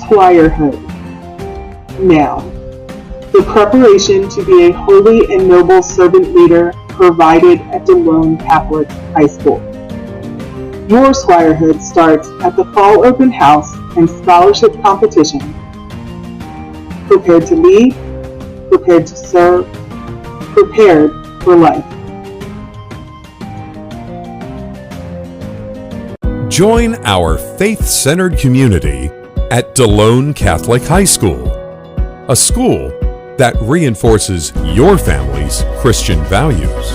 Squirehood. Now, the preparation to be a holy and noble servant leader provided at Delone Catholic High School. Your Squirehood starts at the Fall Open House and Scholarship Competition. Prepared to lead, prepared to serve, prepared for life. Join our faith-centered community at Delone Catholic High School, a school that reinforces your family's Christian values.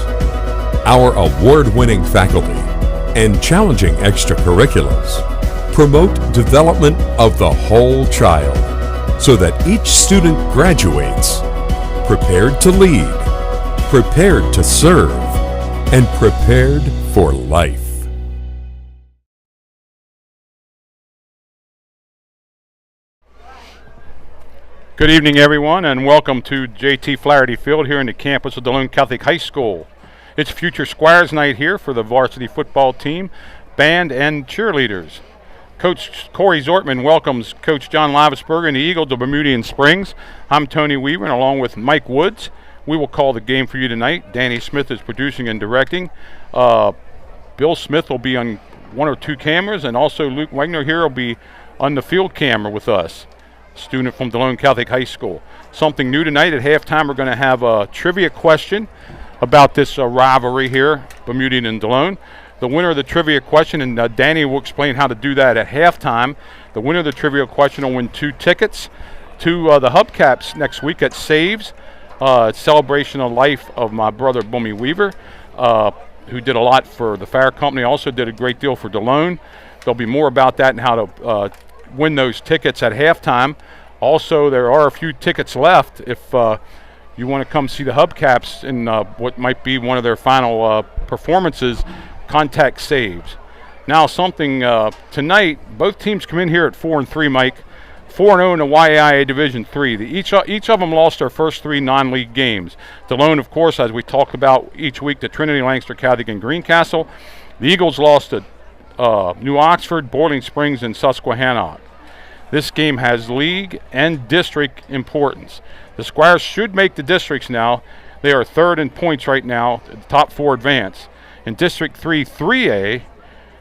Our award-winning faculty and challenging extracurriculars promote development of the whole child so that each student graduates prepared to lead, prepared to serve, and prepared for life. Good evening, everyone, and welcome to J.T. Flaherty Field here in the campus of Delone Catholic High School. It's Future Squires Night here for the varsity football team, band, and cheerleaders. Coach Corey Zortman welcomes Coach John Lavisberger and the Eagle to Bermudian Springs. I'm Tony Weaver, and along with Mike Woods, we will call the game for you tonight. Danny Smith is producing and directing. Bill Smith will be on one or two cameras, and also Luke Wagner here will be on the field camera with us. Student from Delone Catholic High School. Something new tonight at halftime, we're going to have a trivia question about this rivalry here, Bermudian and Delone. The winner of the trivia question, and Danny will explain how to do that at halftime. The winner of the trivia question will win 2 tickets to the Hubcaps next week at Saves. Celebration of life of my brother Bummy Weaver, who did a lot for the fire company, also did a great deal for Delone. There'll be more about that and how to win those tickets at halftime. Also, there are a few tickets left if you want to come see the Hubcaps in what might be one of their final performances. Contact Saves. Now, something tonight, both teams come in here at 4-3, Mike. 4-0 in the YAIA Division III. Each of them lost their first 3 non-league games. Delone, of course, as we talked about each week, to Trinity, Lancaster, Catholic, and Greencastle. The Eagles lost to New Oxford, Boiling Springs, and Susquehanna. This game has league and district importance. The Squires should make the districts now. They are third in points right now. The top 4 advance. In District 3, 3A,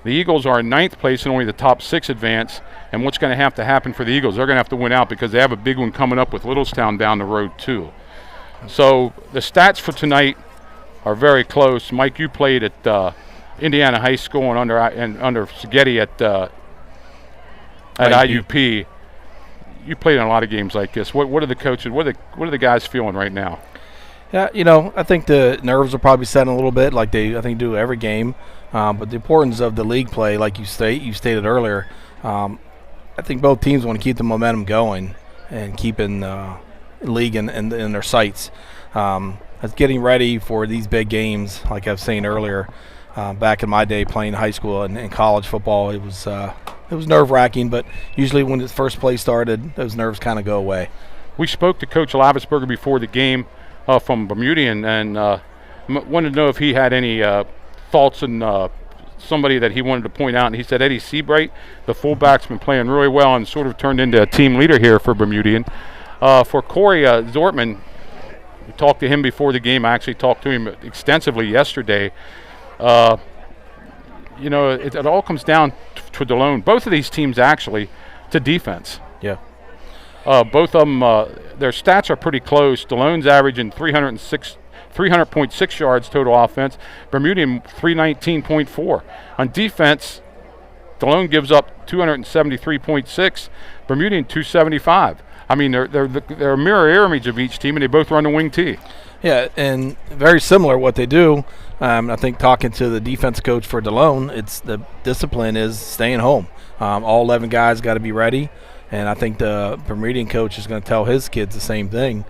the Eagles are in 9th place and only the top 6 advance. And what's going to have to happen for the Eagles? They're going to have to win out because they have a big one coming up with Littlestown down the road too. So the stats for tonight are very close. Mike, you played at Indiana High School and under Seghetti at IUP. You played in a lot of games like this. What are the coaches? What are the guys feeling right now? Yeah, I think the nerves are probably setting a little bit, like I think do every game. But the importance of the league play, like you stated earlier, I think both teams want to keep the momentum going and keeping league in their sights. As getting ready for these big games, like I've seen earlier, back in my day playing high school and college football, it was nerve-wracking, but usually when the first play started, those nerves kind of go away. We spoke to Coach Lavisberger before the game from Bermudian and wanted to know if he had any thoughts on somebody that he wanted to point out. And he said Eddie Seabright, the fullback's been playing really well and sort of turned into a team leader here for Bermudian. For Corey Zortman, we talked to him before the game. I actually talked to him extensively yesterday. It all comes down to Delone. Both of these teams actually to defense. Yeah. Both of them, their stats are pretty close. Delone's averaging 300.6 yards total offense. Bermudian 319.4. On defense, Delone gives up 273.6. Bermudian 275. I mean, they're a mirror image of each team, and they both run the wing T. Yeah, and very similar what they do. I think talking to the defense coach for Delone, it's the discipline is staying home. All 11 guys got to be ready, and I think the Bermudian coach is going to tell his kids the same thing.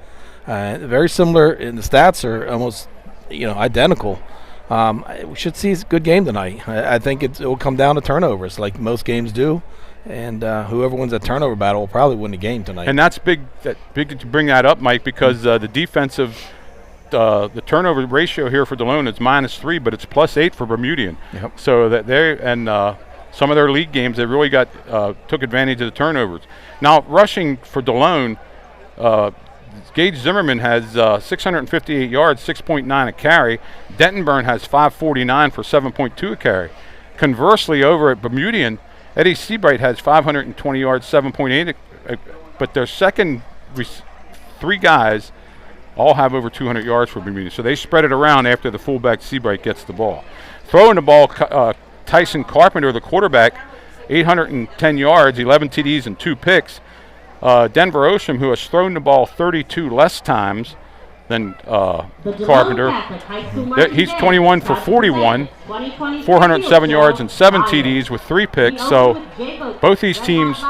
Very similar, and the stats are almost, identical. We should see a good game tonight. I think it will come down to turnovers, like most games do. And whoever wins that turnover battle will probably win the game tonight. And that's big to bring that up, Mike, because the defensive the turnover ratio here for Delone is -3, but it's +8 for Bermudian. Yep. So that some of their league games, they really took advantage of the turnovers. Now, rushing for Delone, Gage Zimmerman has 658 yards, 6.9 a carry. Dentonburn has 549 for 7.2 a carry. Conversely, over at Bermudian, Eddie Seabright has 520 yards, 7.8, but their second three guys all have over 200 yards for Bermudian. So they spread it around after the fullback Seabright gets the ball. Throwing the ball, Tyson Carpenter, the quarterback, 810 yards, 11 TDs, and 2 picks. Denver Ocean, who has thrown the ball 32 less times than Carpenter, he's 21 for 41, 407 yards and 7 TDs with 3 picks. So both these teams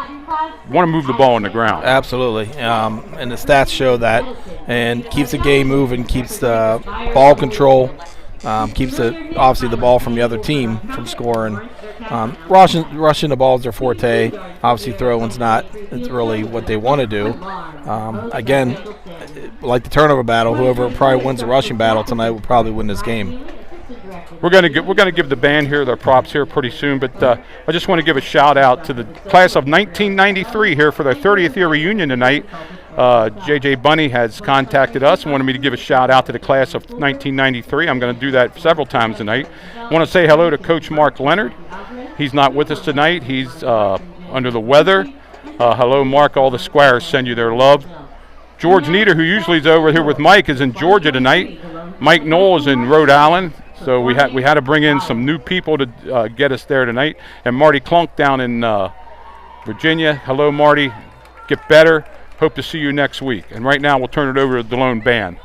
want to move the ball on the ground. Absolutely, and the stats show that, and keeps the game moving, keeps the ball control, keeps obviously the ball from the other team from scoring. Rushing the ball is their forte. Obviously, throwing's not. It's really what they want to do. Again, like the turnover battle, whoever probably wins the rushing battle tonight will probably win this game. We're going to give the band here their props here pretty soon, but I just want to give a shout out to the class of 1993 here for their 30th year reunion tonight. JJ Bunny has contacted us and wanted me to give a shout out to the class of 1993. I'm going to do that several times tonight. I want to say hello to Coach Mark Leonard. He's not with us tonight. He's under the weather. Hello, Mark. All the Squires send you their love. George Nieder, who usually is over here with Mike, is in Georgia tonight. Mike Knoll is in Rhode Island. So we had to bring in some new people to get us there tonight. And Marty Klunk down in Virginia. Hello, Marty. Get better. Hope to see you next week. And right now we'll turn it over to the Delone Band.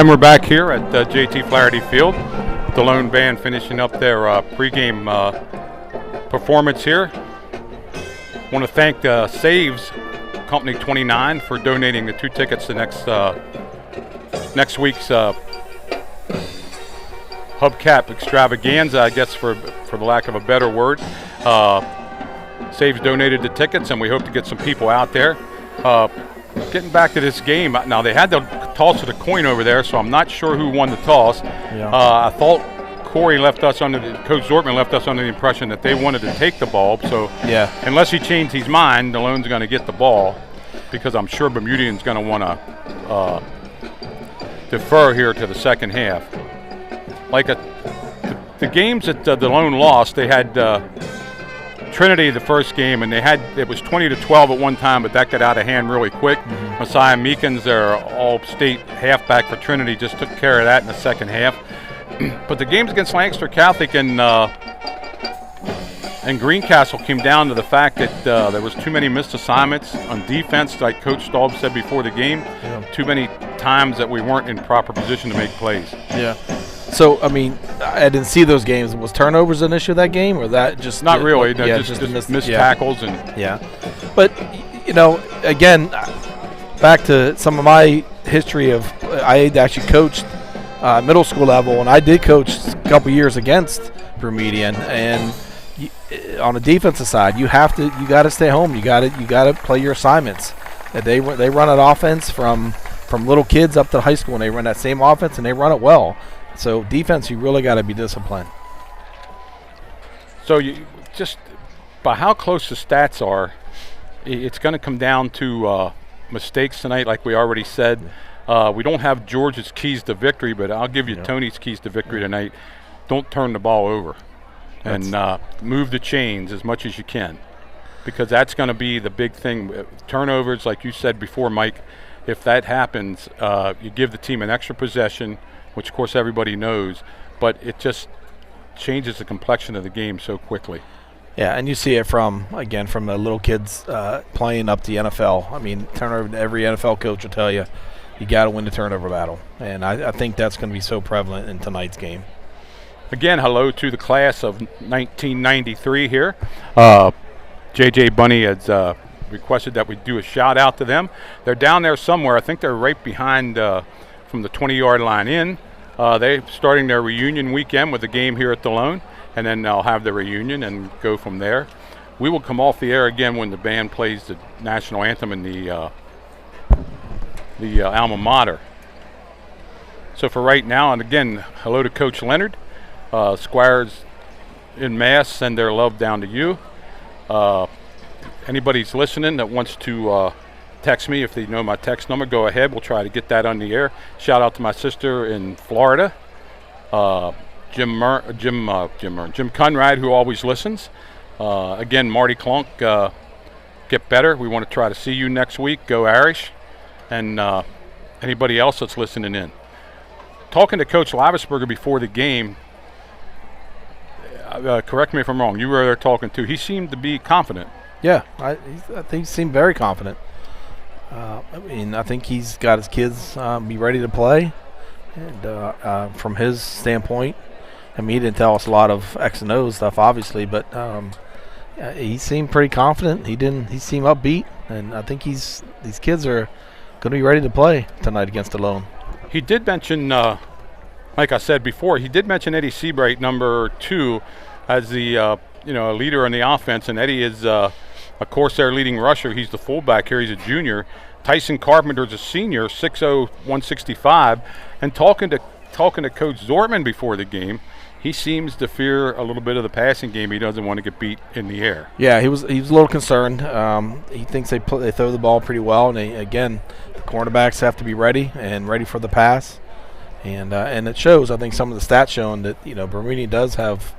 And we're back here at JT Flaherty Field. Delone band finishing up their pregame performance here. Want to thank Saves Company 29 for donating the 2 tickets to next week's hubcap extravaganza, I guess, for the lack of a better word. Saves donated the tickets, and we hope to get some people out there. Getting back to this game, now they had the toss of the coin over there, so I'm not sure who won the toss. Yeah. I thought Coach Zortman left us under the impression that they wanted to take the ball. So yeah, unless he changed his mind, Delone's going to get the ball, because I'm sure Bermudian's going to want to defer here to the second half. Like the games that Delone lost, they had Trinity the first game, and it was 20-12 at one time, but that got out of hand really quick. Messiah Meekins, their all-state halfback for Trinity, just took care of that in the second half. But the games against Lancaster Catholic and Greencastle came down to the fact that there was too many missed assignments on defense, like Coach Staub said before the game. Yeah. Too many times that we weren't in proper position to make plays. Yeah. So, I mean, I didn't see those games. Was turnovers an issue that game, or that just not really? Yeah, just missed tackles and yeah. But again, back to some of my history of I actually coached middle school level, and I did coach a couple years against Bermudian, and on the defensive side, you got to stay home. You got to play your assignments. They run an offense from little kids up to high school, and they run that same offense, and they run it well. So defense, you really got to be disciplined. So you just by how close the stats are, it's going to come down to mistakes tonight, like we already said. We don't have George's keys to victory, but I'll give you Tony's keys to victory tonight. Don't turn the ball over, and move the chains as much as you can, because that's going to be the big thing. Turnovers, like you said before, Mike, if that happens, you give the team an extra possession, which of course everybody knows, but it just changes the complexion of the game so quickly. Yeah, and you see it from the little kids playing up to the NFL. I mean, turnover, every NFL coach will tell you, you got to win the turnover battle. And I think that's going to be so prevalent in tonight's game. Again, hello to the class of 1993 here. J.J. Bunny has requested that we do a shout out to them. They're down there somewhere. I think they're right behind from the 20-yard line in. They're starting their reunion weekend with a game here at Delone, and then they'll have the reunion and go from there. We will come off the air again when the band plays the national anthem in the alma mater. So for right now, and again, hello to Coach Leonard. Squires in mass send their love down to you. Anybody's listening that wants to text me, if they know my text number, go ahead. We'll try to get that on the air. Shout out to my sister in Florida, Jim Conrad, who always listens. Again, Marty Clunk, get better. We want to try to see you next week. Go Irish. And anybody else that's listening in. Talking to Coach Lavisberger before the game, correct me if I'm wrong, you were there talking too. He seemed to be confident. Yeah, I think he seemed very confident. I think he's got his kids be ready to play. And from his standpoint, he didn't tell us a lot of X and O stuff, obviously, but he seemed pretty confident. He seemed upbeat, and I think these kids are going to be ready to play tonight against Delone. He did mention, like I said before, he did mention Eddie Seabright, number 2, as the leader on the offense, and Eddie is, of course, their leading rusher. He's the fullback here. He's a junior. Tyson Carpenter's a senior, 6'0", 165, and talking to Coach Zortman before the game, he seems to fear a little bit of the passing game. He doesn't want to get beat in the air. Yeah, he was a little concerned. He thinks they throw the ball pretty well, and the cornerbacks have to be ready for the pass, and it shows. I think some of the stats showing that Bermudian does have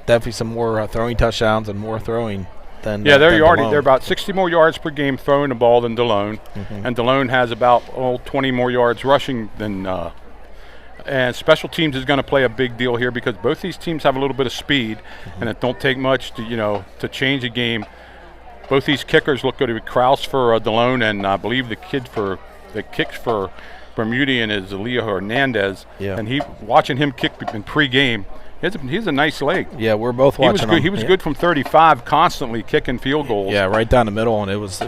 definitely some more throwing touchdowns and more throwing than they're about 60 more yards per game throwing the ball than Delone, and Delone has about 20 more yards rushing than. And special teams is going to play a big deal here, because both these teams have a little bit of speed, and it don't take much to change a game. Both these kickers look good. Kraus for Delone, and I believe the kid that kicks for Bermudian is Leo Hernandez, Yeah. and watching him kick in pregame, he's a nice leg. Yeah, we're both watching him. He was good from 35, constantly kicking field goals. Yeah, right down the middle, and it was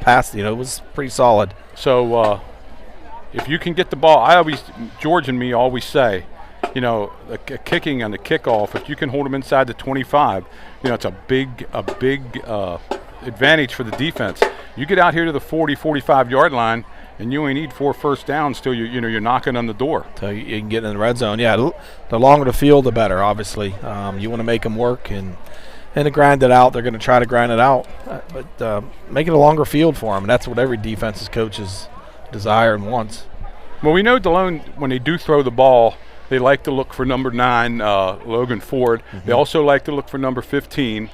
past. It was pretty solid. So if you can get the ball, George and me always say, kicking on the kickoff, if you can hold them inside the 25, it's a big advantage for the defense. You get out here to the 40, 45-yard line, and you only need 4 first downs till you're knocking on the door. So you can get in the red zone. Yeah, the longer the field, the better. Obviously, you want to make them work and to grind it out. They're going to try to grind it out, but make it a longer field for them. And that's what every defense's coaches desire and wants. Well, we know Delone, when they do throw the ball, they like to look for number 9, Logan Ford. Mm-hmm. They also like to look for number 15,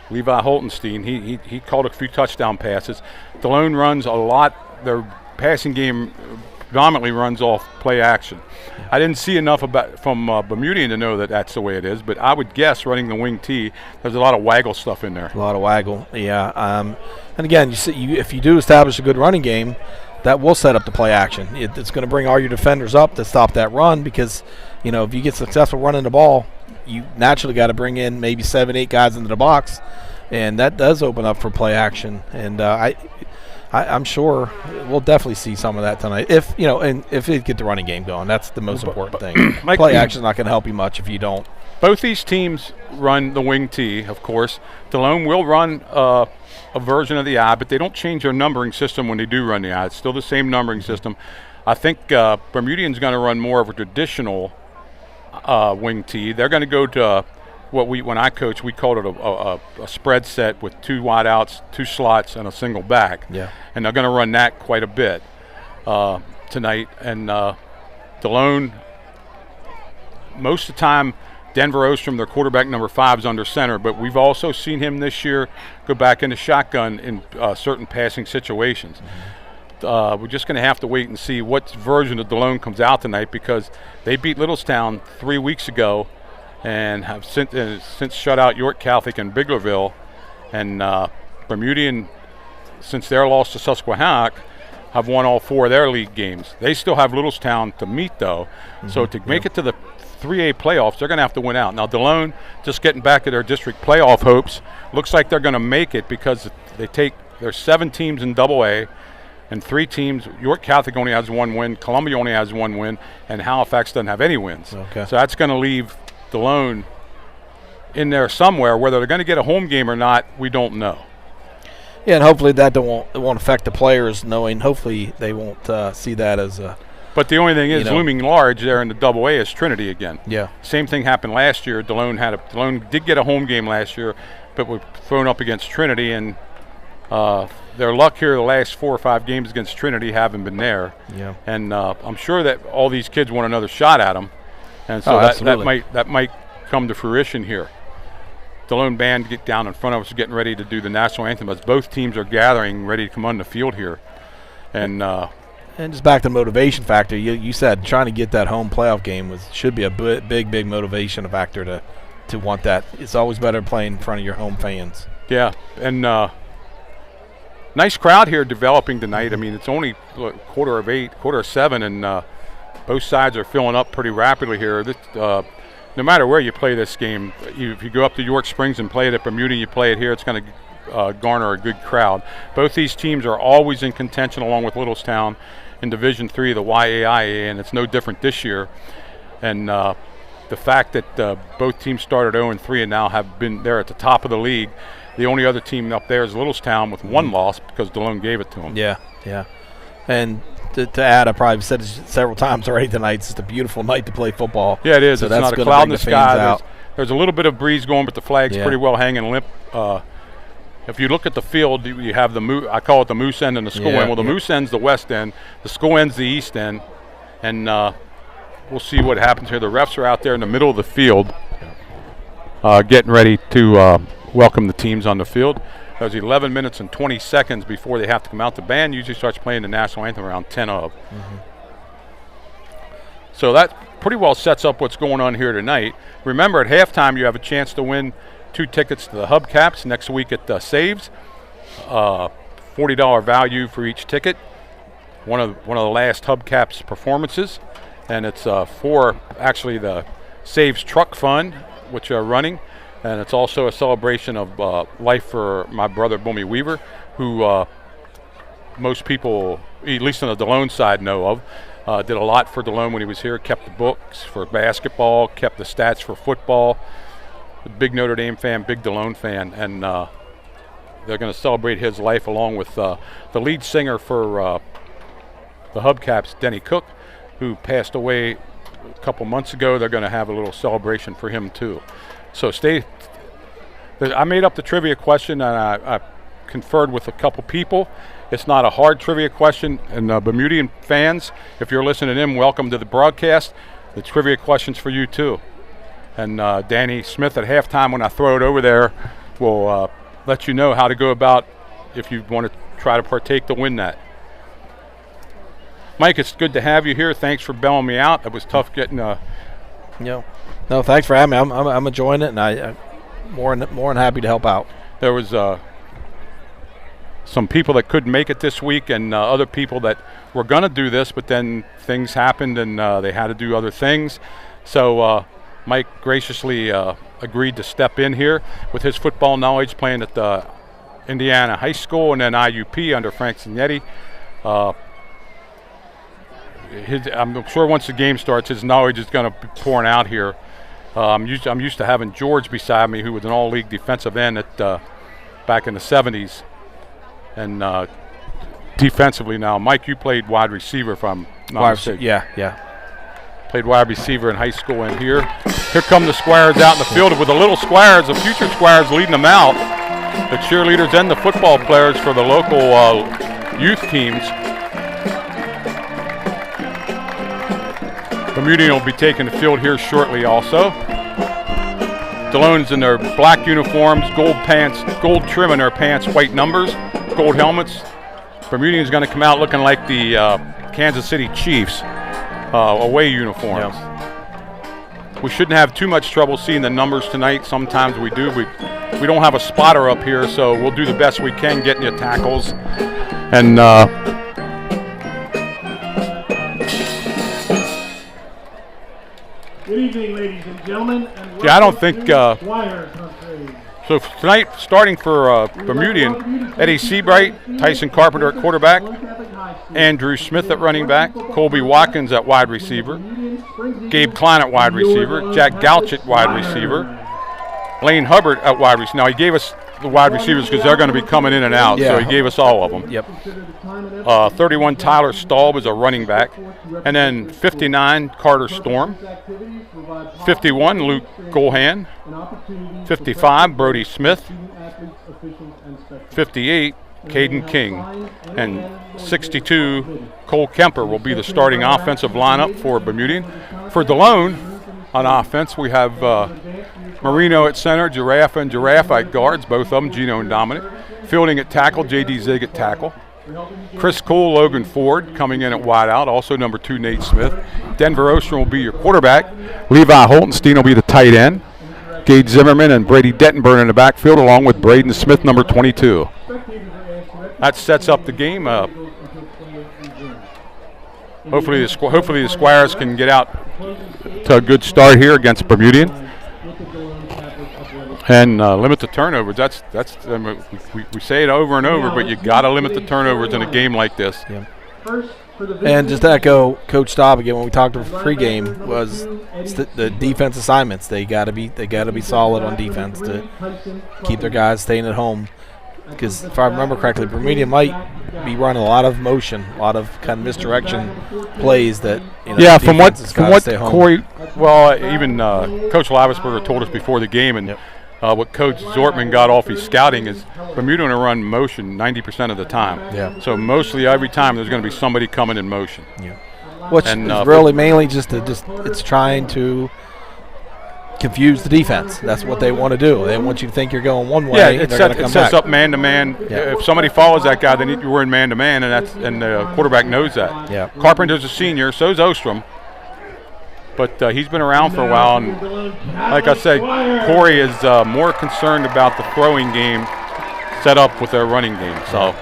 Levi Holtenstein. He called a few touchdown passes. Delone runs a lot. Their passing game predominantly runs off play action. I didn't see enough from Bermudian to know that that's the way it is, but I would guess running the wing T, there's a lot of waggle stuff in there. A lot of waggle, yeah. And again, if you do establish a good running game, that will set up the play action. It's going to bring all your defenders up to stop that run because, if you get successful running the ball, you naturally got to bring in maybe 7, 8 guys into the box, and that does open up for play action. And I'm sure we'll definitely see some of that tonight. If they get the running game going, that's the most important thing. Play action's not going to help you much if you don't. Both these teams run the wing T, of course. Delone will run a version of the I, but they don't change their numbering system when they do run the I. It's still the same numbering system. I think Bermudian's going to run more of a traditional wing T. They're going to go to when I coach, we called it a spread set with 2 wide outs, 2 slots, and a single back. Yeah. And they're going to run that quite a bit tonight. And Delone, most of the time, Denver Ostrom, their quarterback number 5, is under center, but we've also seen him this year go back into shotgun in certain passing situations. Mm-hmm. We're just going to have to wait and see what version of Delone comes out tonight because they beat Littlestown 3 weeks ago and have since shut out York Catholic and Biglerville. And Bermudian, since their loss to Susquehannock, have won all 4 of their league games. They still have Littlestown to meet, though. Mm-hmm. So to make it to the 3A playoffs, they're going to have to win out. Now, Delone, just getting back to their district playoff hopes, looks like they're going to make it because there's 7 teams in AA and 3 teams. York Catholic only has 1 win, Columbia only has 1 win, and Halifax doesn't have any wins. Okay. So that's going to leave Delone in there somewhere. Whether they're going to get a home game or not, we don't know. Yeah, and hopefully it won't affect the players, knowing hopefully they won't see that as a. But the only thing is, looming large there in the AA is Trinity again. Yeah. Same thing happened last year. Delone did get a home game last year, but were thrown up against Trinity, and their luck here the last 4 or 5 games against Trinity haven't been there. Yeah. And I'm sure that all these kids want another shot at them, and so that might come to fruition here. Delone band get down in front of us, getting ready to do the national anthem as both teams are gathering, ready to come on the field here, and just back to the motivation factor, you said trying to get that home playoff game should be a big motivation factor to want that. It's always better playing in front of your home fans. Yeah, and nice crowd here developing tonight. I mean, it's only 7:15, and both sides are filling up pretty rapidly here. No matter where you play this game, if you go up to York Springs and play it at Bermudian, you play it here, it's going to garner a good crowd. Both these teams are always in contention along with Littlestown in Division III, the YAIA, and it's no different this year. And the fact that both teams started 0-3 and now have been there at the top of the league, the only other team up there is Littlestown with 1 loss because Delone gave it to them. Yeah. And to add, I probably said it several times already tonight, it's just a beautiful night to play football. Yeah, it is. So it's not a cloud in the sky. There's a little bit of breeze going, but the flag's pretty well hanging limp. If you look at the field, you have I call it the moose end and the school end. Well, the moose end's the west end, the school end's the east end, and we'll see what happens here. The refs are out there in the middle of the field getting ready to welcome the teams on the field. There's 11 minutes and 20 seconds before they have to come out. The band usually starts playing the national anthem around 10 of. Mm-hmm. So that pretty well sets up what's going on here tonight. Remember, at halftime, you have a chance to win 2 tickets to the Hubcaps next week at Saves. $40 value for each ticket. one of the last Hubcaps performances, and it's for actually the Saves Truck Fund, which are running, and it's also a celebration of life for my brother Boomy Weaver, who most people, at least on the Delone side, know of. Did a lot for Delone when he was here, kept the books for basketball, kept the stats for football. A big Notre Dame fan, big Delone fan, and they're going to celebrate his life along with the lead singer for the Hubcaps, Denny Cook, who passed away a couple months ago. They're going to have a little celebration for him too. So I made up the trivia question, and I conferred with a couple people. It's not a hard trivia question, and Bermudian fans, if you're listening in, welcome to the broadcast. The trivia question's for you too. And Danny Smith at halftime, when I throw it over there, will let you know how to go about if you want to try to partake to win that. Mike, it's good to have you here. Thanks for bailing me out. It was tough getting. No, thanks for having me. I'm enjoying it, and I'm more than happy to help out. There was some people that couldn't make it this week, and other people that were going to do this, but then things happened, and they had to do other things. So Mike graciously agreed to step in here with his football knowledge, playing at the Indiana High School and then IUP under Frank Signetti. I'm sure once the game starts, his knowledge is going to be pouring out here. I'm used to having George beside me, who was an all-league defensive end back in the 70s. And defensively now, Mike, you played wide receiver from Yeah. Played wide receiver in high school and here come the Squires out in the field with the little Squires, the future Squires leading them out. The cheerleaders and the football players for the local youth teams. Bermudian will be taking the field here shortly also. Delone's in their black uniforms, gold pants, gold trim in their pants, white numbers, gold helmets. Bermudian's going to come out looking like the Kansas City Chiefs away uniforms. Yep. We shouldn't have too much trouble seeing the numbers tonight. Sometimes we do. We don't have a spotter up here, so we'll do the best we can getting you tackles. And good evening, ladies and gentlemen. And I don't think so. Tonight, starting for Bermudian, Eddie Seabright, Tyson Carpenter at quarterback, Andrew Smith at running back, Colby Watkins at wide receiver, Gabe Klein at wide receiver, Jack Gouch at wide receiver, Lane Hubbard at wide receiver. Now, he gave us the wide receivers because they're going to be coming in and out, so he gave us all of them. Yep. 31, Tyler Staub is a running back. And then 59, Carter Storm. 51, Luke Golhan. 55, Brody Smith. 58, Caden King. And 62, Cole Kemper will be the starting offensive lineup for Bermudian. For Delone, on offense, we have Marino at center, Giraffe and Giraffe at guards, both of them, Gino and Dominic. Fielding at tackle, J.D. Zig at tackle. Chris Cole, Logan Ford coming in at wideout, also number 2, Nate Smith. Denver Ostrom will be your quarterback. Levi Holtenstein will be the tight end. Gage Zimmerman and Brady Dettenburn in the backfield, along with Braden Smith, number 22. That sets up the game. Hopefully the Squires can get out to a good start here against Bermudian and limit the turnovers. That's we say it over and over, but you got to limit the turnovers in a game like this. Yeah. And just to echo Coach Staub again, when we talked pregame, was the defense assignments. They got to be solid on defense to keep their guys staying at home. Because if I remember correctly, Bermudian might be running a lot of motion, a lot of kind of misdirection plays that. From what Corey, even Coach Lavisberger told us before the game, and what Coach Zortman got off his scouting is Bermudian will run motion 90% of the time. Yeah. So mostly every time there's going to be somebody coming in motion. Yeah. Which is really mainly it's trying to confuse the defense. That's what they want to do. They want you to think you're going one way. Yeah, it sets up man-to-man. Yeah. If somebody follows that guy, then you're in man-to-man, and the quarterback knows that. Yeah. Carpenter's a senior, so is Ostrom. But he's been around for a while, and like I said, Corey is more concerned about the throwing game set up with their running game. So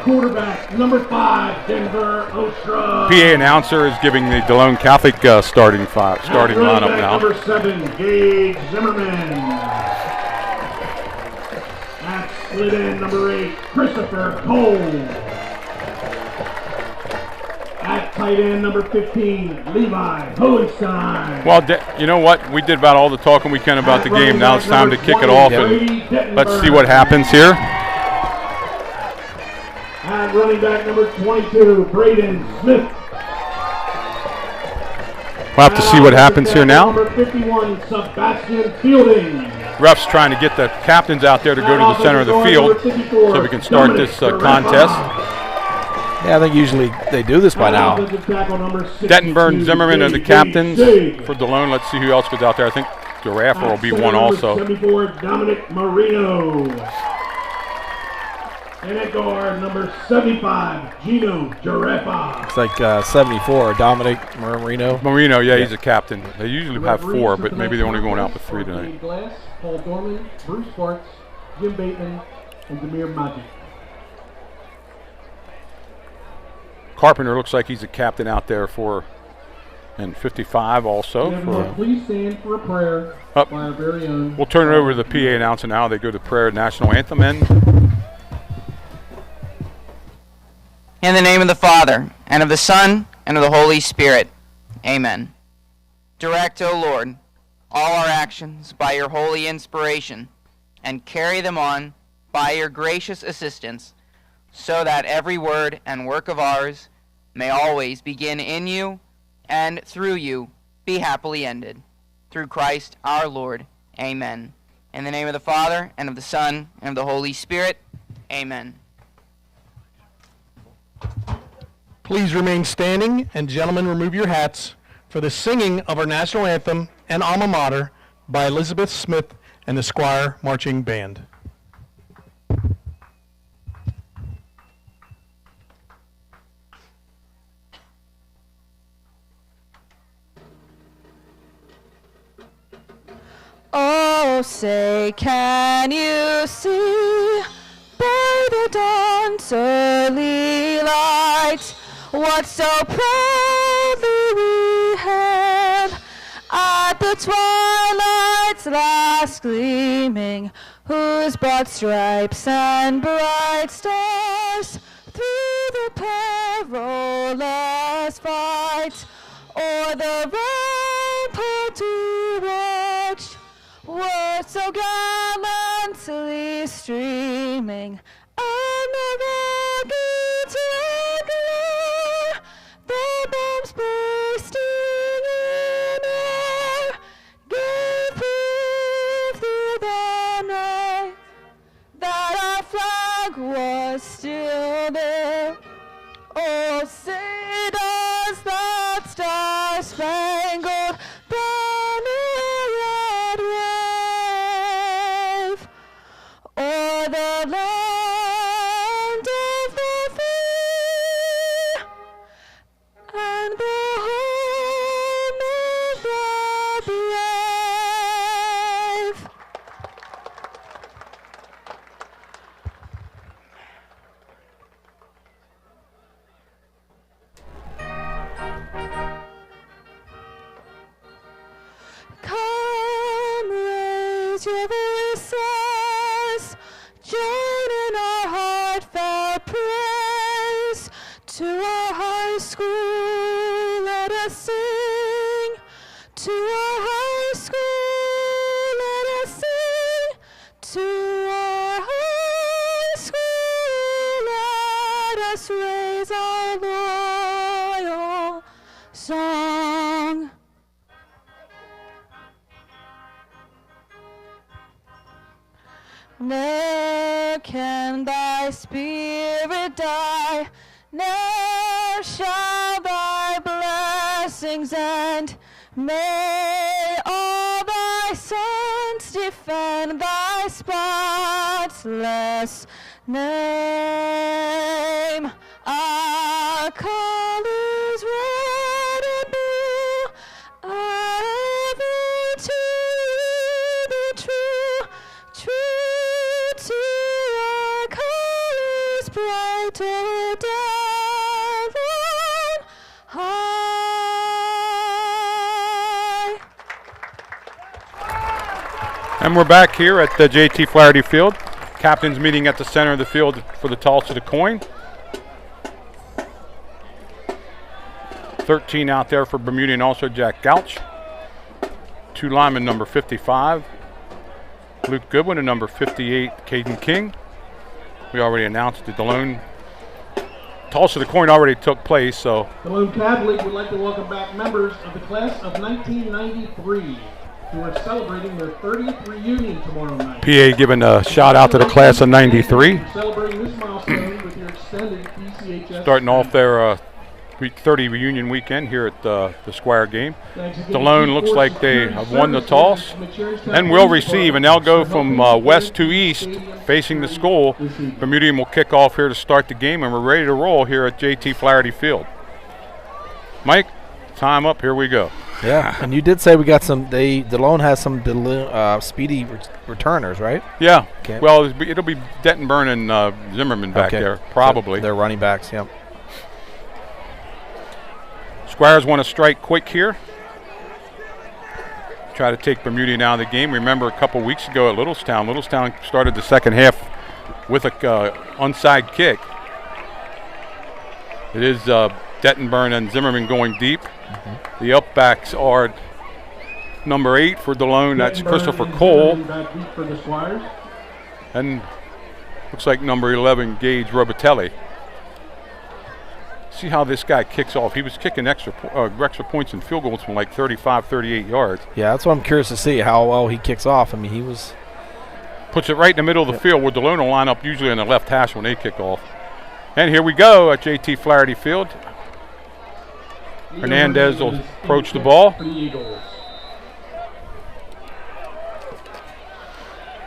quarterback, number 5, Denver Ostra. PA announcer is giving the Delone Catholic starting lineup now. Number 7, Gage Zimmerman. At split end, number 8, Christopher Cole. At tight end, number 15, Levi Hohenstein. Well, you know what? We did about all the talking we can about the game. Now it's time to kick it off, and let's see what happens here. At running back, number 22, Braden Smith. We'll have to see what happens here now. Number 51, Sebastian Fielding. Ref's trying to get the captains out there to go to the center of the field so we can start this contest. Yeah, I think usually they do this by now. Dettenberg, Zimmerman are the captains for Delone. Let's see who else goes out there. I think Giraffe will be one also. 74, Dominic Marino. And at guard, number 75, Gino Giraffe. It's like 74, Dominic Marino. Marino, yeah, he's a captain. They usually have 4, but maybe they're only going out with 3 tonight. Glass, Paul Dorman, Bruce Sparks, Jim Bateman, and Demir Magic. Carpenter looks like he's a captain out there and 55 also. Please stand for a prayer by our very own. We'll turn it over to the PA announcer now. They go to prayer, national anthem, and in the name of the Father, and of the Son, and of the Holy Spirit. Amen. Direct, O Lord, all our actions by your holy inspiration, and carry them on by your gracious assistance, so that every word and work of ours may always begin in you, and through you be happily ended. Through Christ our Lord. Amen. In the name of the Father, and of the Son, and of the Holy Spirit. Amen. Please remain standing, and gentlemen, remove your hats for the singing of our national anthem and alma mater by Elizabeth Smith and the Squire Marching Band. Oh, say, can you see by the dawn's early light what so proudly we hailed at the twilight's last gleaming, whose broad stripes and bright stars through the perilous fight o'er the rampart we watched were so gallantly streaming, and the rockets regular, the bombs bursting in air, gave proof through the night that our flag was still there. Oh, say does that star-spangled banner yet wave o'er the land of the free and the home of the brave. Come, raise your voices, join in our heartfelt praise. To our high school let us sing, to our high school let us sing, to our high school let us raise our loyal song. Ne'er can thy spirit die, ne'er shall thy blessings end. May all thy saints defend thy spotless name. Our colors red and blue, ever to be true, true to our colors bright And we're back here at the JT Flaherty Field. Captains meeting at the center of the field for the toss of the coin. 13 out there for Bermudian, also Jack Gouch. 2 linemen, number 55, Luke Goodwin, and number 58, Caden King. We already announced that the Delone toss of the coin already took place, so. Delone Catholic would like to welcome back members of the class of 1993 who are celebrating their 30th reunion tomorrow night. PA giving a shout out to the class of 93. Celebrating this milestone with your extended PCHS. Starting off their 30 reunion weekend here at the Squire game. Delone looks like they have won the toss and will receive, and they'll go from west to east facing the school. Bermudian will kick off here to start the game, and we're ready to roll here at JT Flaherty Field. Mike, time up, here we go. Yeah, and you did say we got some, Delone has some speedy returners, right? Yeah, okay. Well, it'll be Dettenburn and Zimmerman back there, probably. So they're running backs, yep. Squires want to strike quick here. Try to take Bermudian out of the game. Remember a couple weeks ago at Littlestown started the second half with a onside kick. It is Dettenburn and Zimmerman going deep. Mm-hmm. The upbacks are number 8 for Delone, that's Christopher Cole. And looks like number 11, Gage Robitelli. See how this guy kicks off. He was kicking extra points and field goals from like 35, 38 yards. Yeah, that's what I'm curious to see, how well he kicks off. I mean, he was... Puts it right in the middle of the field where Delone will line up usually on the left hash when they kick off. And here we go at JT Flaherty Field. Hernandez will approach the ball.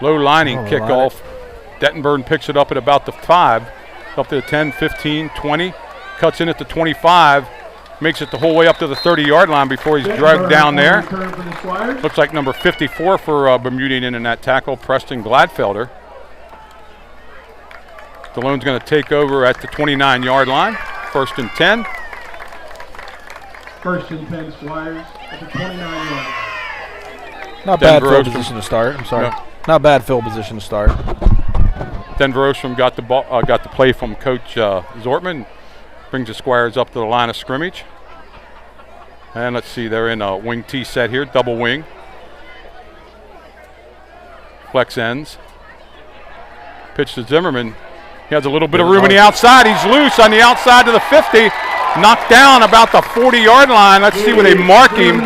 Low lining kickoff. Dettenburn picks it up at about the 5, up to the 10, 15, 20. Cuts in at the 25, makes it the whole way up to the 30-yard line before he's dragged down there. Looks like number 54 for Bermudian in that tackle, Preston Gladfelder. Delone's going to take over at the 29-yard line, 1st and 10. 1st and 10 Squires at the 29-yard line. Not bad field position to start. I'm sorry. No. Not bad field position to start. Denver Ostrom got the play from Coach Zortman. Brings the Squires up to the line of scrimmage. And let's see, they're in a wing T set here, double wing. Flex ends. Pitch to Zimmerman. He has a little bit of room on the outside. He's loose on the outside to the 50. Knocked down about the 40-yard line. Let's see where they mark him.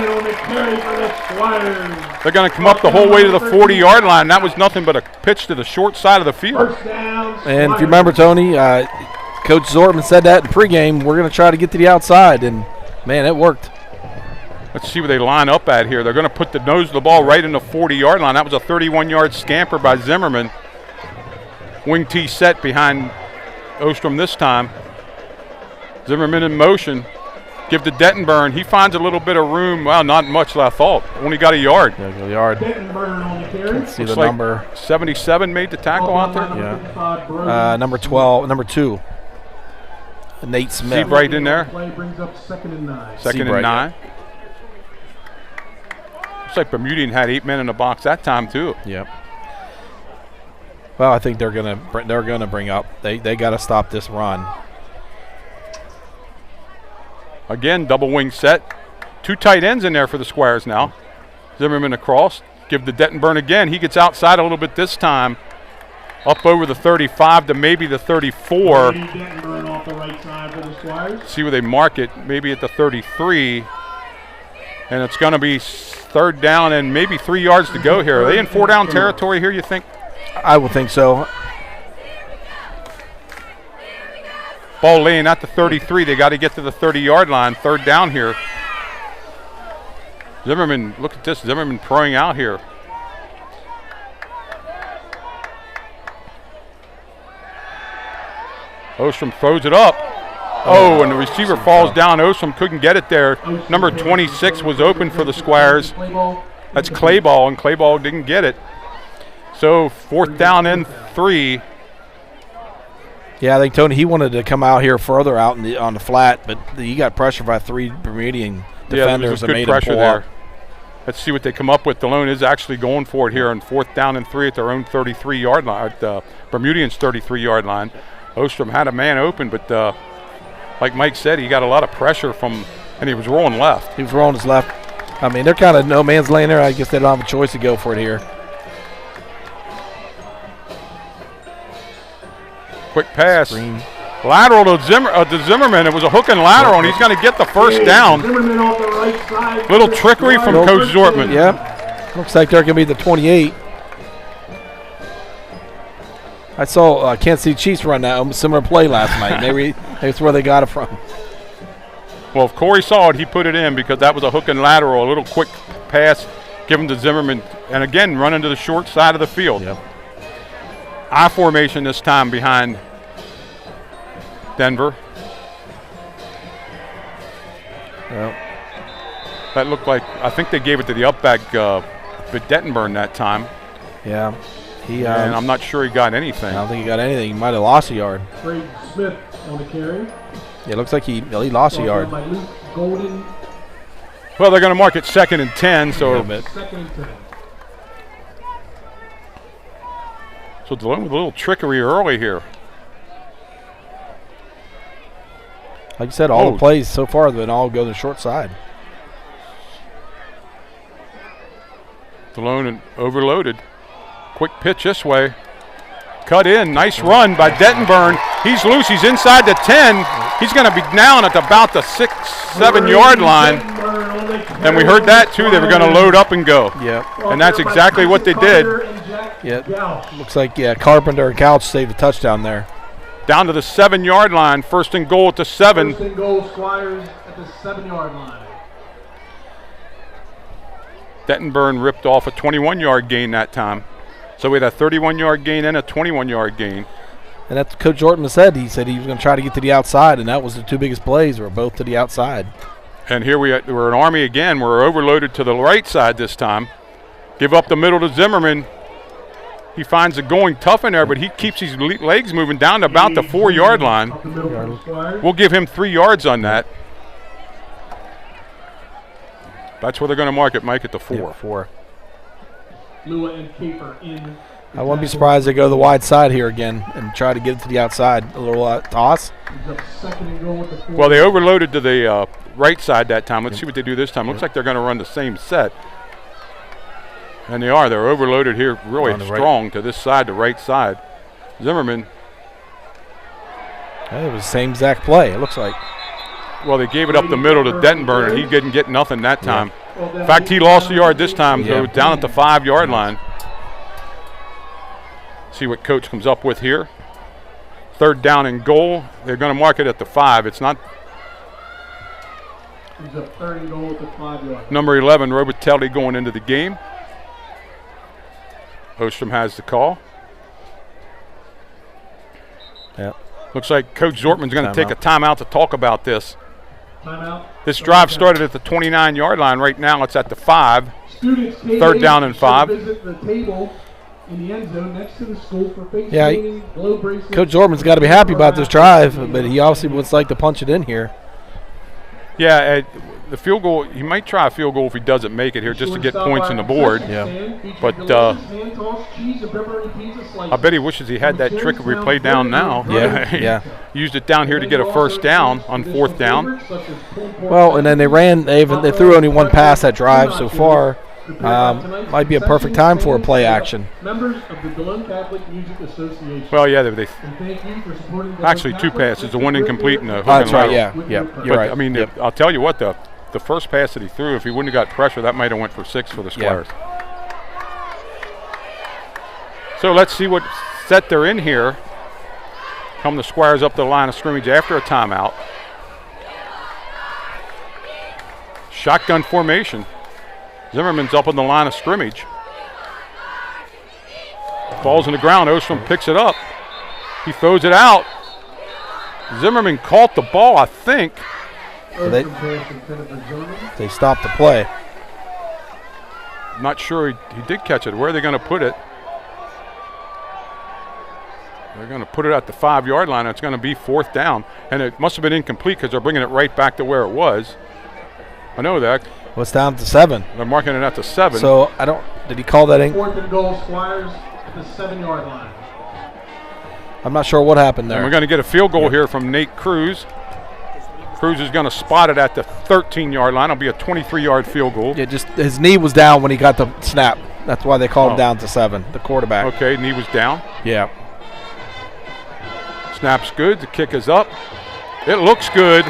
They're going to come up the whole way to the 40-yard line. That was nothing but a pitch to the short side of the field. And if you remember, Tony, Coach Zortman said that in pregame, we're going to try to get to the outside, and, man, it worked. Let's see where they line up at here. They're going to put the nose of the ball right in the 40-yard line. That was a 31-yard scamper by Zimmerman. Wing T set behind Ostrom this time. Zimmerman in motion. Give to Dettenburn. He finds a little bit of room. Well, not much, I thought. Only got a yard. Yeah, a yard. Let's see the number. 77 made the tackle out there. Yeah. Number 12, number 2. Nate Smith. Seabright in there. Play brings up 2nd and 9. 2nd and 9. Looks like Bermudian had 8 men in the box that time too. Yep. Well, I think they're gonna bring up. They got to stop this run. Again, double wing set. 2 tight ends in there for the Squires now. Zimmerman across. Give to Dettenburn again. He gets outside a little bit this time. Up over the 35 to maybe the 34. Off the right side for the Squires. See where they mark it. Maybe at the 33. And it's going to be 3rd down and maybe 3 yards to go here. Are they in 4-down territory here, you think? I would think so. Ball laying at the 33. They got to get to the 30-yard line. 3rd down here. Zimmerman, look at this. Zimmerman throwing out here. Ostrom throws it up. Oh, and the receiver falls down. Ostrom couldn't get it there. Number 26 was open for the Squires. That's Clayball, and Clayball didn't get it. So 4th down and 3. Yeah, I think Tony, he wanted to come out here further out on the flat, but he got pressure by 3 Bermudian defenders that made him pull up. Let's see what they come up with. Delone is actually going for it here on 4th down and 3 at their own 33-yard line, at Bermudian's 33-yard line. Ostrom had a man open, but like Mike said, he got a lot of pressure from, and he was rolling left. He was rolling his left. I mean, they're kind of no man's land there. I guess they don't have a choice to go for it here. Quick pass. Screen. Lateral to Zimmerman. It was a hook and lateral, and he's going to get the first down. Zimmerman on the right side. Little trickery from Coach Zortman. Yep. Looks like they're going to be the 28. I saw Kansas City Chiefs run that similar play last night. Maybe that's where they got it from. Well, if Corey saw it, he put it in because that was a hook and lateral, a little quick pass given to Zimmerman, and again, running to the short side of the field. Yep. I formation this time behind Denver. Well, that looked like, I think they gave it to the upback, Dettenburn that time. Yeah. And I'm not sure he got anything. I don't think he got anything. He might have lost a yard. Craig Smith on the carry. Yeah, it looks like he lost a yard. By Luke Golden. Well, they're going to mark it 2nd and 10, so. Second and 10. So Delone with a little trickery early here. Like you said, all the plays so far have been all go to the short side. Delone overloaded. Quick pitch this way. Cut in. Nice run by Dettenburn. He's loose. He's inside the 10. He's going to be down at about the 6-7 yard line. And we heard that too. They were going to load up and go. Yep. And that's exactly what they did. Yep. Looks like Carpenter and Couch saved a touchdown there. Down to the 7 yard line. 1st and goal at the 7. 1st and goal, Squires at the 7 yard line. Dettenburn ripped off a 21 yard gain that time. So we had a 31 yard gain and a 21 yard gain. And that's what Coach Ortman said. He said he was going to try to get to the outside, and that was the 2 biggest plays were both to the outside. And here we're an Army again. We're overloaded to the right side this time. Give up the middle to Zimmerman. He finds it going tough in there, but he keeps his legs moving down to about the 4 yard line. We'll give him 3 yards on that. That's where they're going to mark it, Mike, at the 4. Yeah, 4. Lua and Caper in. I wouldn't be surprised they go to the wide side here again and try to get it to the outside. A little toss. Well, they overloaded to the right side that time. Let's see what they do this time. Looks like they're going to run the same set. And they are. They're overloaded here really strong to this side, the right side. Zimmerman. It was the same exact play, it looks like. Well, they gave it up the middle to Dettenburn, and he didn't get nothing that time. In fact, he lost a yard this time, so down at the 5 yard line. See what Coach comes up with here. 3rd down and goal. They're going to mark it at the 5. It's not. He's up 3rd and goal at the 5 yard. Number 11, Robitelli, going into the game. Ostrom has the call. Yeah. Looks like Coach Zortman's going to take a timeout to talk about this. Timeout. This drive started at the 29 yard line. Right now it's at the 5. Students 3rd down and 5. Visit the table in the end zone next to the school for face Coach Zortman's got to be happy about this drive, but he obviously would like to punch it in here. Yeah, the field goal, he might try a field goal if he doesn't make it here just to get points on the board. Yeah. But I bet he wishes he had that trickery play down now. Yeah. Used it down here to get a 1st down on 4th down. Well, and then they threw only 1 pass that drive so far. Might be a perfect time for a play action. Members of the Delone Catholic Music Association. Well, yeah, they thank you for supporting actually 2 passes, the 1 incomplete and a hook that's and right, lateral. yeah. But, You're right. I mean, I'll tell you what, the first pass that he threw, if he wouldn't have got pressure, that might have went for 6 for the Squires. So let's see what set they're in here. Come the Squires up the line of scrimmage after a timeout. Shotgun formation. Zimmerman's up on the line of scrimmage. Falls on the ground. Ostrom picks it up. He throws it out. Zimmerman caught the ball, I think. They stopped the play. I'm not sure he did catch it. Where are they going to put it? They're going to put it at the 5 yard line. It's going to be 4th down. And it must have been incomplete because they're bringing it right back to where it was. I know that. Well, it's down to 7. They're marking it at the 7. So I don't. Did he call that in? 4th and goal, Squires at the 7-yard line. I'm not sure what happened there. And we're going to get a field goal here from Nate Cruz. Cruz is going to spot it at the 13-yard line. It'll be a 23-yard field goal. Yeah, just his knee was down when he got the snap. That's why they called him down to 7, the quarterback. Okay, knee was down. Yeah. Snap's good. The kick is up. It looks good.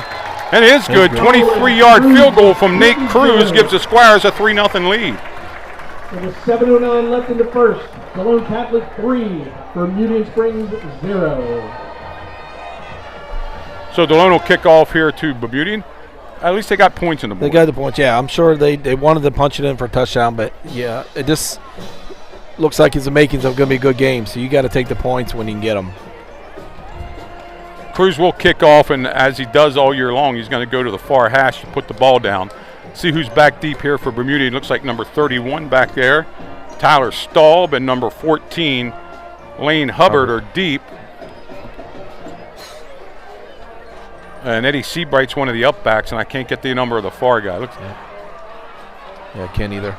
And it is good. 23-yard field goal from Nate Cruz gives the Squires a 3-0 lead. With 7:09 left in the first, Delone Catholic 3, Bermudian Springs 0. So Delone will kick off here to Bermudian. At least they got points in the board. They got the points, yeah. I'm sure they wanted to punch it in for a touchdown, but, yeah, it just looks like it's the makings of going to be a good game, so you got to take the points when you can get them. Cruz will kick off, and as he does all year long, he's going to go to the far hash to put the ball down. See who's back deep here for Bermudian. Looks like number 31 back there. Tyler Staub and number 14, Lane Hubbard are deep. And Eddie Seabright's one of the upbacks, and I can't get the number of the far guy. Yeah, I can't either.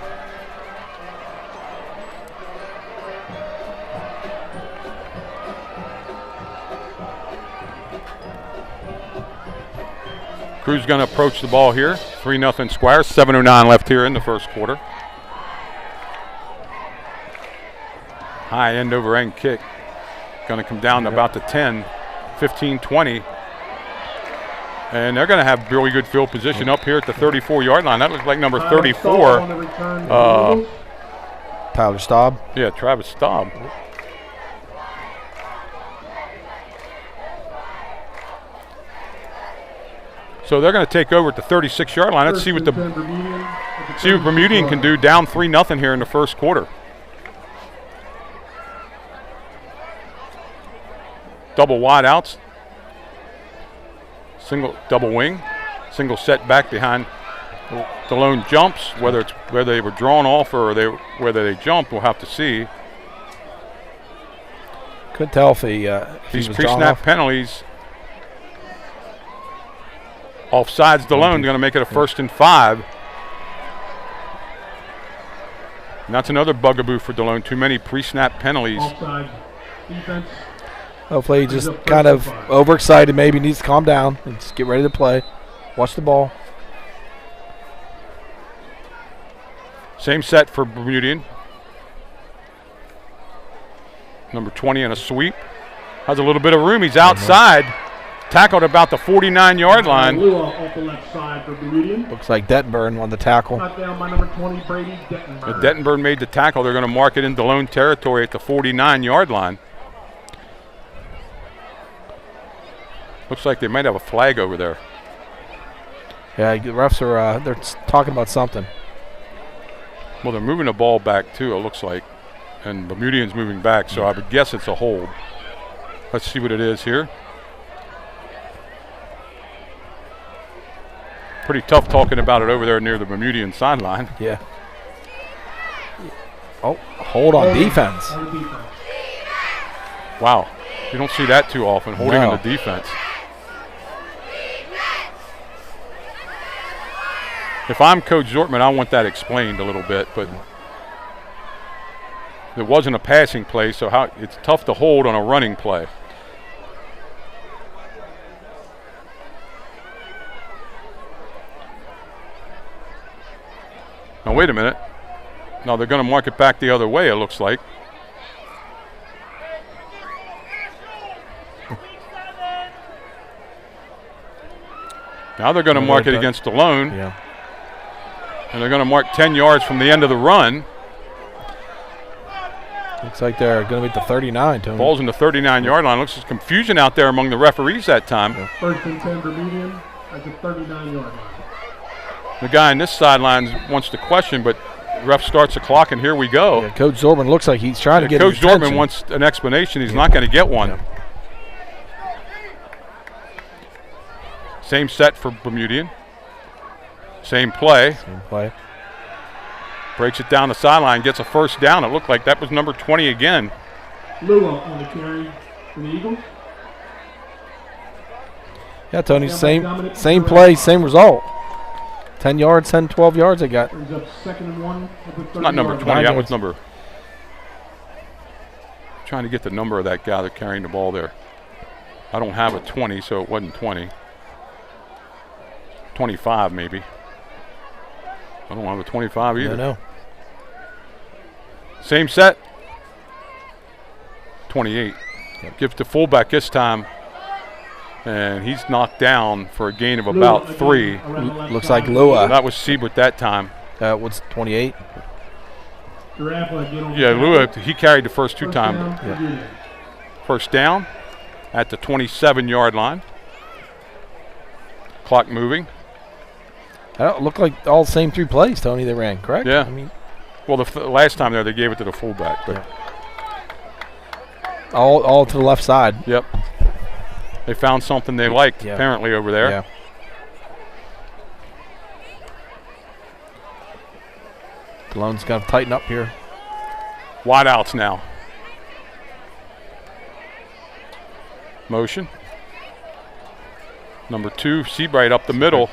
Cruz going to approach the ball here. 3-0 Squires. 7:09 left here in the first quarter. High end over end kick. Going to come down to about the 10, 15, 20. And they're going to have really good field position up here at the 34-yard line. That looks like number 34. Tyler Staub. Yeah, Travis Staub. So they're going to take over at the 36-yard line. Let's see what Bermudian can do. Down 3-0 here in the first quarter. Double wide outs. Single double wing. Single set back behind Delone jumps. Whether they were drawn off or whether they jumped, we'll have to see. Couldn't tell if these pre-snap penalties. Offsides Delone, going to make it a 1st and 5. And that's another bugaboo for Delone. Too many pre-snap penalties. Offside defense. Hopefully he just kind of overexcited, maybe needs to calm down and just get ready to play. Watch the ball. Same set for Bermudian. Number 20 in a sweep. Has a little bit of room. He's outside. Tackled about the 49-yard line. Off the left side for Bermudian. Looks like Dettenburn won the tackle. Cut down by number 20, Brady Dettenburn. But Dettenburn made the tackle. They're going to mark it in Delone territory at the 49-yard line. Looks like they might have a flag over there. Yeah, the refs are they're talking about something. Well, they're moving the ball back too, it looks like. And Bermudian's moving back, so I would guess it's a hold. Let's see what it is here. Pretty tough talking about it over there near the Bermudian sideline. Yeah. Oh, hold on defense. Wow. You don't see that too often, holding on the defense. If I'm Coach Zortman, I want that explained a little bit, but it wasn't a passing play, so it's tough to hold on a running play. Now, wait a minute. No, they're going to mark it back the other way, it looks like. Now they're going to mark it against Delone. Yeah. And they're going to mark 10 yards from the end of the run. Looks like they're going to be at the 39, Tony. Ball's in the 39-yard line. Looks like confusion out there among the referees that time. Yeah. 1st and 10 Bermudian at the 39-yard line. The guy on this sideline wants to question, but ref starts the clock, and here we go. Yeah, Coach Zortman looks like he's trying to get Coach his attention. Zortman wants an explanation. He's not going to get one. Yeah. Same set for Bermudian. Same play. Same play. Breaks it down the sideline, gets a 1st down. It looked like that was number 20 again. Lua on the carry for the Eagles. Yeah, Tony, same play, same result. 10 yards, 10, 12 yards they got. Brings up 2nd and 1 at the 30 Not number yard 20. line. That was number. Trying to get the number of that guy that carrying the ball there. I don't have a 20, so it wasn't 20. 25 maybe. I don't have a 25 either. No. Same set. 28. Gives the fullback this time. And he's knocked down for a gain of about 3. Looks like Lua. That was Siebert that time. That was 28. Yeah, Lua, he carried the first 2 times. Yeah. First down at the 27-yard line. Clock moving. That looked like all the same 3 plays, Tony, they ran, correct? Yeah. I mean, well, the last time there, they gave it to the fullback. But all to the left side. Yep. They found something they liked, apparently, over there. Yeah. Delone's got to tighten up here. Wide outs now. Motion. Number 2, Seabright up the middle.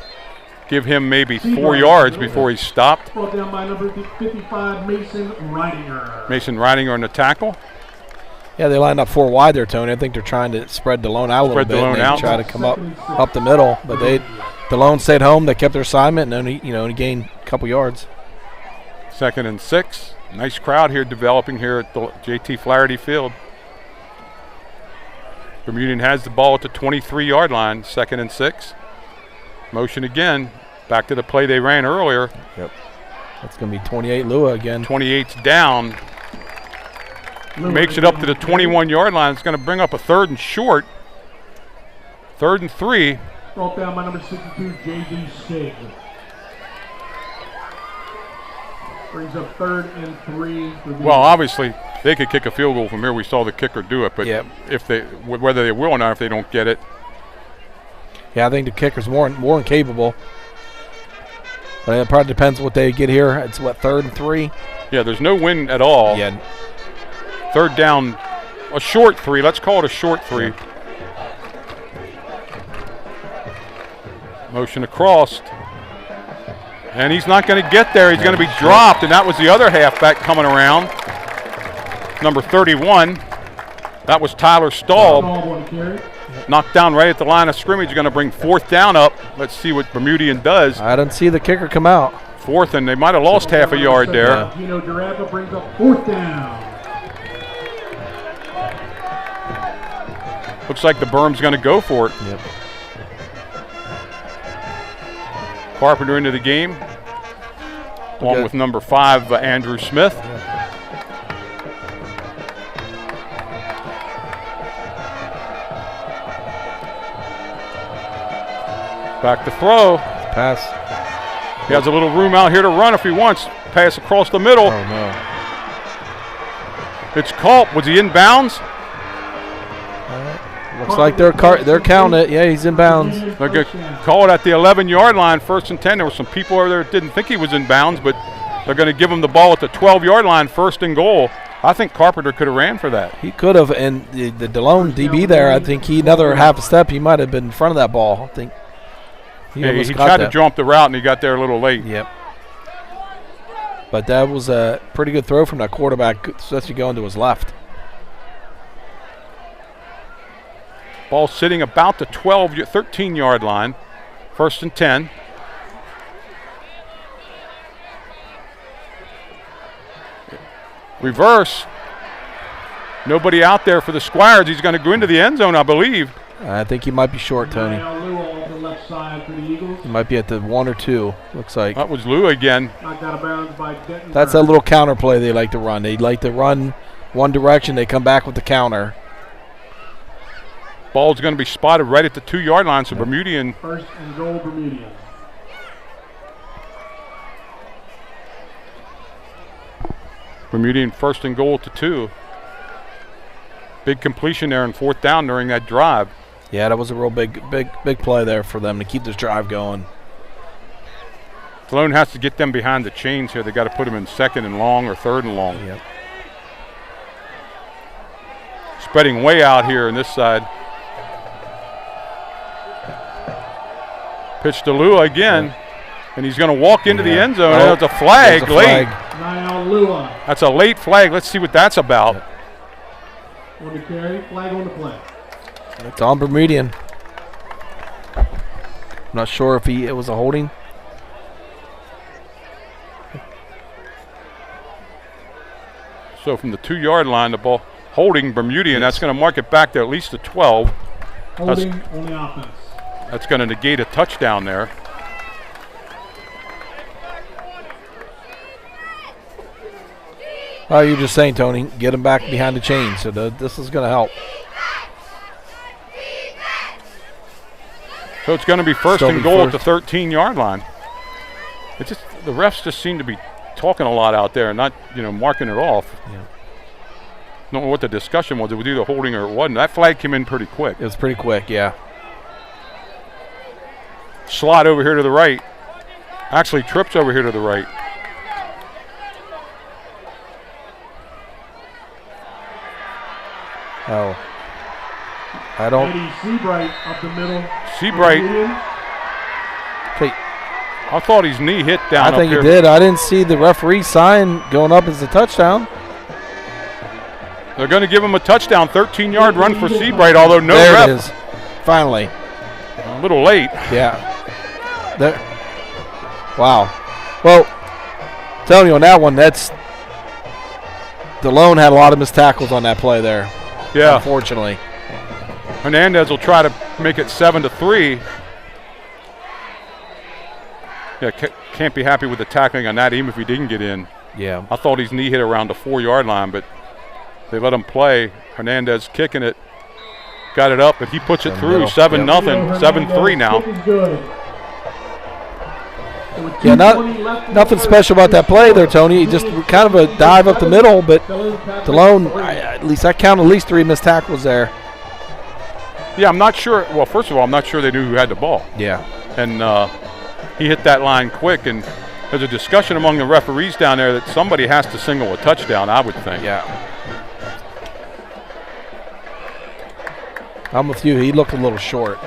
Give him maybe 4 yards before he's stopped. Brought down by number 55, Mason Ridinger. Mason Ridinger on the tackle. Yeah, they lined up 4 wide there, Tony. I think they're trying to spread Delone out a little bit. Delone out. Try to come up the middle, but Delone stayed home. They kept their assignment, and then he gained a couple yards. 2nd and 6. Nice crowd here developing here at the JT Flaherty Field. Bermudian has the ball at the 23-yard line. 2nd and 6. Motion again. Back to the play they ran earlier. Yep. That's going to be 28 Lua again. 28's down. Makes it up to the 21-yard line. It's going to bring up a 3rd and short. 3rd and 3. Brought down by number 62, J.D. Stig. Brings up 3rd and 3. Well, obviously, they could kick a field goal from here. We saw the kicker do it, but if they, whether they will or not, if they don't get it. Yeah, I think the kicker's more incapable. But it probably depends what they get here. It's 3rd and 3. Yeah, there's no win at all. Yeah. 3rd down, a short 3. Let's call it a short 3. Motion across. And he's not going to get there. He's going to be dropped, and that was the other halfback coming around. Number 31. That was Tyler Staub. Knocked down right at the line of scrimmage. Going to bring 4th down up. Let's see what Bermudian does. I didn't see the kicker come out. 4th, and they might have lost half a yard there. Gino Durava brings up 4th down. Looks like the berm's going to go for it. Yep. Carpenter into the game, along with number 5, Andrew Smith. Back to throw. Pass. He has a little room out here to run if he wants. Pass across the middle. Oh, no. It's caught. Was he in bounds? Looks like they're counting it. Yeah, he's in bounds. They're going to call it at the 11-yard line, 1st and 10. There were some people over there that didn't think he was in bounds, but they're going to give him the ball at the 12-yard line, 1st and goal. I think Carpenter could have ran for that. He could have, and the Delone DB there, I think he another half a step, he might have been in front of that ball. I think he tried to jump the route, and he got there a little late. Yep. But that was a pretty good throw from that quarterback, especially going to his left. Ball sitting about the 13-yard line. 1st and 10. Reverse. Nobody out there for the Squires. He's going to go into the end zone, I believe. I think he might be short, Tony. He might be at the 1 or 2, looks like. That was Lou again. That's that little counter play they like to run. They like to run one direction. They come back with the counter. Ball's going to be spotted right at the 2-yard line, so Bermudian. 1st and goal, Bermudian. Bermudian 1st and goal to 2. Big completion there and 4th down during that drive. Yeah, that was a real big play there for them to keep this drive going. Delone has to get them behind the chains here. They got to put them in 2nd and long or 3rd and long. Yep. Spreading way out here on this side. Pitch to Lua again. And he's going to walk into the Yeah. end zone. Oh, It's a flag there's a late. flag. Niall Lua That's a late flag. Let's see what that's about. on the carry. Flag on the play. It's on Bermudian. I'm not sure if it was a holding. So from the 2-yard line, the ball holding Bermudian. That's going to mark it back to at least a 12. Holding on the offense. That's going to negate a touchdown there. Oh, you're just saying, Tony, get him back behind the chain. So this is going to help. So it's going to be first Still and be goal at the first. 13-yard line. It's just the refs just seem to be talking a lot out there and not, marking it off. Yeah. Don't know what the discussion was. It was either holding or it wasn't. That flag came in pretty quick. It was pretty quick, yeah. Slot over here to the right. Actually trips over here to the right. Oh. I don't. Eddie Seabright up the middle. Seabright, Okay, I thought his knee hit down I think up he here. did. I didn't see the referee sign going up as a touchdown. They're going to give him a touchdown, 13-yard run for Seabright, although no there ref. it is. Finally. A little late. Yeah. There. Wow. Well, telling you on that one, Delone had a lot of missed tackles on that play there. Yeah. Unfortunately. Hernandez will try to make it 7-3. Yeah, can't be happy with the tackling on that, even if he didn't get in. Yeah. I thought his knee hit around the 4-yard line, but they let him play. Hernandez kicking it. Got it up, but he puts it Down the through. middle. 7-0, 7-3 now. Kicking good. Yeah, nothing special about that play there, Tony. Just kind of a dive up the middle, but Delone, at least I counted at least 3 missed tackles there. Yeah, I'm not sure. Well, first of all, I'm not sure they knew who had the ball. Yeah. And he hit that line quick, and there's a discussion among the referees down there that somebody has to signal a touchdown, I would think. Yeah. I'm with you. He looked a little short.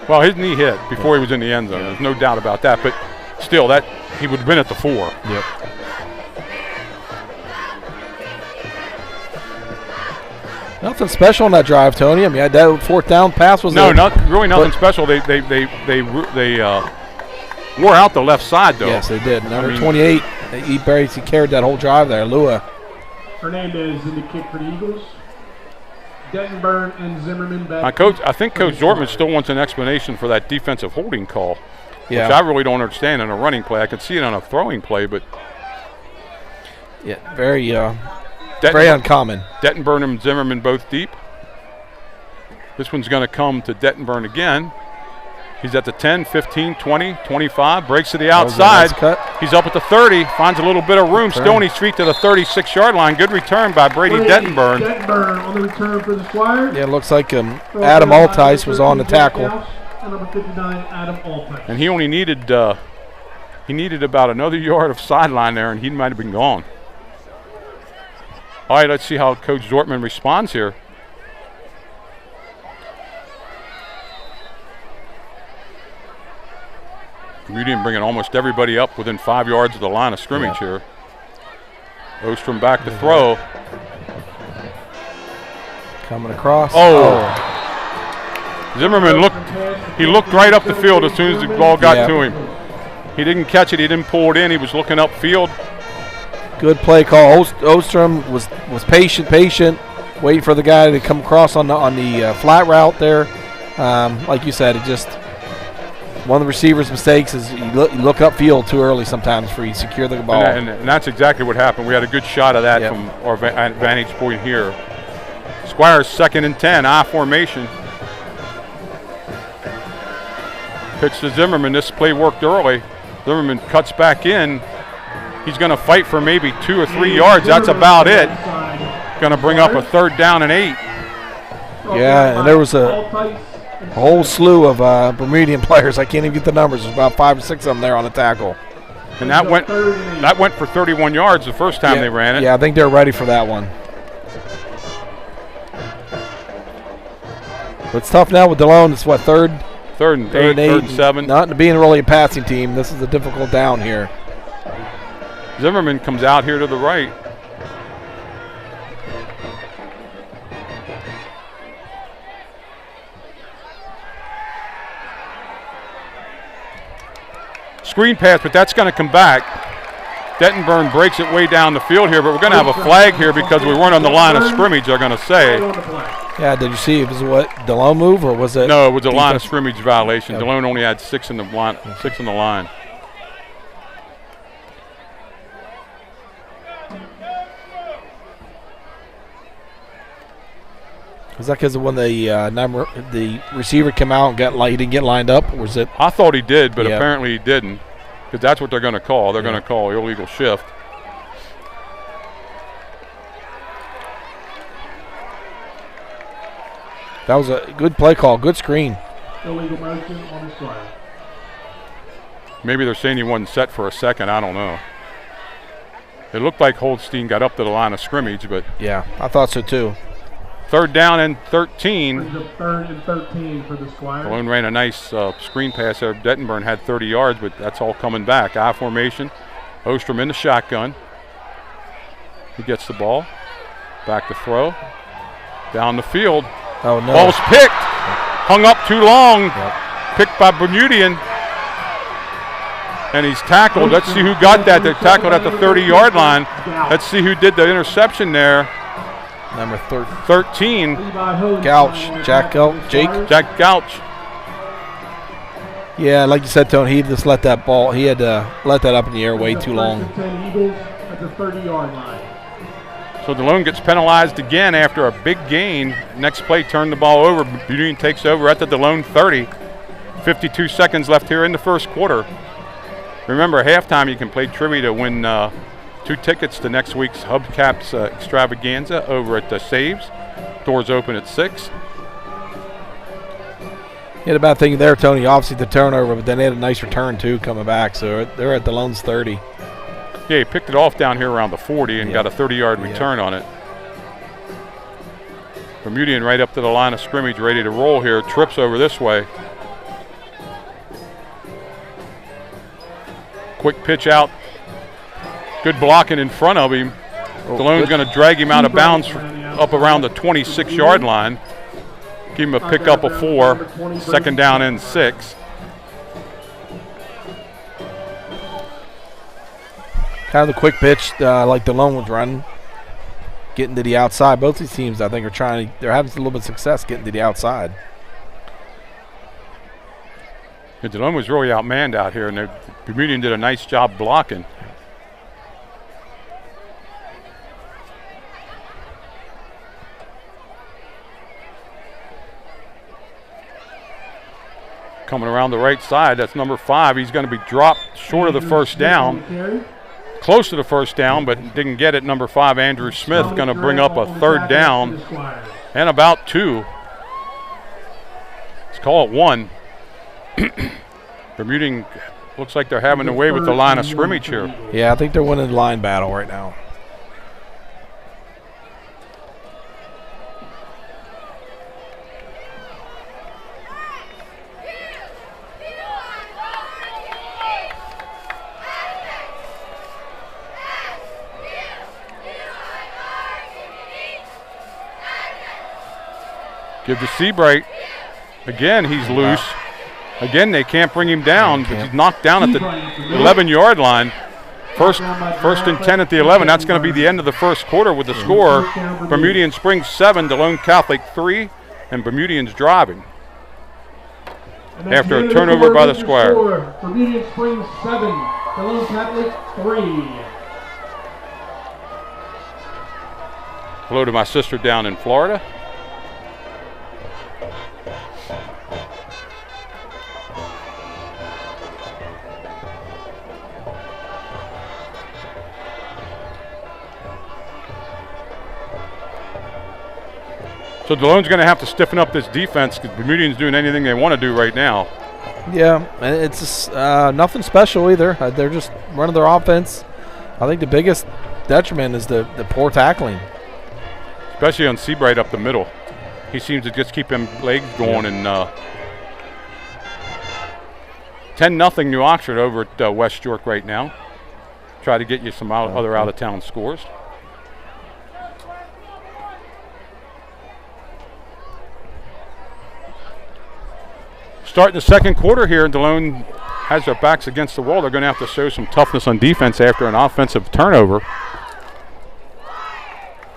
Well, his knee hit before he was in the end zone. There's no doubt about that. But still, that he would have been at the 4. Yep. Nothing special on that drive, Tony. I mean, that 4th down pass was Really nothing special. They wore out the left side though. Yes, they did. Number 28, he carried that whole drive there. Lua. Hernandez in the kick for the Eagles. Dettenburn and Zimmerman back. I think Coach Dortmund still wants an explanation for that defensive holding call, Yeah. which I really don't understand on a running play. I could see it on a throwing play, but Yeah, very uncommon. Dettenburn and Zimmerman both deep. This one's going to come to Dettenburn again. He's at the 10, 15, 20, 25, breaks to the outside. Nice cut. He's up at the 30, finds a little bit of room, still on his feet to the 36-yard line. Good return by Brady Dettenburn. Dettenburn on the return for the Squires. Yeah, it looks like Adam Altice was on the tackle. And number 59, Adam Altice. And he only needed about another yard of sideline there, and he might have been gone. All right, let's see how Coach Dortmund responds here. Bermudian bringing almost everybody up within 5 yards of the line of scrimmage here. Ostrom back to throw. Coming across. Zimmerman looked right up the field as soon as the ball got to him. He didn't catch it, he didn't pull it in, he was looking upfield. Good play call. Ostrom was patient, waiting for the guy to come across on the flat route there. Like you said, it just one of the receiver's mistakes is you look upfield too early sometimes for you to secure the ball. And that's exactly what happened. We had a good shot of that from our vantage point here. Squires 2nd and 10, I formation. Pitch to Zimmerman. This play worked early. Zimmerman cuts back in. He's going to fight for maybe 2 or 3 yards. That's about it. Going to bring up a 3rd down and 8. Yeah, and there was a whole slew of Bermudian players. I can't even get the numbers. There's about 5 or 6 of them there on the tackle. And that went for 31 yards the first time they ran it. Yeah, I think they're ready for that one. But it's tough now with Delone. It's what, third Third and 8, third and 7. Not being really a passing team, this is a difficult down here. Zimmerman comes out here to the right. Screen pass, but that's going to come back. Dettenburn breaks it way down the field here, but we're going to have a flag here because we weren't on the line of scrimmage, they're going to say. Yeah, did you see it was what, Delone move, or was it? No, it was a line of scrimmage violation. Yep. Delone only had 6 in the line. Was that because when the receiver came out and he didn't get lined up, or was it? I thought he did, but apparently he didn't, because that's what they're going to call. They're going to call illegal shift. That was a good play call, good screen. Illegal motion on the Squire. Maybe they're saying he wasn't set for a second. I don't know. It looked like Holstein got up to the line of scrimmage, but yeah, I thought so too. Third down and 13. Third and 13 for the Squire. Delone ran a nice screen pass there. Dettenburn had 30 yards, but that's all coming back. I formation. Ostrom in the shotgun. He gets the ball. Back to throw. Down the field. Oh, no. Ball's picked. Hung up too long. Picked by Bermudian. And he's tackled. Let's see who got that. They're tackled at the 30-yard line. Let's see who did the interception there. Number 13. Gouch. Jack Gouch. Jack Gouch. Yeah, like you said, Tony, he just let that ball. He had to let that up in the air way too long. Eagles at the 30-yard line. So Delone gets penalized again after a big gain. Next play, turn the ball over. Bermudian takes over at the Delone 30. 52 seconds left here in the first quarter. Remember, at halftime you can play trivia to win 2 tickets to next week's Hubcaps extravaganza over at the Saves. Doors open at 6. You had a bad thing there, Tony. Obviously the turnover, but then they had a nice return too coming back. So they're at Delone's 30. Yeah, he picked it off down here around the 40 and got a 30-yard return on it. Bermudian right up to the line of scrimmage, ready to roll here. Trips over this way. Quick pitch out. Good blocking in front of him. Delone's going to drag him out of bounds up around the 26-yard line. Give him a pickup of 4. Second down and 6. Kind of the quick pitch like Delone was running. Getting to the outside. Both these teams, I think, they're having a little bit of success getting to the outside. Yeah, Delone was really outmanned out here, and Bermudian did a nice job blocking. Coming around the right side, that's number 5. He's going to be dropped short of the first down. Close to the first down, but didn't get it. Number 5, Andrew Smith, going to bring up a third down and about 2. Let's call it 1. Bermudian looks like they're having their way with the line of scrimmage here. Yeah, I think they're winning the line battle right now. Give to Seabright. Again, he's loose. Again, they can't bring him down, but he's knocked down at the 11-yard line. First and 10 at the 11. That's going to be the end of the first quarter with the score. Bermudian Springs 7, Delone Catholic 3, and Bermudian's driving. After a turnover by the Squire. Bermudian Springs 7, Delone Catholic 3. Hello to my sister down in Florida. So Delone's going to have to stiffen up this defense because Bermudian's doing anything they want to do right now. Yeah, and it's just, nothing special either. They're just running their offense. I think the biggest detriment is the poor tackling. Especially on Seabright up the middle. He seems to just keep them legs going and 10-0 New Oxford over at West York right now. Try to get you some other out-of-town scores. Starting the second quarter here, Delone has their backs against the wall. They're going to have to show some toughness on defense after an offensive turnover.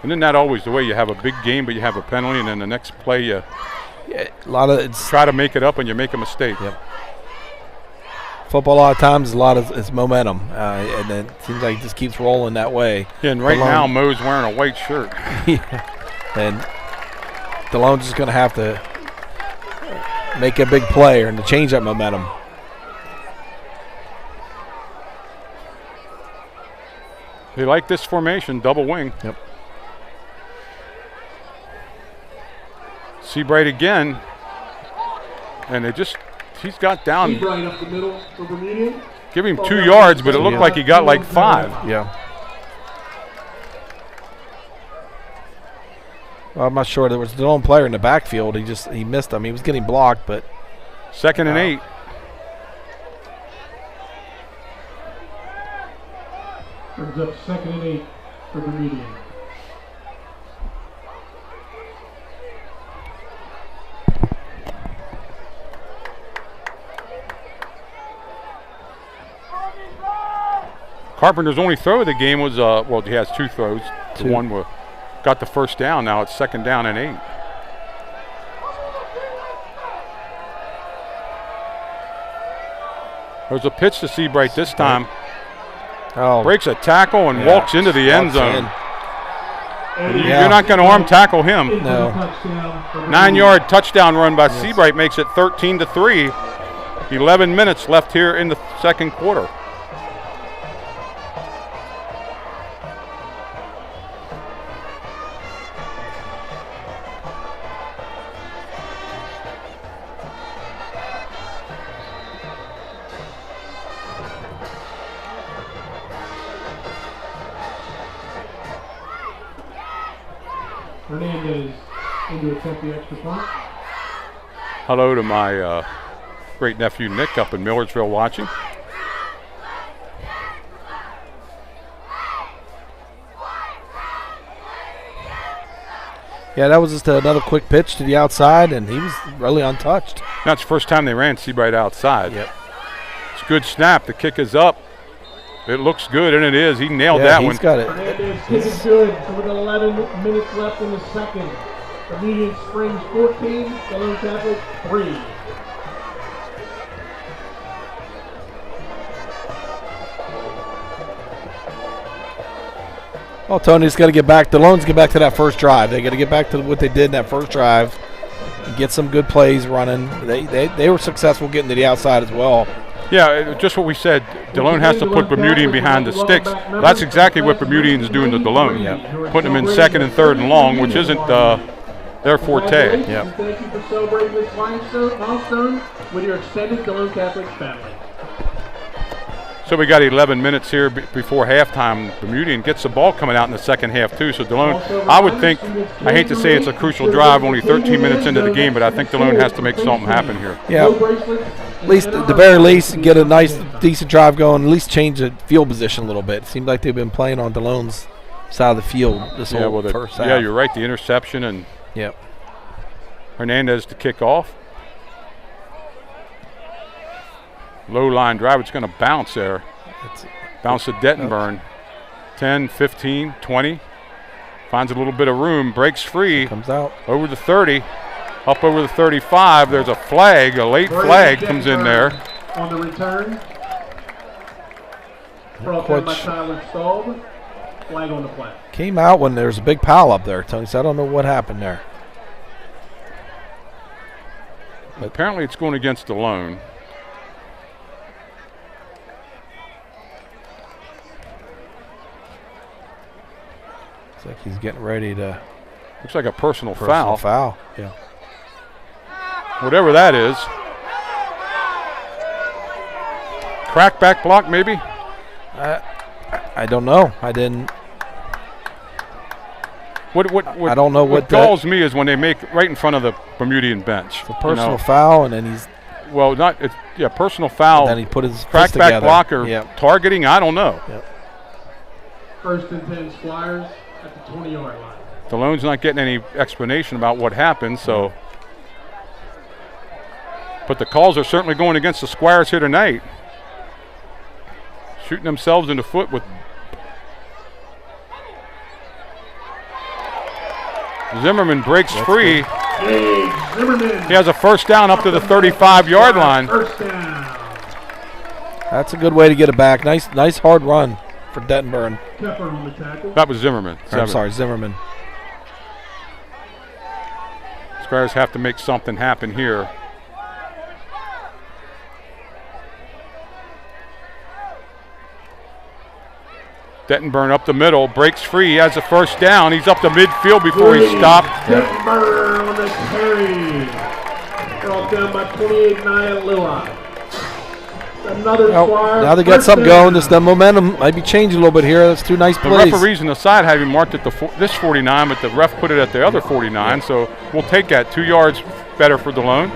And isn't that always the way? You have a big game, but you have a penalty, and then the next play you try to make it up and you make a mistake. Yep. Football, a lot of times, it's momentum, and it seems like it just keeps rolling that way. Yeah, and right now, Mo's wearing a white shirt. And Delone's just going to have to make a big play and to change that momentum. They like this formation, double wing. Yep. Seabright again, and he's got down. Seabright up the middle for Bermudian. Give him 2 yards, but it looked like he got like 5. Yeah. Well, I'm not sure. There was a Delone player in the backfield. He missed him. He was getting blocked, but 2nd and 8. Brings up 2nd and 8 for Bermudian. Carpenter's only throw of the game was, well, he has 2 throws. The one got the first down. Now it's 2nd down and 8. There's a pitch to Seabright this time. Oh. Breaks a tackle and walks into the end zone. Yeah. You're not going to arm tackle him. No. 9-yard touchdown run by Seabright makes it 13-3. 11 minutes left here in the second quarter. Hernandez in to attempt the extra point. Hello to my great nephew Nick up in Millersville watching. Yeah, that was just another quick pitch to the outside, and he was really untouched. That's the first time they ran Seabright outside. Yep. It's a good snap. The kick is up. It looks good, and it is. He nailed that one. He's got it. Hernandez kick is good. So with 11 minutes left in the second. Bermudian Springs 14, Delone Catholic 3. Well, Tony's got to get back. Delone's get back to that first drive. They got to get back to what they did in that first drive. And get some good plays running. They were successful getting to the outside as well. Yeah, just what we said. Delone has to put Bermudian behind the sticks. That's exactly what Bermudian's doing to Delone. Yeah. Putting them in 2nd and 3rd and long, which isn't their forte. Yeah. Thank you for celebrating this milestone with your extended Delone Catholic family. So we got 11 minutes here before halftime. Bermudian gets the ball coming out in the second half too. So Delone, I would think, I hate to say it's a crucial drive, only 13 minutes into the game, but I think Delone has to make something happen here. Yeah, at least at the very least get a nice, decent drive going. At least change the field position a little bit. It seems like they've been playing on Delone's side of the field this whole first half. Yeah, you're right. The interception and Hernandez to kick off. Low line drive. It's going to bounce there. Bounce to Dettenburn. 10, 15, 20. Finds a little bit of room. Breaks free. Comes out. Over the 30. Up over the 35. There's a flag. A late flag comes in there. On the return. Brought down by Tyler Staub. Flag on the play. Came out when there's a big pile up there, Tony, so I don't know what happened there. But apparently it's going against Delone. Looks like he's getting ready to. Looks like a personal foul. Yeah. Whatever that is. Crackback block, maybe? I don't know. I didn't. What I don't know what galls me is when they make right in front of the Bermudian bench. It's a personal foul, and then Well, not it's personal foul. And then he put his crackback fist together. blocker targeting. I don't know. Yep. 1st and 10 Squires at the 20-yard line. Delone's not getting any explanation about what happened, so. But the calls are certainly going against the Squires here tonight. Shooting themselves in the foot with. Zimmerman breaks free. Zimmerman. He has a first down up to the 35-yard line. First down. That's a good way to get it back. Nice hard run for Dettenburn. Kepper on the tackle. That was Zimmerman. I'm sorry, Zimmerman. Squires have to make something happen here. Dettenburn up the middle, breaks free. He has a first down. He's up to midfield before he's stopped. Dettenburn on the carry. Brought down by 28-9 Lua. Another Squire. Now they got something going. The momentum might be changing a little bit here. That's two nice plays. The referees on the side have him marked at this 49, but the ref put it at the other 49, so we'll take that. 2 yards better for Delone.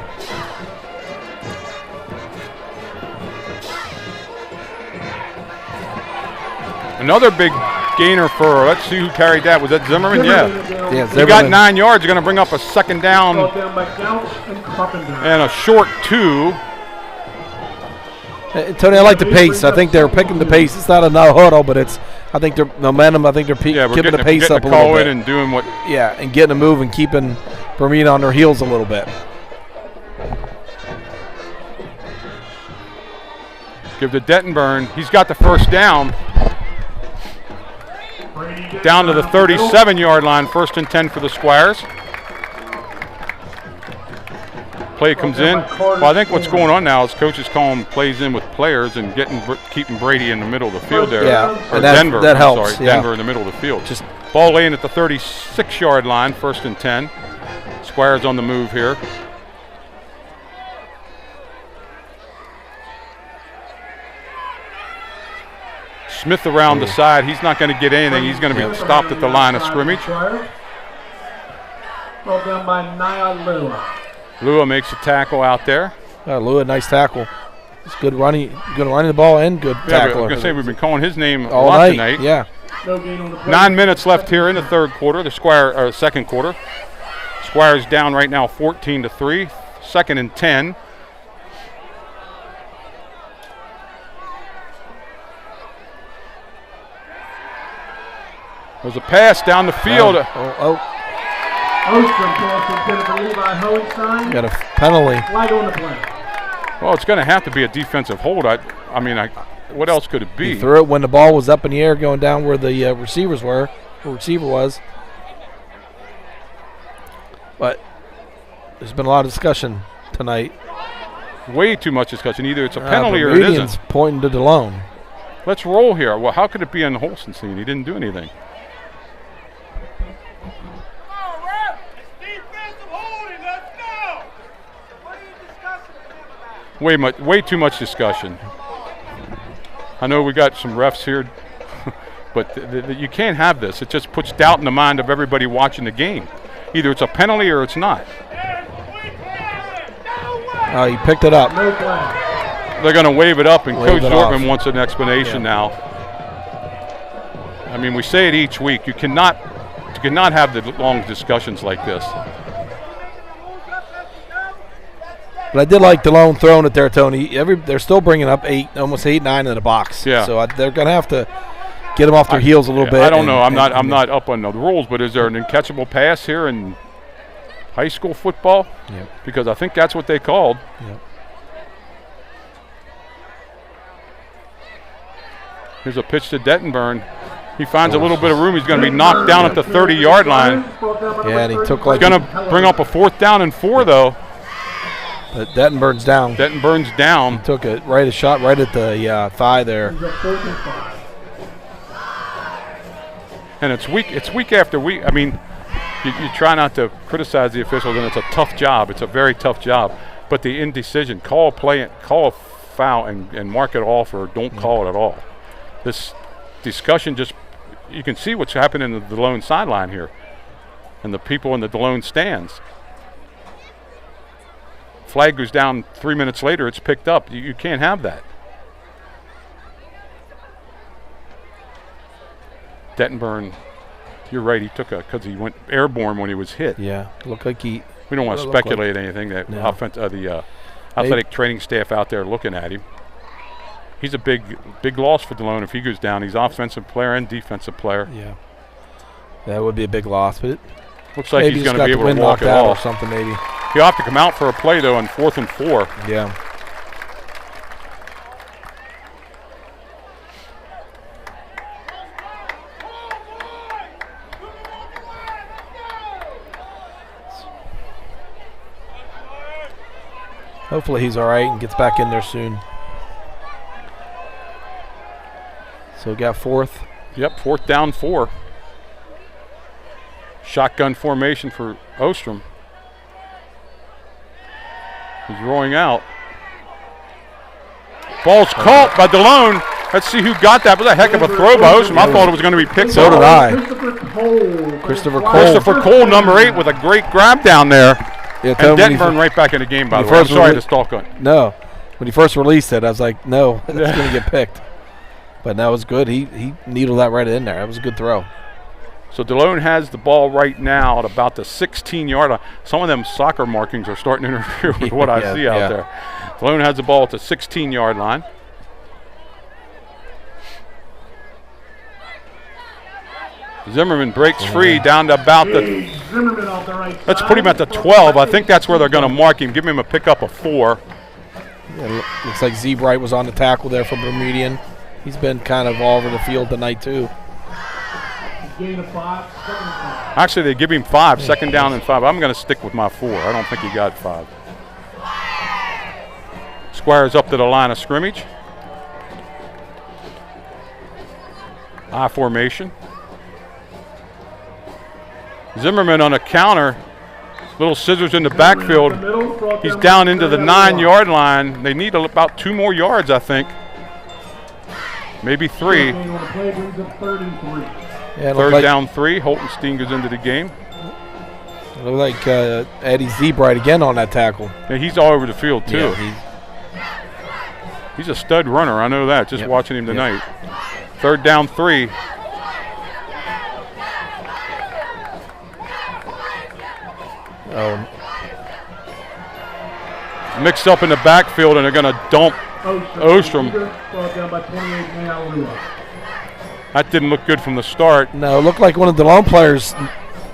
Another big gainer for, let's see who carried that. Was that Zimmerman? Yeah. Zimmerman. He got 9 yards. Going to bring up a second down and a short 2. Tony, I like the pace. I think they're picking the pace. It's not a no huddle, but I think their momentum. I think they're keeping the pace up a little bit. And doing what? Yeah, and getting a move and keeping Bermudian on their heels a little bit. Give to Dettenburn. He's got the first down. Down to the 37-yard line. 1st and 10 for the Squires. Play comes in. Well, I think what's going on now is coach is calling plays in with players and keeping Brady in the middle of the field there. Yeah, or Denver. That helps. Sorry, Denver in the middle of the field. Just ball laying at the 36-yard line. 1st and 10. Squires on the move here. Smith around the side. He's not going to get anything. He's going to be stopped at the line of scrimmage. Brought down by Nia Lua. Lua makes a tackle out there. Lua, nice tackle. It's good running the ball and good tackle. I was going to say we've been calling his name all a lot night. Tonight. Yeah. 9 minutes left here in the third quarter. Second quarter. Squires down right now 14-3. 2nd and 10. There's a pass down the field. Ostrom pass intended for Levi Hohenstein. Got a penalty. Flag on the play. Well, it's going to have to be a defensive hold. I mean, what else could it be? He threw it when the ball was up in the air going down where the receivers were. The receiver was. But there's been a lot of discussion tonight. Way too much discussion. Either it's a penalty or it isn't. Pointing to Delone. Let's roll here. Well, how could it be on Holstenstein? He didn't do anything. Way too much discussion. I know we got some refs here, but you can't have this. It just puts doubt in the mind of everybody watching the game. Either it's a penalty or it's not. Oh, he picked it up. They're going to wave it up, and Coach Zortman wants an explanation now. I mean, we say it each week. You cannot have the long discussions like this. But I did like Delone throwing it there, Tony. They're still bringing up almost 8-9 in the box. Yeah. So they're going to have to get them off their heels a little bit. I don't know. I'm not up on the rules, but is there an uncatchable pass here in high school football? Yeah. Because I think that's what they called. Yeah. Here's a pitch to Dettenburn. He finds a little bit of room. He's going to be knocked down at the 30-yard line. Yeah, and he took He's going to bring up a 4th down and 4, though. But Dettenburn's down. Dettenburn's down. He took a shot right at the thigh there. And it's week after week. I mean, you try not to criticize the officials, and it's a tough job. It's a very tough job. But the indecision, call a foul, and mark it off, or don't call it at all. This discussion you can see what's happening in the Delone sideline here, and the people in the Delone stands. flag goes down 3 minutes later, it's picked up. You can't have that. Dettenburn, you're right, he took because he went airborne when he was hit. Yeah, looked like he. We don't want to speculate anything. That No. the athletic training staff out there looking at him. He's a big loss for Delone if he goes down. He's offensive player and defensive player. Yeah, that would be a big loss, but it looks like he's going to be able to walk knocked it out off. or something maybe. He'll have to come out for a play though on 4th and 4. Yeah. Hopefully he's all right and gets back in there soon. So we got 4th. Yep, 4th down 4. Shotgun formation for Ostrom. He's rolling out. Ball's caught by Delone. Let's see who got that. It was a heck of a throw by Ostrom. I thought it was going to be picked So up. did I. Christopher Cole, number 8, with a great grab down there. Yeah, And Dettenburn right back in the game, by the way. I'm sorry to stalk on. No. When he first released it, I was like, no, it's going to get picked. But that was good. He needled that right in there. That was a good throw. So Delone has the ball right now at about the 16-yard line. Some of them soccer markings are starting to interfere with what I see out there. Delone has the ball at the 16-yard line. Zimmerman breaks free down to about the. Let's put him at the 12. I think that's where they're going to mark him. Give him a pickup of 4. Yeah, looks like Zebright was on the tackle there for Bermudian. He's been kind of all over the field tonight too. Actually, they give him 5, 2nd down and 5. I'm going to stick with my 4. I don't think he got 5. Squires up to the line of scrimmage. I formation. Zimmerman on a counter. Little scissors in the backfield. He's down into the 9-yard line. They need about 2 more yards, I think. Maybe 3. Yeah, 3rd down 3. Holtenstein goes into the game. It looked like Eddie Zebright again on that tackle. Yeah, he's all over the field, too. Yeah, he's a stud runner. I know that, just watching him tonight. 3rd down 3. Mixed up in the backfield, and they're going to dump Ostrom. That didn't look good from the start. No, it looked like one of the Delone players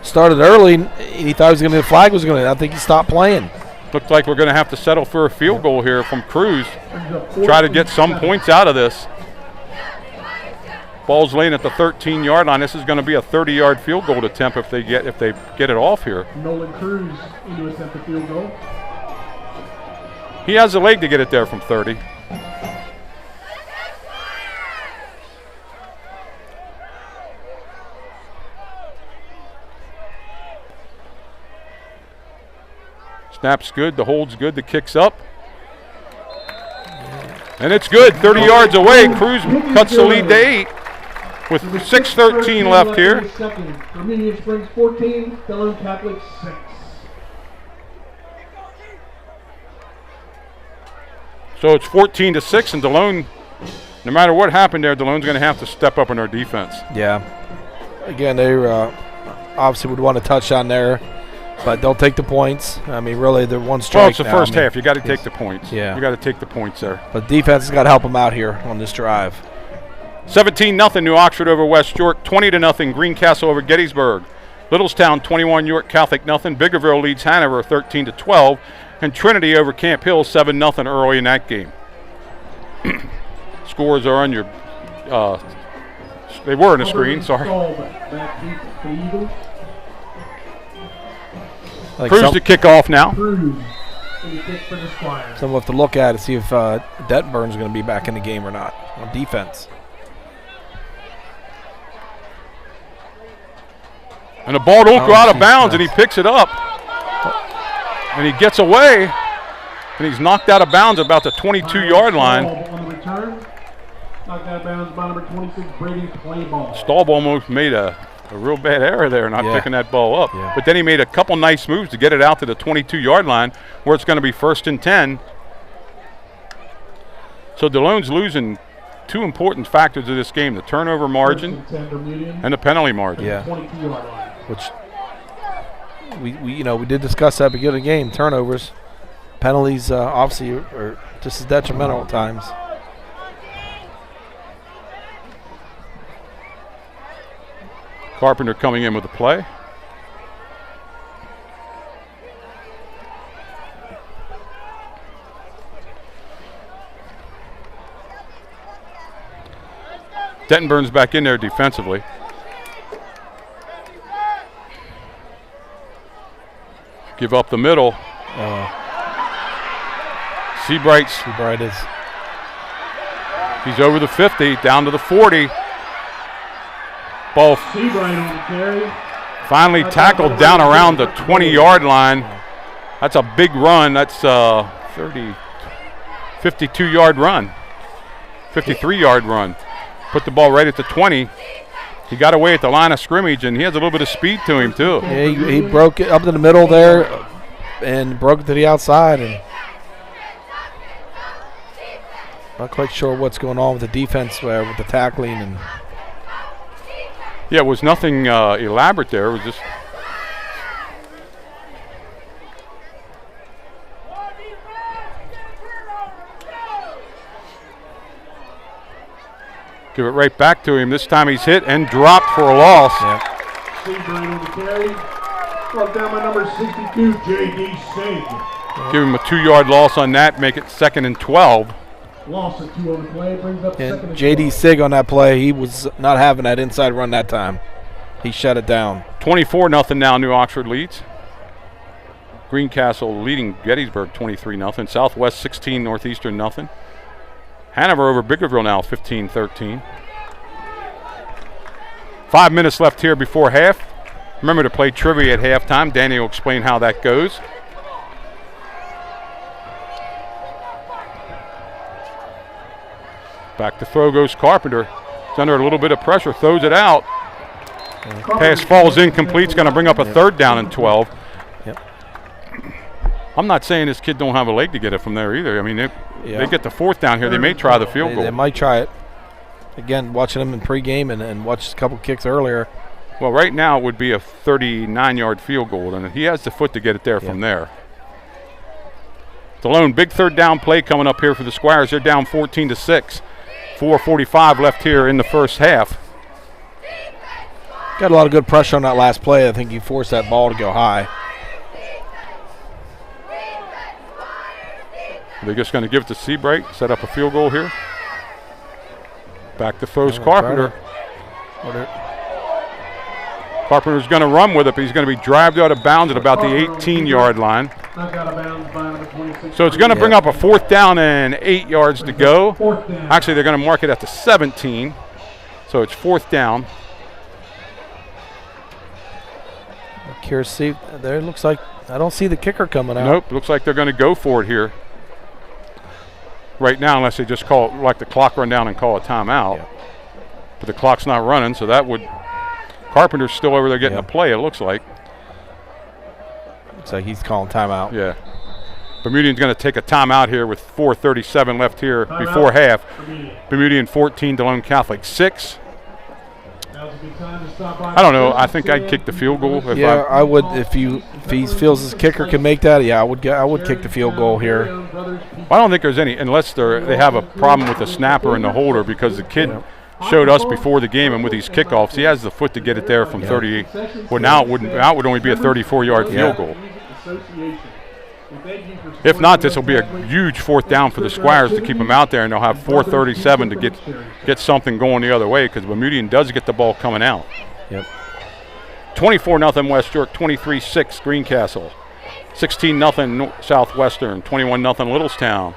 started early, and he thought he was going to. The flag was going to. I think he stopped playing. Looked like we're going to have to settle for a field goal here from Cruz. Try to get some points out of this. Ball's laying at the 13-yard line. This is going to be a 30-yard field goal attempt if they get it off here. Nolan Cruz into attempt a field goal. He has the leg to get it there from 30. Snap's good, the hold's good, the kick's up. And it's good, 30 yards away. Cruz cuts the lead to 8 with 6:13 left here. Bermudian Springs 14, Delone Catholic 6. So it's 14-6, and Delone, no matter what happened there, Delone's going to have to step up in their defense. Yeah. Again, they obviously would want a touchdown there, but they'll take the points. I mean, really, they're one strike. Well, it's the first half. You got to take the points. Yeah. You got to take the points there. But defense has got to help them out here on this drive. 17-0 New Oxford over West York. 20-0 Greencastle over Gettysburg. Littlestown 21 York Catholic nothing. Biggerville leads Hanover 13-12. And Trinity over Camp Hill 7-0 early in that game. Scores are on your. They were on the screen. Sorry. Cruz to kick off now. So we'll have to look at it, see if Dettenburn's going to be back in the game or not on defense. And the ball don't go out of bounds, and he picks it up. And he gets away, and he's knocked out of bounds about the 22-yard line. On the return, knocked out of bounds by number 26, Brady Playball. Staub almost made a A real bad error there, not picking that ball up. Yeah. But then he made a couple nice moves to get it out to the 22-yard line where it's going to be 1st and 10. So Delone's losing two important factors of this game, the turnover margin and the penalty margin. Yeah. Which we did discuss at the beginning of the game, turnovers. Penalties obviously are just as detrimental at times. Carpenter coming in with the play. Dentonburg's back in there defensively. Give up the middle. Seabright is. He's over the 50, down to the 40. Ball finally tackled down around the 20-yard line. That's a big run. That's 52-yard run, 53-yard run. Put the ball right at the 20. He got away at the line of scrimmage, and he has a little bit of speed to him, too. Yeah, he broke it up in the middle there and broke it to the outside. And not quite sure what's going on with the defense there with the tackling. And yeah, it was nothing elaborate there. It was just give it right back to him. This time he's hit and dropped for a loss. Brought down by number 62, J.D. Sig. Give him a 2-yard loss on that, make it 2nd and 12. Loss of 2 on the play, brings up 2nd and J.D. Sig on that play, he was not having that inside run that time. He shut it down. 24-0 now, New Oxford leads. Greencastle leading Gettysburg 23-0. Southwest 16, Northeastern 0. Hanover over Biggerville now 15-13. 5 minutes left here before half. Remember to play trivia at halftime. Danny will explain how that goes. Back to throw goes Carpenter. He's under a little bit of pressure, throws it out. Pass falls incomplete. It's going to bring up a 3rd down and 12. Yep. I'm not saying this kid don't have a leg to get it from there either. I mean, they get the 4th down here. They may try the field goal. They might try it. Again, watching them in pregame and watched a couple kicks earlier. Well, right now it would be a 39-yard field goal, and he has the foot to get it there from there. Delone, big 3rd down play coming up here for the Squires. They're down 14-6. 4:45 left here in the first half. Got a lot of good pressure on that last play. I think he forced that ball to go high. They're just going to give it to Seabright, set up a field goal here. Back to throws Carpenter. Carpenter's going to run with it, but he's going to be drived out of bounds at about the 18-yard line. So it's going to bring up a 4th down and 8 yards to go. Actually, they're going to mark it at the 17. So it's 4th down. Curious to see, there looks like I don't see the kicker coming out. Nope, looks like they're going to go for it here. Right now, unless they just call it, like the clock run down and call a timeout. Yeah. But the clock's not running, so that would. Carpenter's still over there getting a play, it looks like. Looks like he's calling timeout. Yeah. Bermudian's going to take a timeout here with 4:37 left here before half. Bermudian 14, Delone Catholic 6. I don't know. I think I'd kick the field goal. I would if he feels his kicker can make that. Yeah, I would kick the field goal here. Well, I don't think there's any, unless they have a problem with the snapper and the holder, because the kid showed us before the game, and with these kickoffs, he has the foot to get it there from 38. Well, now it would only be a 34-yard field goal. If not, this will be a huge 4th down for the Squires to keep them out there, and they'll have 4:37 to get something going the other way, because Bermudian does get the ball coming out. Yep. 24-0 West York, 23-6 Greencastle, 16-0 Southwestern, 21-0 Littlestown.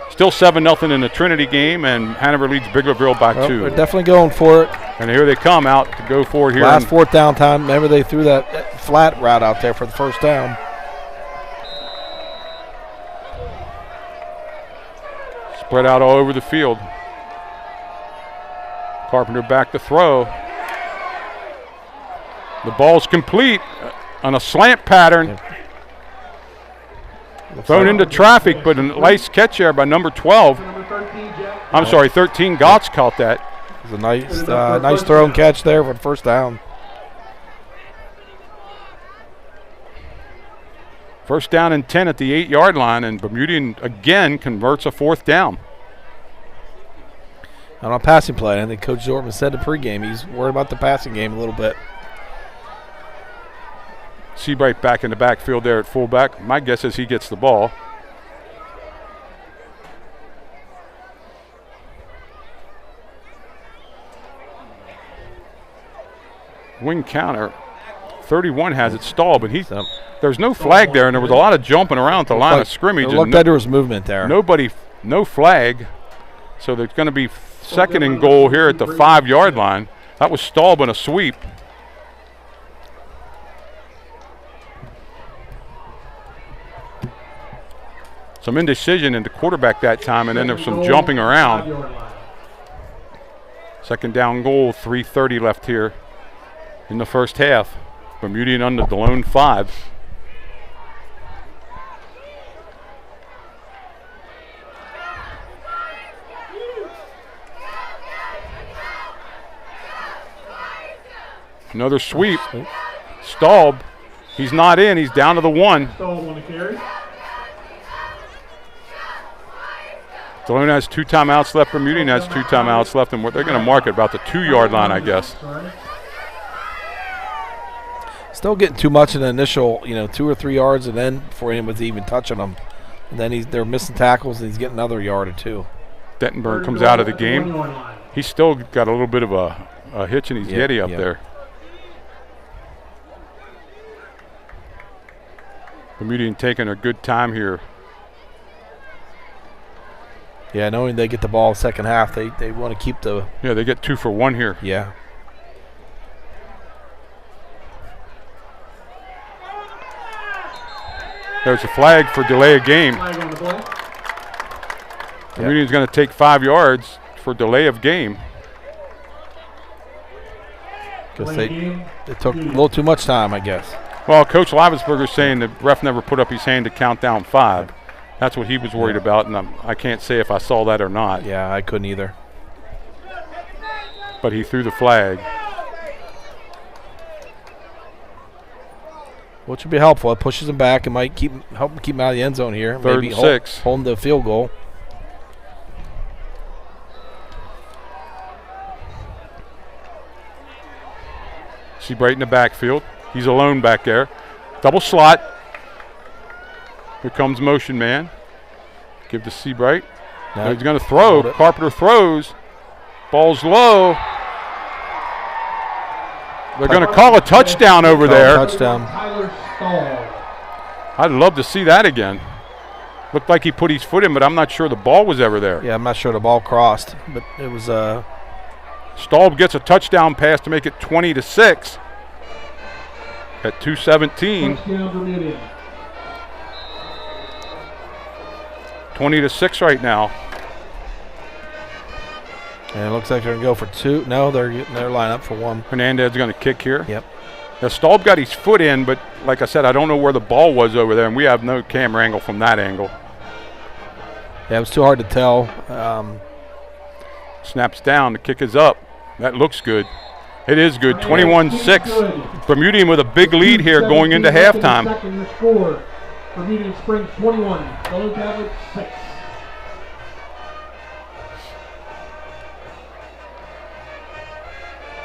Still 7-0 in the Trinity game, and Hanover leads Biglerville by 2. They're definitely going for it. And here they come out to go for it here. Last 4th down time. Remember they threw that flat route out there for the 1st down. Spread out all over the field. Carpenter back to throw. The ball's complete on a slant pattern. Yep. Thrown into traffic, but a nice catch there by number 12. I'm sorry, 13. Gotts caught that. It was a nice throw and catch there for the first down. First down and 10 at the 8-yard line, and Bermudian again converts a 4th down. And on passing play, I think Coach Zortman said in pregame he's worried about the passing game a little bit. Seabright back in the backfield there at fullback. My guess is he gets the ball. Wing counter. 31 has it stalled, but there's no flag there, and there was a lot of jumping around at the line of scrimmage. It looked like there was movement there. No flag. So there's going to be 2nd and goal here at the 5-yard line. That was stalled in a sweep. Some indecision in the quarterback that time, and then there's some jumping around. 2nd down goal, 3:30 left here in the first half. Bermudian on the Delone 5. Another sweep. Staub. He's not in. He's down to the 1. Staub on the carry. Delone has 2 timeouts left. Bermudian has 2 timeouts left, and they're going to mark it about the 2-yard line, I guess. Still getting too much in the initial, 2 or 3 yards, and then before anyone's even touching them. And then they're missing tackles, and he's getting another yard or 2. Dentonburg comes out of the game. He's still got a little bit of a hitch in his yeti up there. Bermudian taking a good time here. Yeah, knowing they get the ball second half, they want to keep the... Yeah, they get 2 for 1 here. Yeah. There's a flag for delay of game. Bermudian's going to take 5 yards for delay of game. Because they took a little too much time, I guess. Well, Coach Lavensberger's saying the ref never put up his hand to count down 5. That's what he was worried about, and I can't say if I saw that or not. Yeah, I couldn't either. But he threw the flag. Which would be helpful. It pushes him back. It might help him keep him out of the end zone here. 3rd Maybe and 6. Hold him to a field goal. Seabright in the backfield. He's alone back there. Double slot. Here comes motion man. Give to Seabright. Now he's going to throw. Carpenter throws. Ball's low. They're going to call a touchdown over there. Touchdown. I'd love to see that again. Looked like he put his foot in, but I'm not sure the ball was ever there. Yeah, I'm not sure the ball crossed, but it was Staub gets a touchdown pass to make it 20-6 at 2:17. 20-6 right now. And it looks like they're going to go for 2. No, they're getting their lineup for 1. Hernandez is going to kick here. Yep. Now, Staub got his foot in, but like I said, I don't know where the ball was over there, and we have no camera angle from that angle. Yeah, it was too hard to tell. Snaps down. The kick is up. That looks good. It is good. 21-6. Bermudian with a big lead here going into halftime. Bermudian Springs 21, Delone Catholic 6.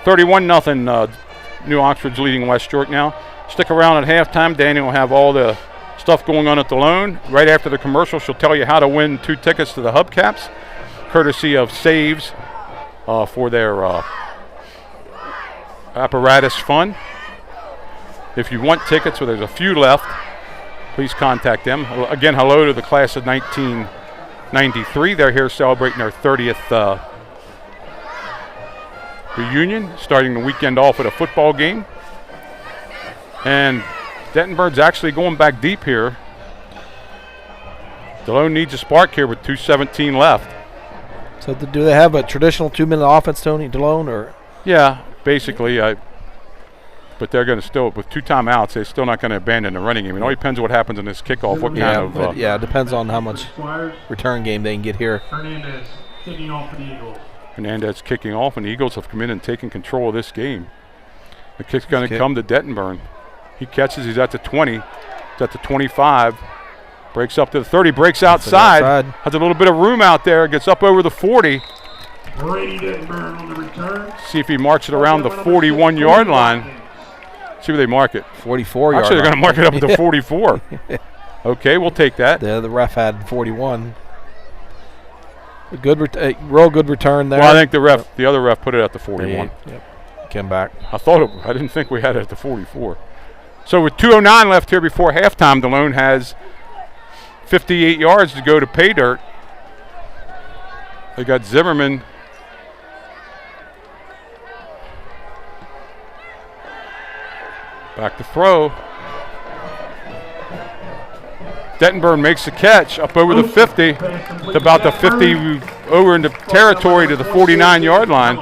$31-0. New Oxford's leading West York now. Stick around at halftime. Danny will have all the stuff going on at Delone. Right after the commercial, she'll tell you how to win 2 tickets to the hubcaps, courtesy of Saves for their apparatus fund. If you want tickets, well, there's a few left, please contact them. Again, hello to the class of 1993. They're here celebrating their 30th reunion, starting the weekend off with a football game. And Dentonburg's actually going back deep here. Delone needs a spark here with 2:17 left. So do they have a traditional 2-minute offense, Tony, Delone? Or? Yeah, basically. But but they're going to still, with 2 timeouts, they're still not going to abandon the running game. It all depends on what happens in this kickoff. What kind of it depends on how much return game they can get here. Hernandez kicking off for the Eagles. Hernandez kicking off, and the Eagles have come in and taken control of this game. The kick's going to come to Dettenburn. He catches. He's at the 20. He's at the 25. Breaks up to the 30. Breaks outside. Has a little bit of room out there. Gets up over the 40. Brady Dettenburn on the return. See if he marks it around the 41-yard line. See where they mark it. 44 yard. Actually, they're going to mark it up at the 44. Okay, we'll take that. The ref had 41. A real good return there. Well, I think the other ref put it at the 41. Yep. Came back. I didn't think we had it at the 44. So with 2:09 left here before halftime, Delone has 58 yards to go to pay dirt. They got Zimmerman. Back to throw. Dettenburn makes the catch up over the 50 to about the 50, over into territory to the 49-yard line.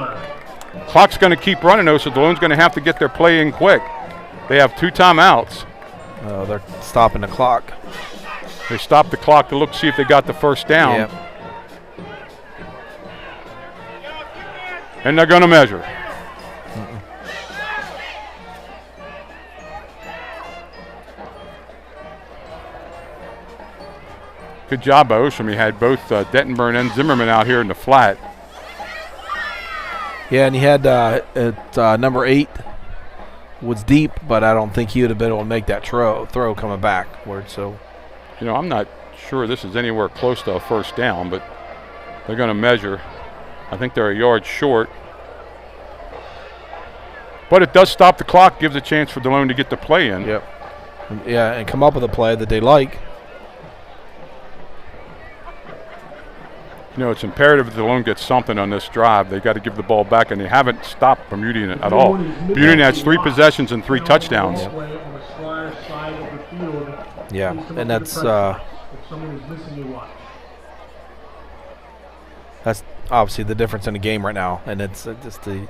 Clock's going to keep running, though, so Delone's going to have to get their play in quick. They have 2 timeouts. Oh, they're stopping the clock. They stopped the clock to see if they got the first down. Yep. And they're going to measure. Good job by Ostrom. He had both Dettenburn and Zimmerman out here in the flat. Yeah, and he had number 8 was deep, but I don't think he would have been able to make that throw coming backward. So, I'm not sure this is anywhere close to a first down, but they're going to measure. I think they're a yard short. But it does stop the clock, gives a chance for Delone to get the play in. Yep. Yeah, and come up with a play that they like. It's imperative that Delone gets something on this drive. They've got to give the ball back, and they haven't stopped Bermudian at all. Bermudian has 3 possessions and 3 touchdowns. Yeah, and that's obviously the difference in the game right now, and it's just the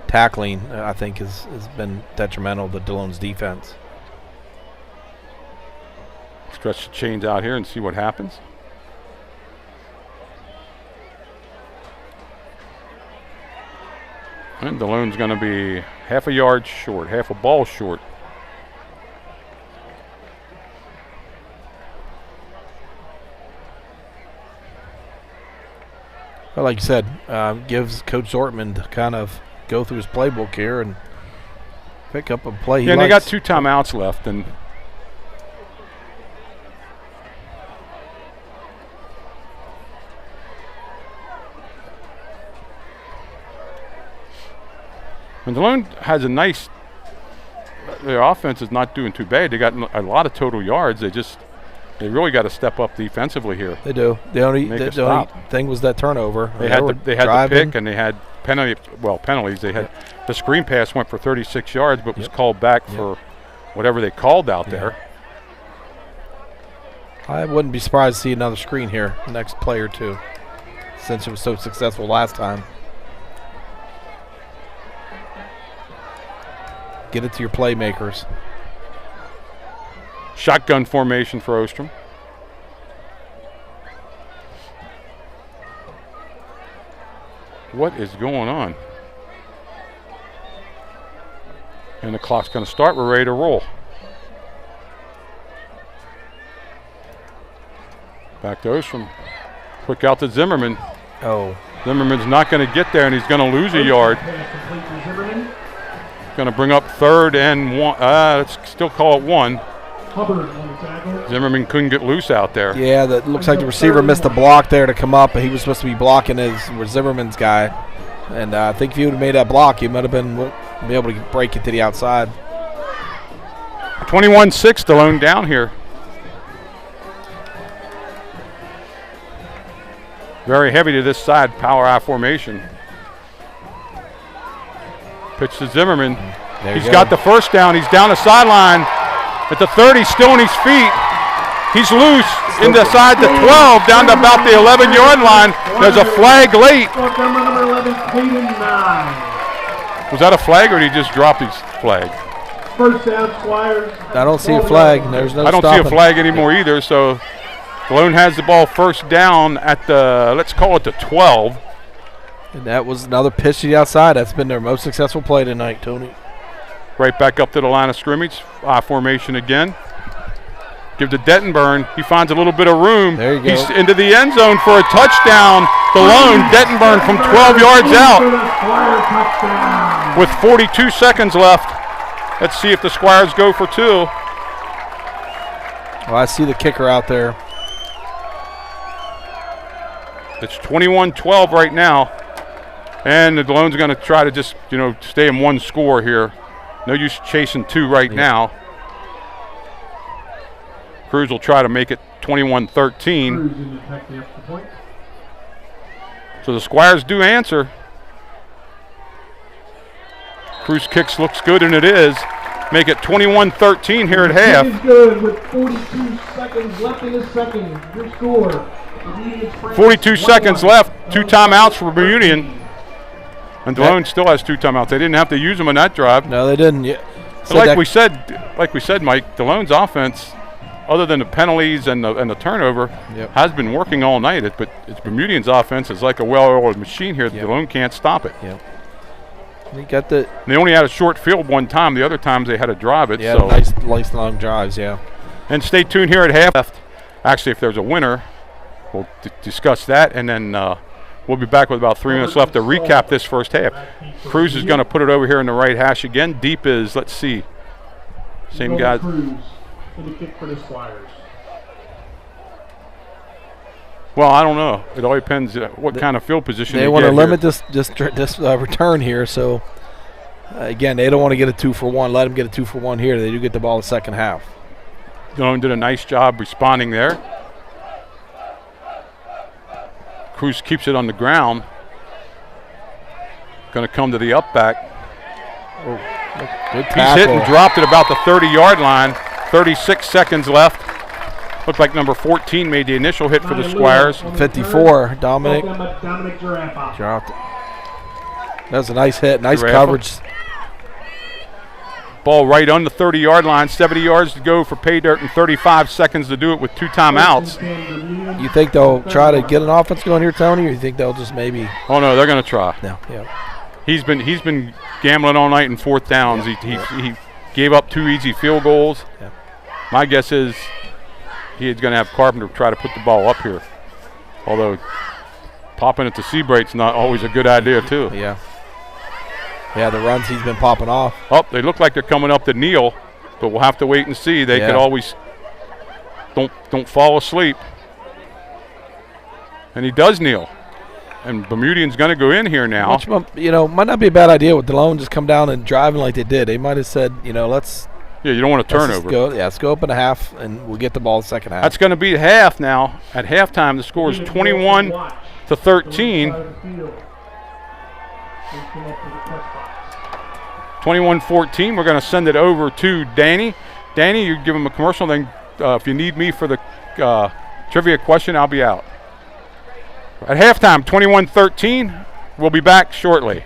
tackling, I think, has been detrimental to Delone's defense. Stretch the chains out here and see what happens. And Delone's going to be half a yard short, half a ball short. Well, like you said, gives Coach Zortman to kind of go through his playbook here and pick up a play he likes. They got 2 timeouts left, and Delone has a nice. Their offense is not doing too bad. They got a lot of total yards. They really got to step up defensively here. They do. The only thing was that turnover. They had the pick, and they had penalties. They had the screen pass went for 36 yards, but was called back for whatever they called out there. I wouldn't be surprised to see another screen here next play or two, since it was so successful last time. Get it to your playmakers. Shotgun formation for Ostrom. What is going on? And the clock's going to start. We're ready to roll. Back to Ostrom. Quick out to Zimmerman. Oh. Zimmerman's not going to get there, and he's going to lose a yard. Going to bring up 3rd and 1. Let's still call it 1. Zimmerman couldn't get loose out there. Yeah, that looks like the receiver missed a block there to come up, but he was supposed to be blocking Zimmerman's guy. And I think if he would have made that block, he might have been able to break it to the outside. 21-6, Delone down here. Very heavy to this side, power I formation. Pitch to Zimmerman. He's got the first down. He's down the sideline at the 30, still on his feet. He's loose inside the 12, down to about the 11-yard line. There's a flag late. Was that a flag, or did he just drop his flag? First down, Squires. I don't see a flag. There's no I don't stopping. see a flag anymore either, so Delone has the ball first down at the, let's call it the 12. And that was another pitch to the outside. That's been their most successful play tonight, Tony. Right back up to the line of scrimmage. Formation again. Give to Dettenburn. He finds a little bit of room. There you go. He's into the end zone for a touchdown. Delone, Dettenburn from 12 yards out with 42 seconds left. Let's see if the Squires go for two. Well, I see the kicker out there. It's 21-12 right now. And the Delone's going to try to just, stay in one score here. No use chasing two right now. Cruz will try to make it 21-13. So the Squires do answer. Cruz kicks looks good, and it is. Make it 21-13 here at half. Is good with 42 seconds left in the second. Your score. 42 seconds left. 2 timeouts for Bermudian. And Delone still has 2 timeouts. They didn't have to use them in that drive. No, they didn't. Yeah. Like we said, Mike, Delone's offense, other than the penalties and the turnover, has been working all night. But it's Bermudian's offense is like a well-oiled machine here. Delone can't stop it. Yep. They only had a short field one time. The other times they had to drive it. Yeah, so. nice long drives, yeah. And stay tuned here at half. Actually, if there's a winner, we'll discuss that. And then we'll be back with about 3 minutes left to recap this first half. Cruz is going to put it over here in the right hash again. Deep is, let's see, same guy. Cruz with a kick for the Squires. Well, I don't know. It all depends what kind of field position they want to limit this return here. So, again, they don't want to get a 2-for-1. Let them get a 2-for-1 here. They do get the ball in the second half. Delone did a nice job responding there. Cruz keeps it on the ground. Going to come to the up back. Oh, good tackle. He's hit and dropped at about the 30-yard line. 36 seconds left. Looked like number 14 made the initial hit for the Squires. 54, Dominic. Dropped it. That was a nice hit, nice coverage. Ball right on the 30-yard line, 70 yards to go for pay dirt and 35 seconds to do it with 2 timeouts. You think they'll try to get an offense going here, Tony, or you think they'll just maybe? Oh no, they're going to try. No, yeah. He's been gambling all night in 4th downs. He gave up 2 easy field goals. Yeah. My guess is he's going to have Carpenter try to put the ball up here. Although popping it to Seabright's not always a good idea too. Yeah. Yeah, the runs he's been popping off. Oh, they look like they're coming up to Neal, but we'll have to wait and see. They could always don't fall asleep. And he does kneel. And Bermudian's going to go in here now. Which, might not be a bad idea with Delone just come down and driving like they did. They might have said, let's. Yeah, you don't want a turnover. Let's go up in a half, and we'll get the ball in the second half. That's going to be half now. At halftime, the score is 21-13. 21-14. We're going to send it over to Danny. Danny, you give him a commercial. Then if you need me for the trivia question, I'll be out. At halftime, 21-13. We'll be back shortly.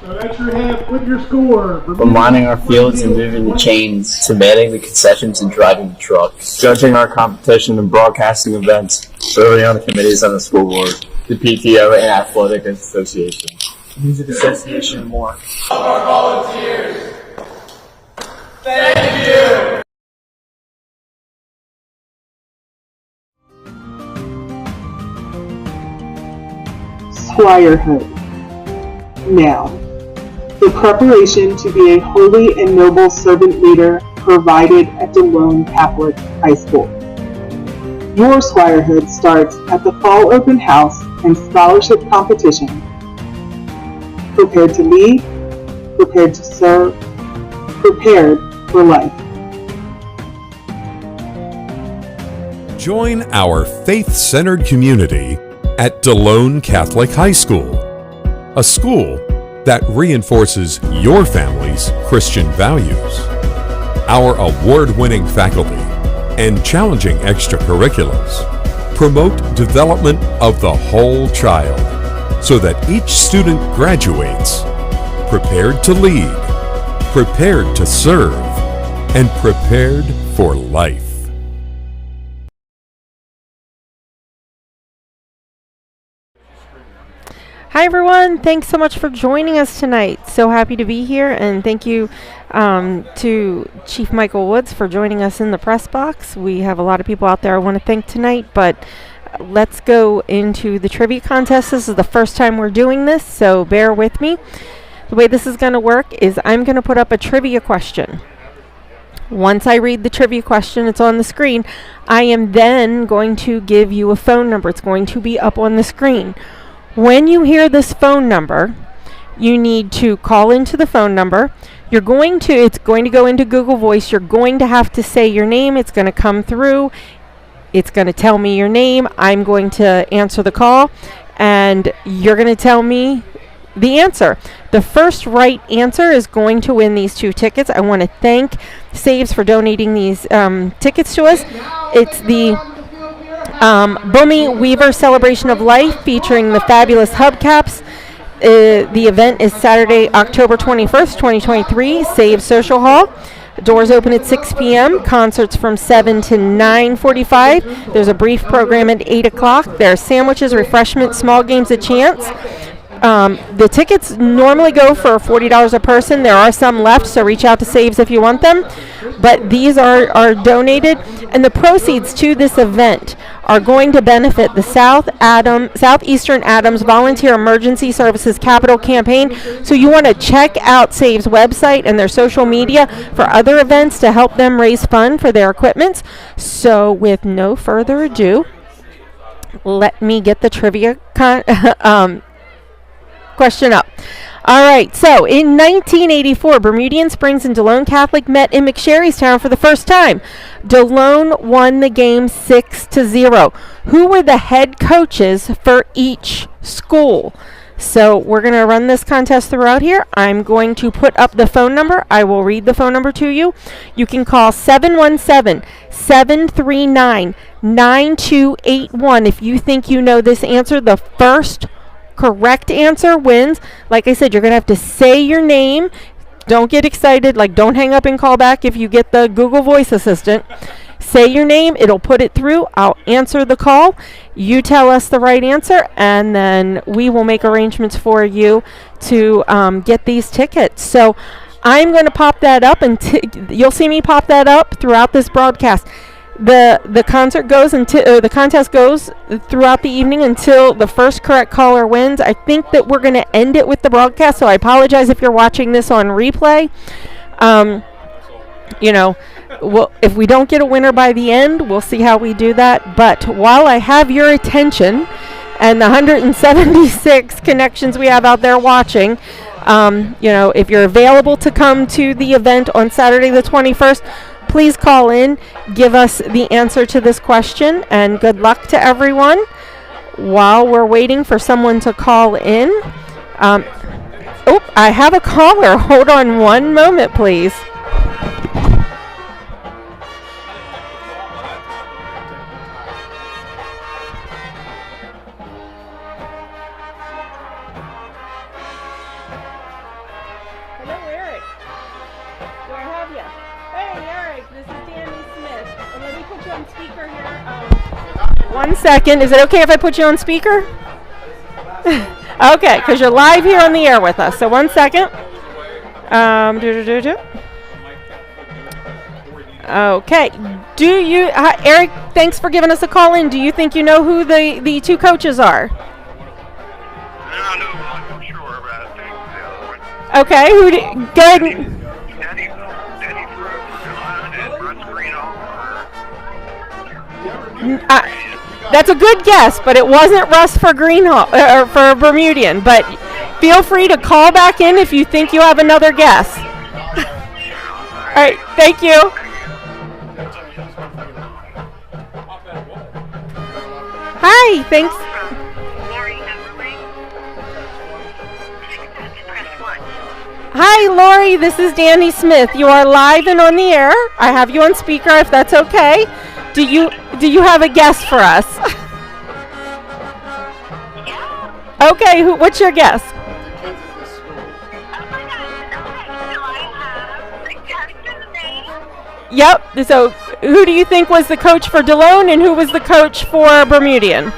So that's your half with your score. From lining our fields and moving the chains, to manning the concessions and driving the trucks, judging our competition and broadcasting events, serving on the committees on the school board, the PTO and Athletic Association, Music Association, and more. All our volunteers, thank you. Squirehood. Now, the preparation to be a holy and noble servant leader provided at Delone Catholic High School. Your Squirehood starts at the Fall Open House and Scholarship Competition. Prepared to lead, prepared to serve, prepared for life. Join our faith-centered community at Delone Catholic High School, a school that reinforces your family's Christian values. Our award-winning faculty and challenging extracurriculars promote development of the whole child so that each student graduates prepared to lead, prepared to serve, and prepared for life. Hi everyone, thanks so much for joining us tonight. So happy to be here, and thank you to Chief Michael Woods for joining us in the press box. We have a lot of people out there I want to thank tonight, but let's go into the trivia contest. This is the first time we're doing this, so bear with me. The way this is going to work is I'm going to put up a trivia question. Once I read the trivia question, it's on the screen. I am then going to give you a phone number. It's going to be up on the screen. When you hear this phone number, you need to call into the phone number. It's going to go into Google Voice. You're going to have to say your name. It's going to come through. It's going to tell me your name. I'm going to answer the call, and you're going to tell me the answer. The first right answer is going to win these 2 tickets. I want to thank Saves for donating these tickets to us. It's the Bummy Weaver Celebration of Life featuring the fabulous hubcaps. The event is Saturday, October 21st, 2023, Save Social Hall. Doors open at 6 p.m. Concerts from 7 to 9:45. There's a brief program at 8 o'clock. There are sandwiches, refreshments, small games a chance. The tickets normally go for $40 a person. There are some left, so reach out to Saves if you want them. But these are donated, and the proceeds to this event are going to benefit the Southeastern Adams Volunteer Emergency Services Capital Campaign. So you want to check out Save's website and their social media for other events to help them raise funds for their equipment. So with no further ado, let me get the trivia question up. All right, so in 1984, Bermudian Springs and Delone Catholic met in McSherrystown for the first time. Delone won the game 6-0. Who were the head coaches for each school? So we're going to run this contest throughout here. I'm going to put up the phone number. I will read the phone number to you. You can call 717-739-9281 if you think you know this answer. The first correct answer wins. Like I said, you're going to have to say your name. Don't get excited. Don't hang up and call back if you get the Google Voice Assistant. Say your name. It'll put it through. I'll answer the call. You tell us the right answer, and then we will make arrangements for you to get these tickets. So I'm going to pop that up, and you'll see me pop that up throughout this broadcast. The contest goes throughout the evening until the first correct caller wins. I think that we're going to end it with the broadcast, so I apologize if you're watching this on replay. If we don't get a winner by the end, we'll see how we do that. But while I have your attention and the 176 connections we have out there watching, if you're available to come to the event on Saturday the 21st, please call in, give us the answer to this question, and good luck to everyone. While we're waiting for someone to call in, I have a caller. Hold on one moment, please. One second. Is it okay if I put you on speaker? Okay, because you're live here on the air with us. So 1 second. Okay. Eric, thanks for giving us a call in. Do you think you know who the 2 coaches are? Okay. Go ahead. That's a good guess, but it wasn't Russ for Greenhall or for Bermudian. But feel free to call back in if you think you have another guess. All right, thank you. Hi, thanks. Hi, Lori. This is Danny Smith. You are live and on the air. I have you on speaker, if that's okay. Do you have a guess for us? Okay, what's your guess? Yep. So who do you think was the coach for Delone and who was the coach for Bermudian?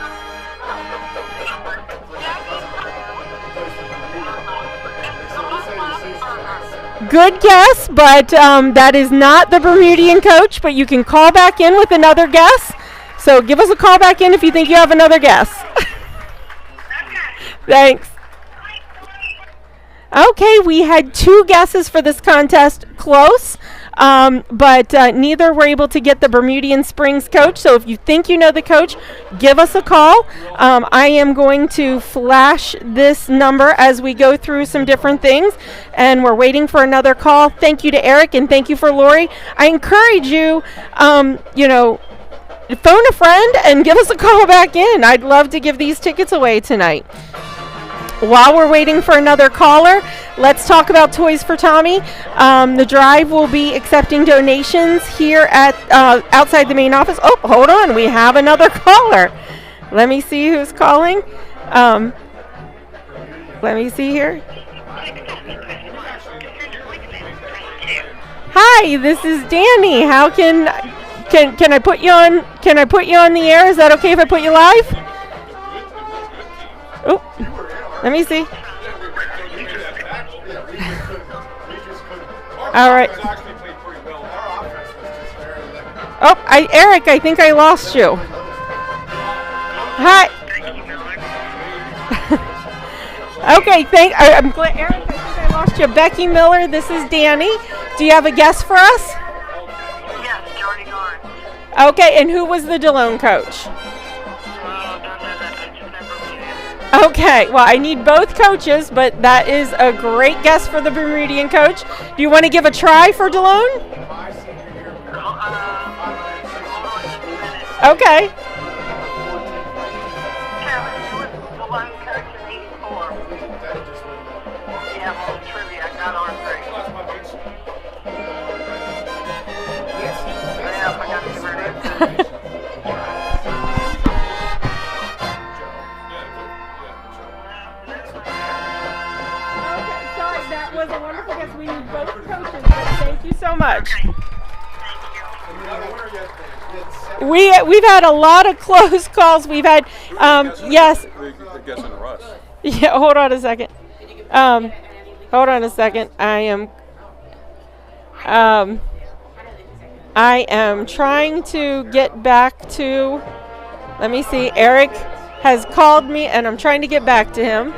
Good guess, but that is not the Bermudian coach, but you can call back in with another guess. So give us a call back in if you think you have another guess. Thanks. Okay, we had 2 guesses for this contest. Close. But neither were able to get the Bermudian Springs coach. So if you think you know the coach, give us a call. I am going to flash this number as we go through some different things. And we're waiting for another call. Thank you to Eric and thank you for Lori. I encourage you, phone a friend and give us a call back in. I'd love to give these tickets away tonight. While we're waiting for another caller, let's talk about Toys for Tommy. The drive will be accepting donations here at outside the main office. Oh, hold on. We have another caller. Let me see who's calling. Let me see here. Hi, this is Danny. How can I put you on? Can I put you on the air? Is that okay if I put you live? Oh. Let me see. All right. Oh, Eric, I think I lost you. Hi. Okay, I'm glad, Eric, I think I lost you. Becky Miller, this is Danny. Do you have a guess for us? Yes, Jordy Norris. Okay, and who was the Delone coach? Okay, well, I need both coaches, but that is a great guess for the Bermudian coach. Do you want to give a try for Delone? Okay. Was a wonderful guess. We need both coaches. Thank you so much. We've had a lot of close calls. We've had yes. Yeah. Hold on a second. Hold on a second. I am trying to get back to. Let me see. Eric has called me, and I'm trying to get back to him.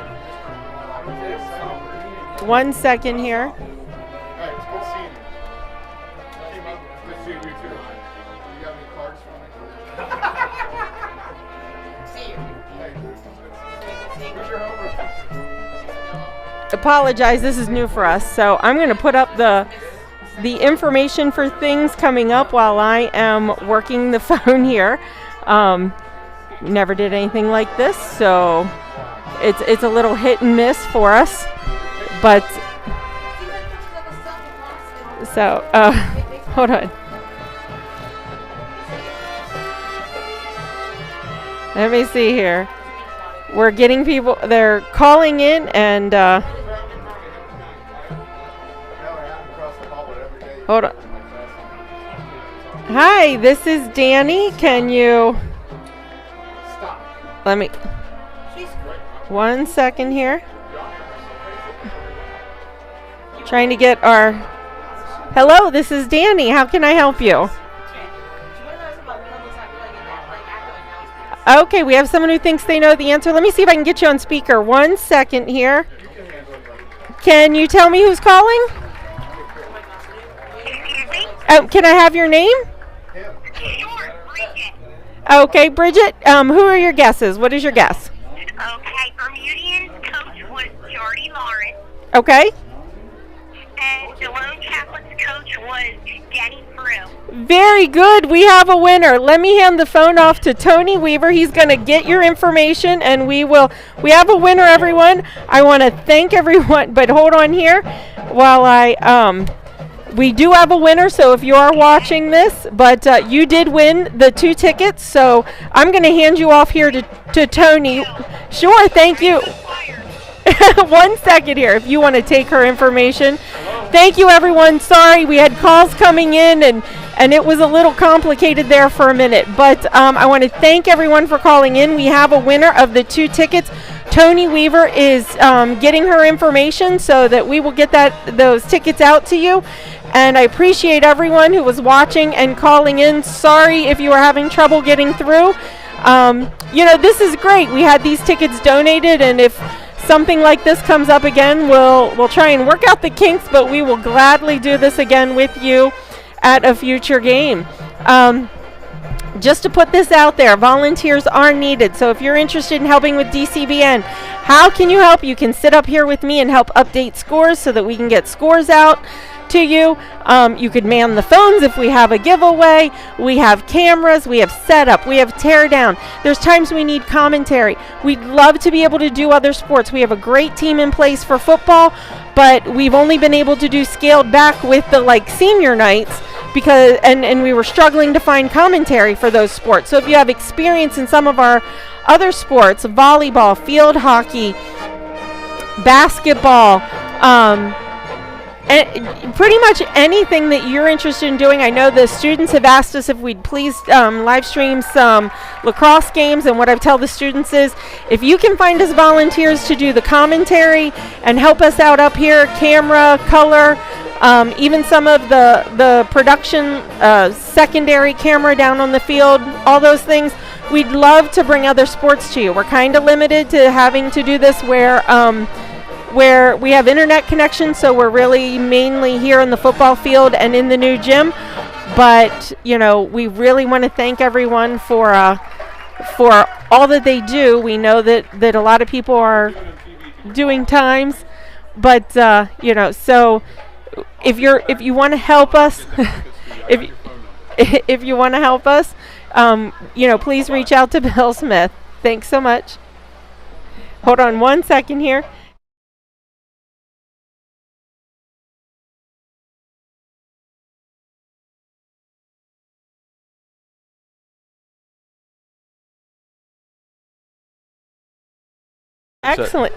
1 second here. Apologize, this is new for us, so I'm going to put up the information for things coming up while I am working the phone here. Never did anything like this, so it's a little hit and miss for us. But so hold on. Let me see here. We're getting people. They're calling in and hold on. Hi, this is Danny. Can you let me 1 second here. Trying to get our... Hello, this is Danny. How can I help you? Okay, we have someone who thinks they know the answer. Let me see if I can get you on speaker. 1 second here. Can you tell me who's calling? Can I have your name? Sure, Bridget. Okay, Bridget, who are your guesses? What is your guess? Okay, Bermudian's coach was Jordy Lawrence. Okay. And Delone Capit's coach was Danny Peru. Very good. We have a winner. Let me hand the phone off to Tony Weaver. He's going to get your information, and we have a winner, everyone. I want to thank everyone, but hold on here while we do have a winner, so if you are watching this, but you did win the 2 tickets, so I'm going to hand you off here to Tony. Sure, thank you. 1 second here, if you want to take her information. thank you, everyone. Sorry, we had calls coming in, and it was a little complicated there for a minute. But I want to thank everyone for calling in. We have a winner of the 2 tickets. Tony Weaver is getting her information so that we will get those tickets out to you. And I appreciate everyone who was watching and calling in. Sorry if you were having trouble getting through. This is great. We had these tickets donated, and if something like this comes up again, we'll try and work out the kinks, but we will gladly do this again with you at a future game. Just to put this out there, volunteers are needed. So if you're interested in helping with DCBN, how can you help? You can sit up here with me and help update scores so that we can get scores out to you. You could man the phones if we have a giveaway. We have cameras, we have setup, we have tear down. There's times we need commentary. We'd love to be able to do other sports. We have a great team in place for football, but we've only been able to do scaled back with the senior nights because and we were struggling to find commentary for those sports. So if you have experience in some of our other sports, volleyball, field hockey, basketball, and pretty much anything that you're interested in doing. I know the students have asked us if we'd please live stream some lacrosse games, and what I tell the students is if you can find us volunteers to do the commentary and help us out up here, camera, color, even some of the production, secondary camera down on the field, all those things, we'd love to bring other sports to you. We're kind of limited to having to do this where we have internet connection, so we're really mainly here in the football field and in the new gym. But we really want to thank everyone for all that they do. We know that a lot of people are doing times, but so if you want to help us, if you want to help us, please reach out to Bill Smith. Thanks so much. Hold on 1 second here. Excellent.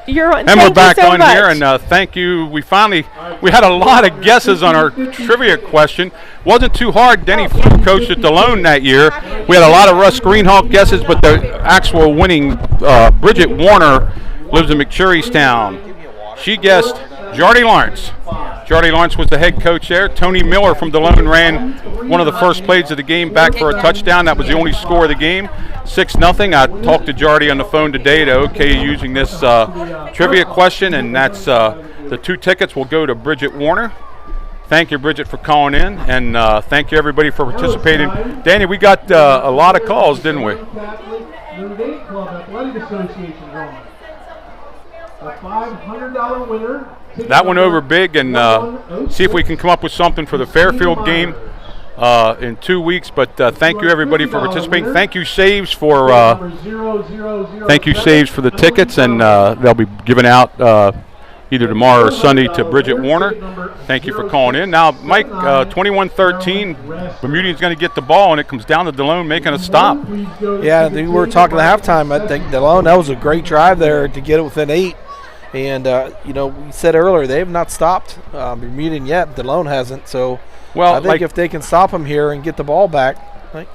And we're back on here, and thank you. We had a lot of guesses on our trivia question. Wasn't too hard. Denny coached at Delone that year. We had a lot of Russ Greenhawk guesses, but the actual winning Bridget Warner lives in McSherrystown. She guessed Jardy Lawrence. Jardy Lawrence was the head coach there. Tony Miller from Delone ran one of the first plays of the game back for a touchdown. That was the only score of the game, 6-0. I talked to Jardy on the phone today to using this trivia question, and that's the 2 tickets will go to Bridget Warner. Thank you, Bridget, for calling in, and thank you, everybody, for participating. Danny, we got a lot of calls, didn't we? A $500 winner. That went over big, and see if we can come up with something for the Fairfield game in 2 weeks. But thank you, everybody, for participating. Thank you, Saves, for the tickets, and they'll be given out either tomorrow or Sunday to Bridget Warner. Thank you for calling in. Now, Mike, 21-13, Bermudian's going to get the ball, and it comes down to Delone making a stop. Yeah, we were talking at halftime. I think Delone, that was a great drive there to get it within 8. And, we said earlier they have not stopped Bermudian yet. Delone hasn't. So I think if they can stop them here and get the ball back, I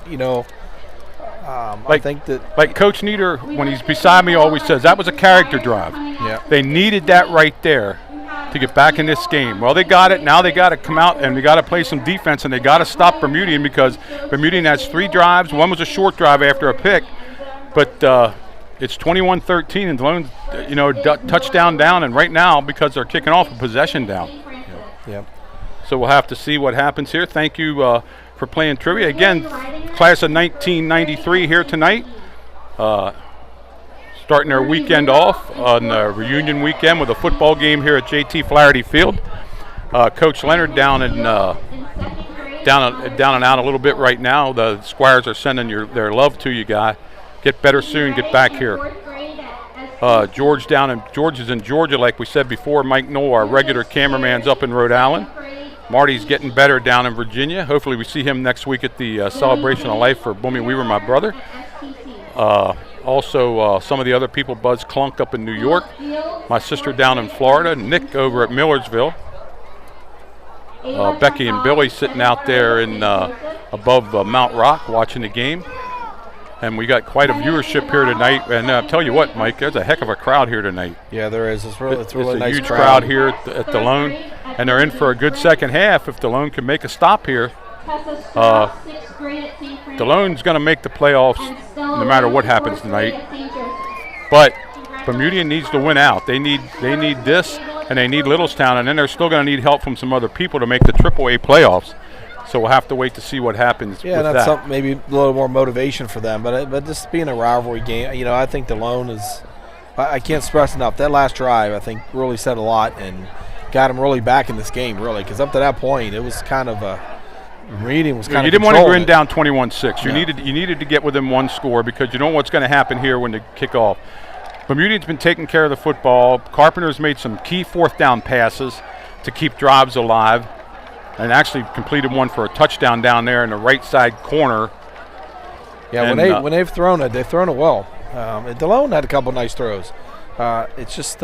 think that. Like Coach Nieder, when he's beside me, always says, that was a character drive. Yeah. They needed that right there to get back in this game. Well, they got it. Now they got to come out and they got to play some defense, and they got to stop Bermudian because Bermudian has 3 drives. One was a short drive after a pick. But it's 21-13, and Delone, touchdown down, and right now, because they're kicking off, a possession down. Yeah. So we'll have to see what happens here. Thank you for playing trivia. Again, class of 1993 here tonight. Starting their weekend off on the reunion weekend with a football game here at JT Flaherty Field. Coach Leonard down and out a little bit right now. The Squires are sending their love to you, guy. Get better soon. Get back here. George is in Georgia, like we said before. Mike Knoll, our regular cameraman's up in Rhode Island. Marty's getting better down in Virginia. Hopefully we see him next week at the Celebration of Life for Boomy Weaver, my brother. Also, some of the other people, Buzz Clunk up in New York. My sister down in Florida. Nick over at Millersville. Becky and Billy sitting out there in above Mount Rock watching the game. And we got quite a viewership here tonight. And I'll tell you what, Mike, there's a heck of a crowd here tonight. Yeah, there is. It's really a nice huge crowd here at Delone. And they're in for a good second half if Delone can make a stop here. Delone's going to make the playoffs no matter what happens tonight. But Bermudian needs to win out. They need this, and they need Littlestown, and then they're still going to need help from some other people to make the AAA playoffs. So we'll have to wait to see what happens with that's that. something, maybe a little more motivation for them. But this being a rivalry game, I think Delone is – I can't stress enough. That last drive, I think, really said a lot and got them really back in this game, really, because up to that point, it was kind of a – Reading was kind of you didn't want to controlling go down 21-6. No. You needed to get within one score because you know what's going to happen here when they kick off. Bermudian's been taking care of the football. Carpenter's made some key fourth down passes to keep drives alive and actually completed one for a touchdown down there in the right side corner. Yeah, and when they've thrown it well. Delone had a couple nice throws. It's just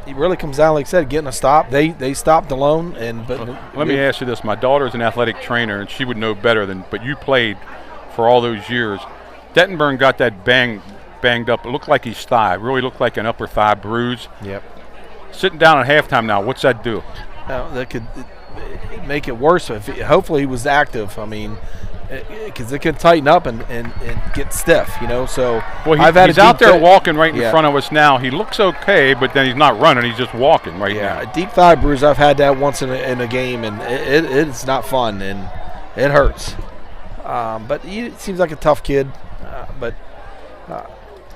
it really comes down, like I said, getting a stop. They stopped Delone. Let me ask you this. My daughter's an athletic trainer, and she would know better but you played for all those years. Dettenburn got that banged up. It looked like his thigh. Really looked like an upper thigh bruise. Yep. Sitting down at halftime now, what's that do? That could make it worse. Hopefully he was active. I mean, because it could tighten up and get stiff, So he's out there walking right in front of us now. He looks okay, but then he's not running. He's just walking right now. A deep thigh bruise. I've had that once in a game, and it's not fun, and it hurts. But he seems like a tough kid.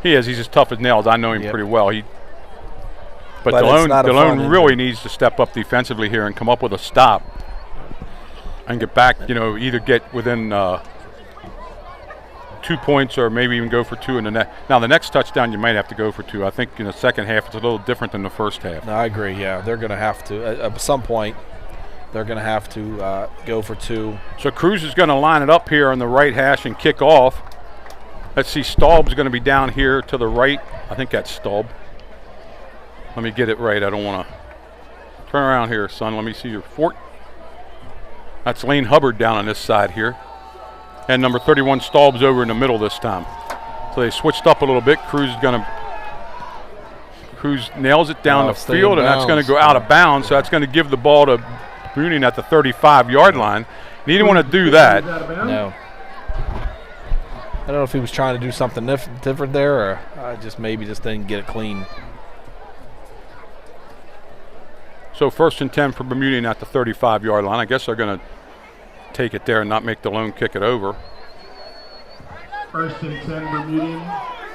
He is. He's as tough as nails. I know him pretty well. But Delone really needs to step up defensively here and come up with a stop and get back, either get within 2 points or maybe even go for two in the next. Now, the next touchdown you might have to go for two. I think in the second half it's a little different than the first half. No, I agree, yeah. They're going to have to, at some point, they're going to have to go for two. So Cruz is going to line it up here on the right hash and kick off. Let's see, Staub's going to be down here to the right. I think that's Staub. Let me get it right. I don't want to. Turn around here, son. Let me see your fort. That's Lane Hubbard down on this side here. And number 31, Staub's over in the middle this time. So they switched up a little bit. Cruz nails it down the field, and that's going to go out of bounds. So that's going to give the ball to Bermudian at the 35-yard line. And he didn't want to do that. No. I don't know if he was trying to do something different there, or maybe just didn't get it clean. So 1st and 10 for Bermudian at the 35-yard line. I guess they're going to take it there and not make Delone kick it over. 1st and 10 Bermudian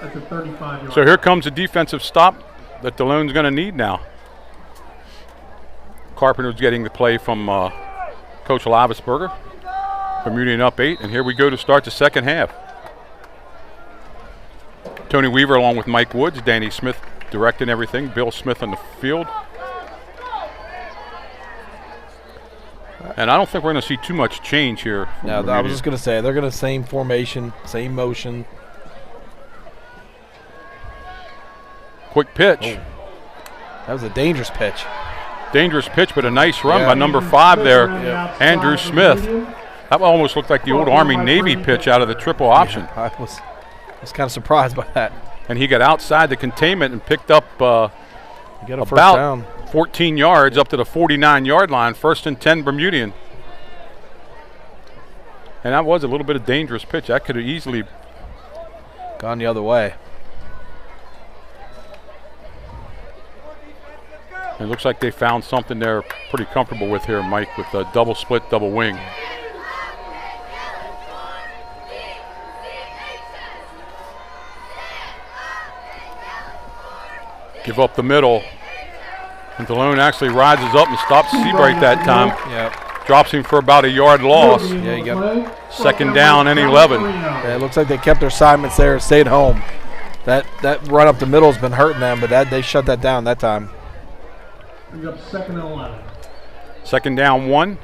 at the 35-yard line. So here comes a defensive stop that Delone's going to need now. Carpenter's getting the play from Coach Lavisberger. Bermudian up 8, and here we go to start the second half. Tony Weaver along with Mike Woods, Danny Smith directing everything, Bill Smith on the field. And I don't think we're going to see too much change here. No, I was just going to say, they're going to same formation, same motion. Quick pitch. Oh. That was a dangerous pitch. Dangerous pitch, but a nice run by number 5 there, Andrew Smith. That almost looked like the old Army-Navy pitch out of the triple option. I was kind of surprised by that. And he got outside the containment and picked up about first down. 14 yards up to the 49-yard line. 1st and 10 Bermudian. And that was a little bit of dangerous pitch. That could have easily gone the other way. It looks like they found something they're pretty comfortable with here, Mike, with a double split, double wing. Give up the middle. And Delone actually rises up and stops Seabright that time. Yep. Drops him for about a yard loss. Yeah, you got 2nd down and 11. Yeah, it looks like they kept their assignments there and stayed home. That run up the middle has been hurting them, but they shut that down that time. We got 2nd and 11. 2nd down 1.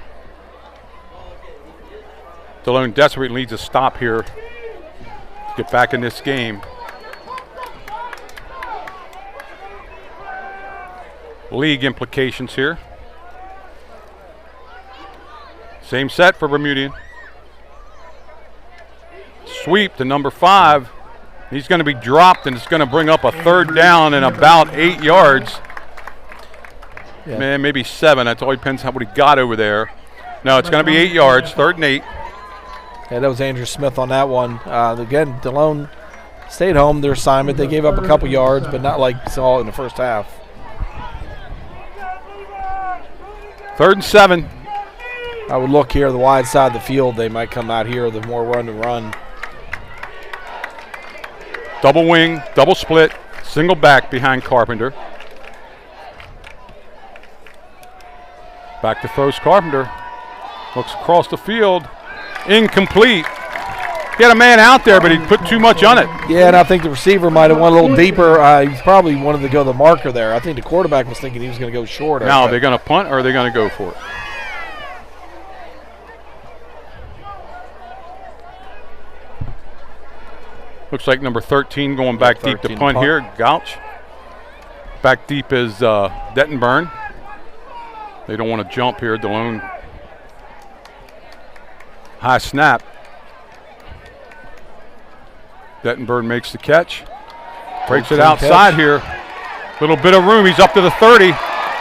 Delone desperately needs a stop here to get back in this game. League implications here. Same set for Bermudian. Sweep to number 5. He's going to be dropped, and it's going to bring up a third down and about 8 yards. Yeah. Man, maybe 7. That all depends on what he got over there. No, it's going to be 8 yards, 3rd and 8. Yeah, that was Andrew Smith on that one. Again, Delone stayed home, their assignment. They gave up a couple yards, but not like saw in the first half. 3rd and 7. I would look here, the wide side of the field. They might come out here, the more run to run. Double wing, double split, single back behind Carpenter. Back to throws Carpenter. Looks across the field. Incomplete. He had a man out there, but he put too much on it. Yeah, and I think the receiver might have went a little deeper. He probably wanted to go the marker there. I think the quarterback was thinking he was going to go shorter. Now, are they going to punt or are they going to go for it? Looks like number 13 going back deep to punt here. Gouch. Back deep is Dettenburn. They don't want to jump here. Delone. High snap. Dettenburn makes the catch. Breaks it outside here. Little bit of room. He's up to the 30.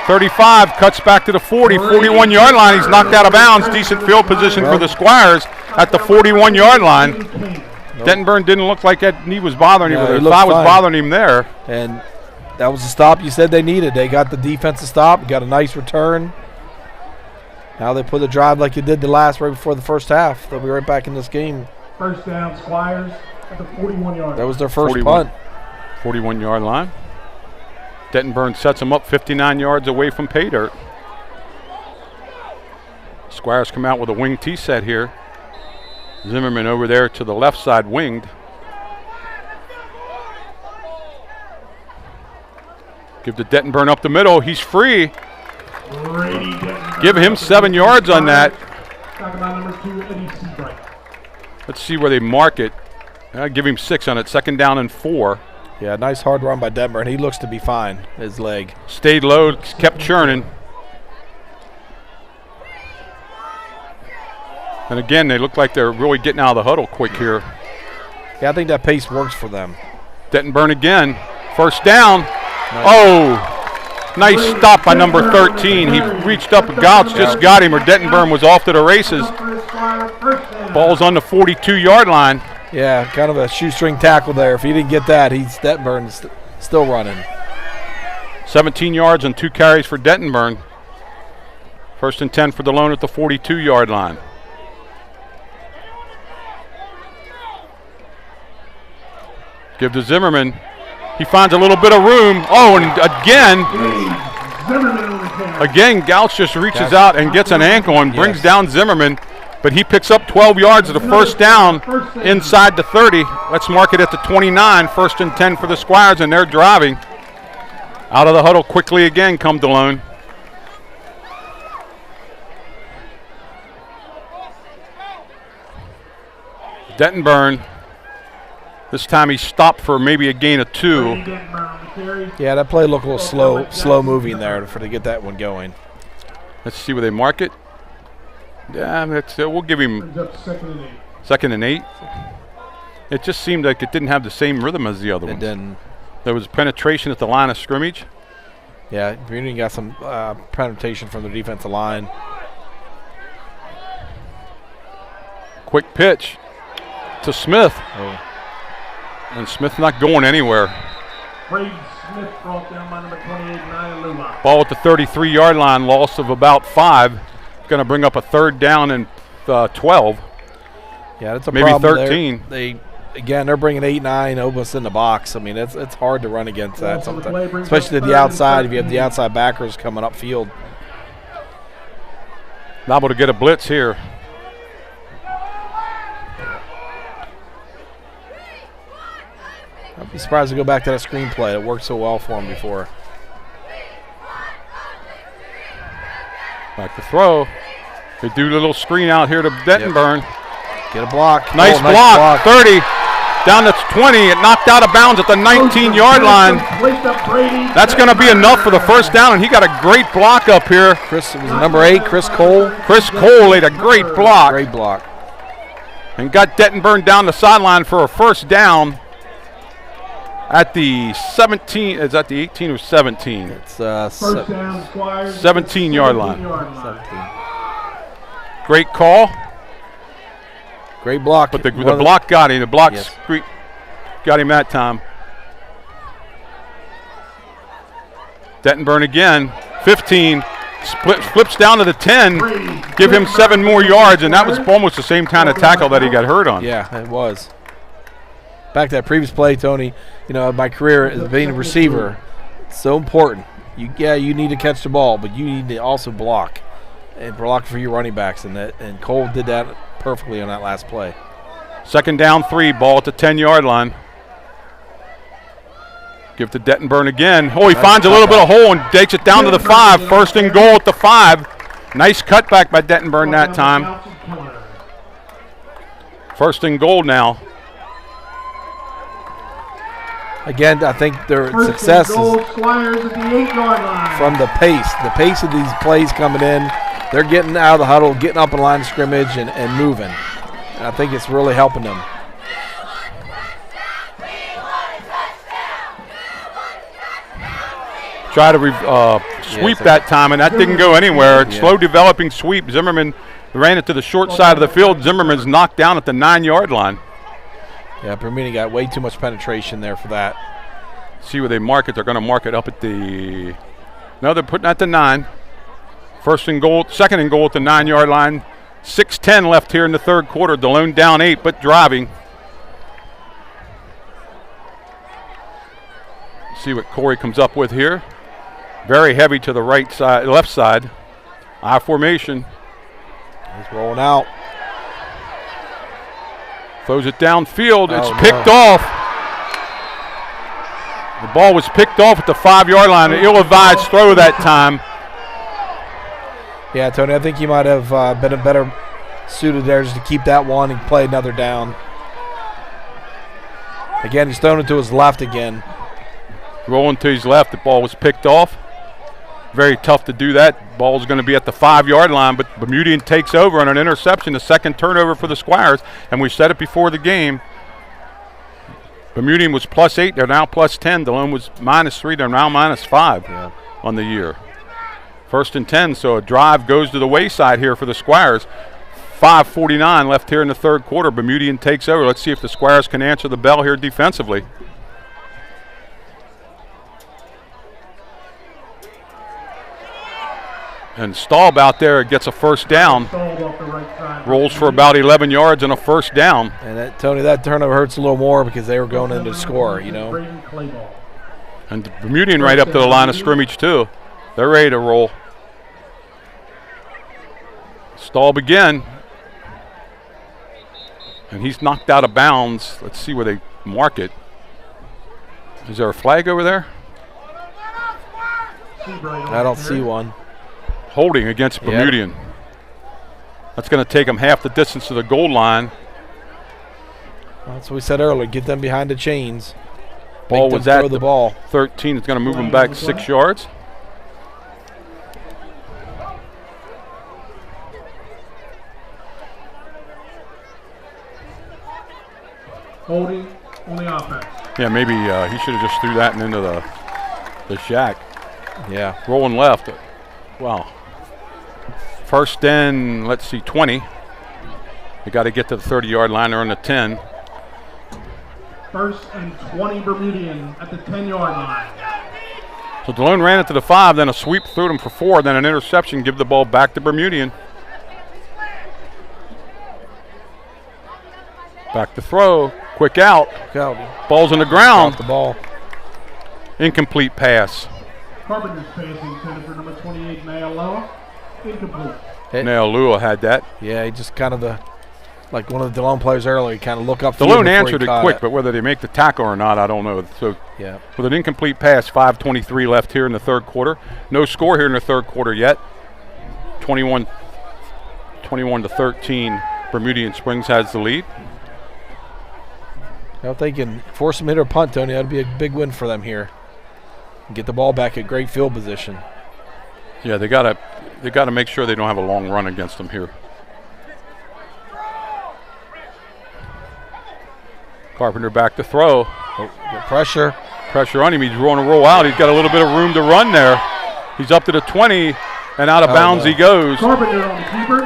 35. Cuts back to the 40. 41-yard line. He's knocked out of bounds. Decent field position for the Squires at the 41-yard line. Dettenburn didn't look like that knee was bothering him. The thigh was bothering him there. And that was the stop you said they needed. They got the defensive stop, got a nice return. Now they put the drive like you did the last right before the first half. They'll be right back in this game. First down, Squires at the 41-yard. That was their first punt. 41-yard line. Dettenburn sets him up 59 yards away from pay dirt. Squires come out with a wing tee set here. Zimmerman over there to the left side winged. Give to Dettenburn up the middle. He's free. Give him 7 yards on that. Let's see where they mark it. Give him 6 on it. 2nd down and 4. Yeah, nice hard run by Dettenburn. He looks to be fine. His leg. Stayed low, kept churning. And again, they look like they're really getting out of the huddle quick here. Yeah, I think that pace works for them. Dettenburn again. First down. Nice. Oh, nice stop by number 13. He reached up. Gouch just got him, or Dettenburn was off to the races. Ball's on the 42-yard line. Yeah, kind of a shoestring tackle there. If he didn't get that, Dettenburn's still running. 17 yards and 2 carries for Dettenburn. 1st and 10 for Delone at the 42-yard line. Give to Zimmerman. He finds a little bit of room. Oh, and again, Gouch just reaches out and gets an ankle and brings down Zimmerman. But he picks up 12 yards of the first down inside the 30. Let's mark it at the 29. 1st and 10 for the Squires, and they're driving. Out of the huddle quickly again come Delone. Dettenburn. This time he stopped for maybe a gain of 2. Yeah, that play looked a little slow moving there to get that one going. Let's see where they mark it. Yeah, we'll give him 2nd and 8. It just seemed like it didn't have the same rhythm as the other ones. It didn't. There was penetration at the line of scrimmage. Yeah, Bermudian got some penetration from the defensive line. Quick pitch to Smith. Oh. And Smith not going anywhere. Smith brought down by number 28, Luma. Ball at the 33-yard line, loss of about 5. Going to bring up a 3rd down and 12. Yeah, that's a maybe problem. 13. They're bringing 8, 9 almost in the box. I mean, it's hard to run against that sometimes, especially to the outside if you have the outside backers coming upfield. Liable to get a blitz here. I'd be surprised to go back to that screenplay. It worked so well for him before. Back to throw. They do a little screen out here to Dettenburn. Yep. Get a block. Nice block. 30. Down to 20. It knocked out of bounds at the 19-yard line. That's going to be enough for the first down, and he got a great block up here. Chris, was number 8, Chris Cole. Chris Cole laid a great block. Great block. And got Dettenburn down the sideline for a first down at the 17. Is that the 18 or 17? It's First down, Squires. 17-yard line. 17. Great call. Great block. But the block got him. The block got him that time. Dettenburn again. 15. Flips down to the 10. Give him 7 more yards, and that was almost the same kind of tackle that he got hurt on. Yeah, it was. Back to that previous play, Tony, my career as being a receiver, it's so important. You need to catch the ball, but you need to also block and block for your running backs, and Cole did that perfectly on that last play. Second down 3, ball at the 10-yard line. Give to Dettenburn again. Oh, he finds a little bit of hole and takes it down to the 5. First and goal at the 5. Nice cutback by Dettenburn that time. First and goal now. Again, I think their success is from the pace. The pace of these plays coming in. They're getting out of the huddle, getting up in line of scrimmage, and moving. And I think it's really helping them. Try to sweep that time, and that didn't go anywhere. Slow developing sweep. Zimmerman ran it to the short side of the field. Zimmerman's knocked down at the 9-yard line. Yeah, Bermudian got way too much penetration there for that. See where they mark it. They're going to mark it up at the... No, they're putting at the 9. First and goal, second and goal at the 9-yard line. 6:10 left here in the third quarter. Delone down 8, but driving. See what Corey comes up with here. Very heavy to the right side, left side. I formation. He's rolling out. Throws it downfield. It's picked off. The ball was picked off at the 5-yard line. An ill-advised throw that time. Yeah, Tony, I think he might have been a better suited there just to keep that one and play another down. Again, he's thrown it to his left again. Rolling to his left. The ball was picked off. Very tough to do that. Ball's going to be at the 5-yard line, but Bermudian takes over on an interception, the second turnover for the Squires, and we said it before the game. Bermudian was +8. They're now +10. Delone was -3. They're now -5 on the year. First and 10, so a drive goes to the wayside here for the Squires. 5:49 left here in the third quarter. Bermudian takes over. Let's see if the Squires can answer the bell here defensively. And Staub out there gets a first down. Rolls for about 11 yards and a first down. And Tony, that turnover hurts a little more because they were going in to score, And Bermudian right up to the line of scrimmage too. They're ready to roll. Staub again. And he's knocked out of bounds. Let's see where they mark it. Is there a flag over there? I don't see one. Holding against Bermudian. Yep. That's going to take them half the distance to the goal line. Well, that's what we said earlier. Get them behind the chains. Ball was at the ball. 13. It's going to move them back 6 yards. Holding on the offense. Yeah, maybe he should have just threw that into the shack. Yeah. Rolling left. Wow. First and, let's see, 20. They got to get to the 30-yard line. They're on the 10. First and 20 Bermudian at the 10-yard line. So Delone ran it to the 5, then a sweep threw them for 4, then an interception, give the ball back to Bermudian. Back to throw, quick out. Ball's on the ground. Off the ball. Incomplete pass. Carpenter's passing intended for number 28, Nailua. Incomplete. Nailua had that. Yeah, he just kind of like one of the Delone players earlier, kind of look up. Delone answered it quick, but whether they make the tackle or not, I don't know. So yeah, with an incomplete pass, 5:23 left here in the third quarter. No score here in the third quarter yet. 21 to 13. Bermudian Springs has the lead. If they can force them to hit or punt, Tony, that would be a big win for them here. Get the ball back at great field position. Yeah, they gotta make sure they don't have a long run against them here. Carpenter back to throw. Oh, pressure. Pressure on him. He's rolling a roll out. He's got a little bit of room to run there. He's up to the 20, and out of bounds he goes. Carpenter on the keeper.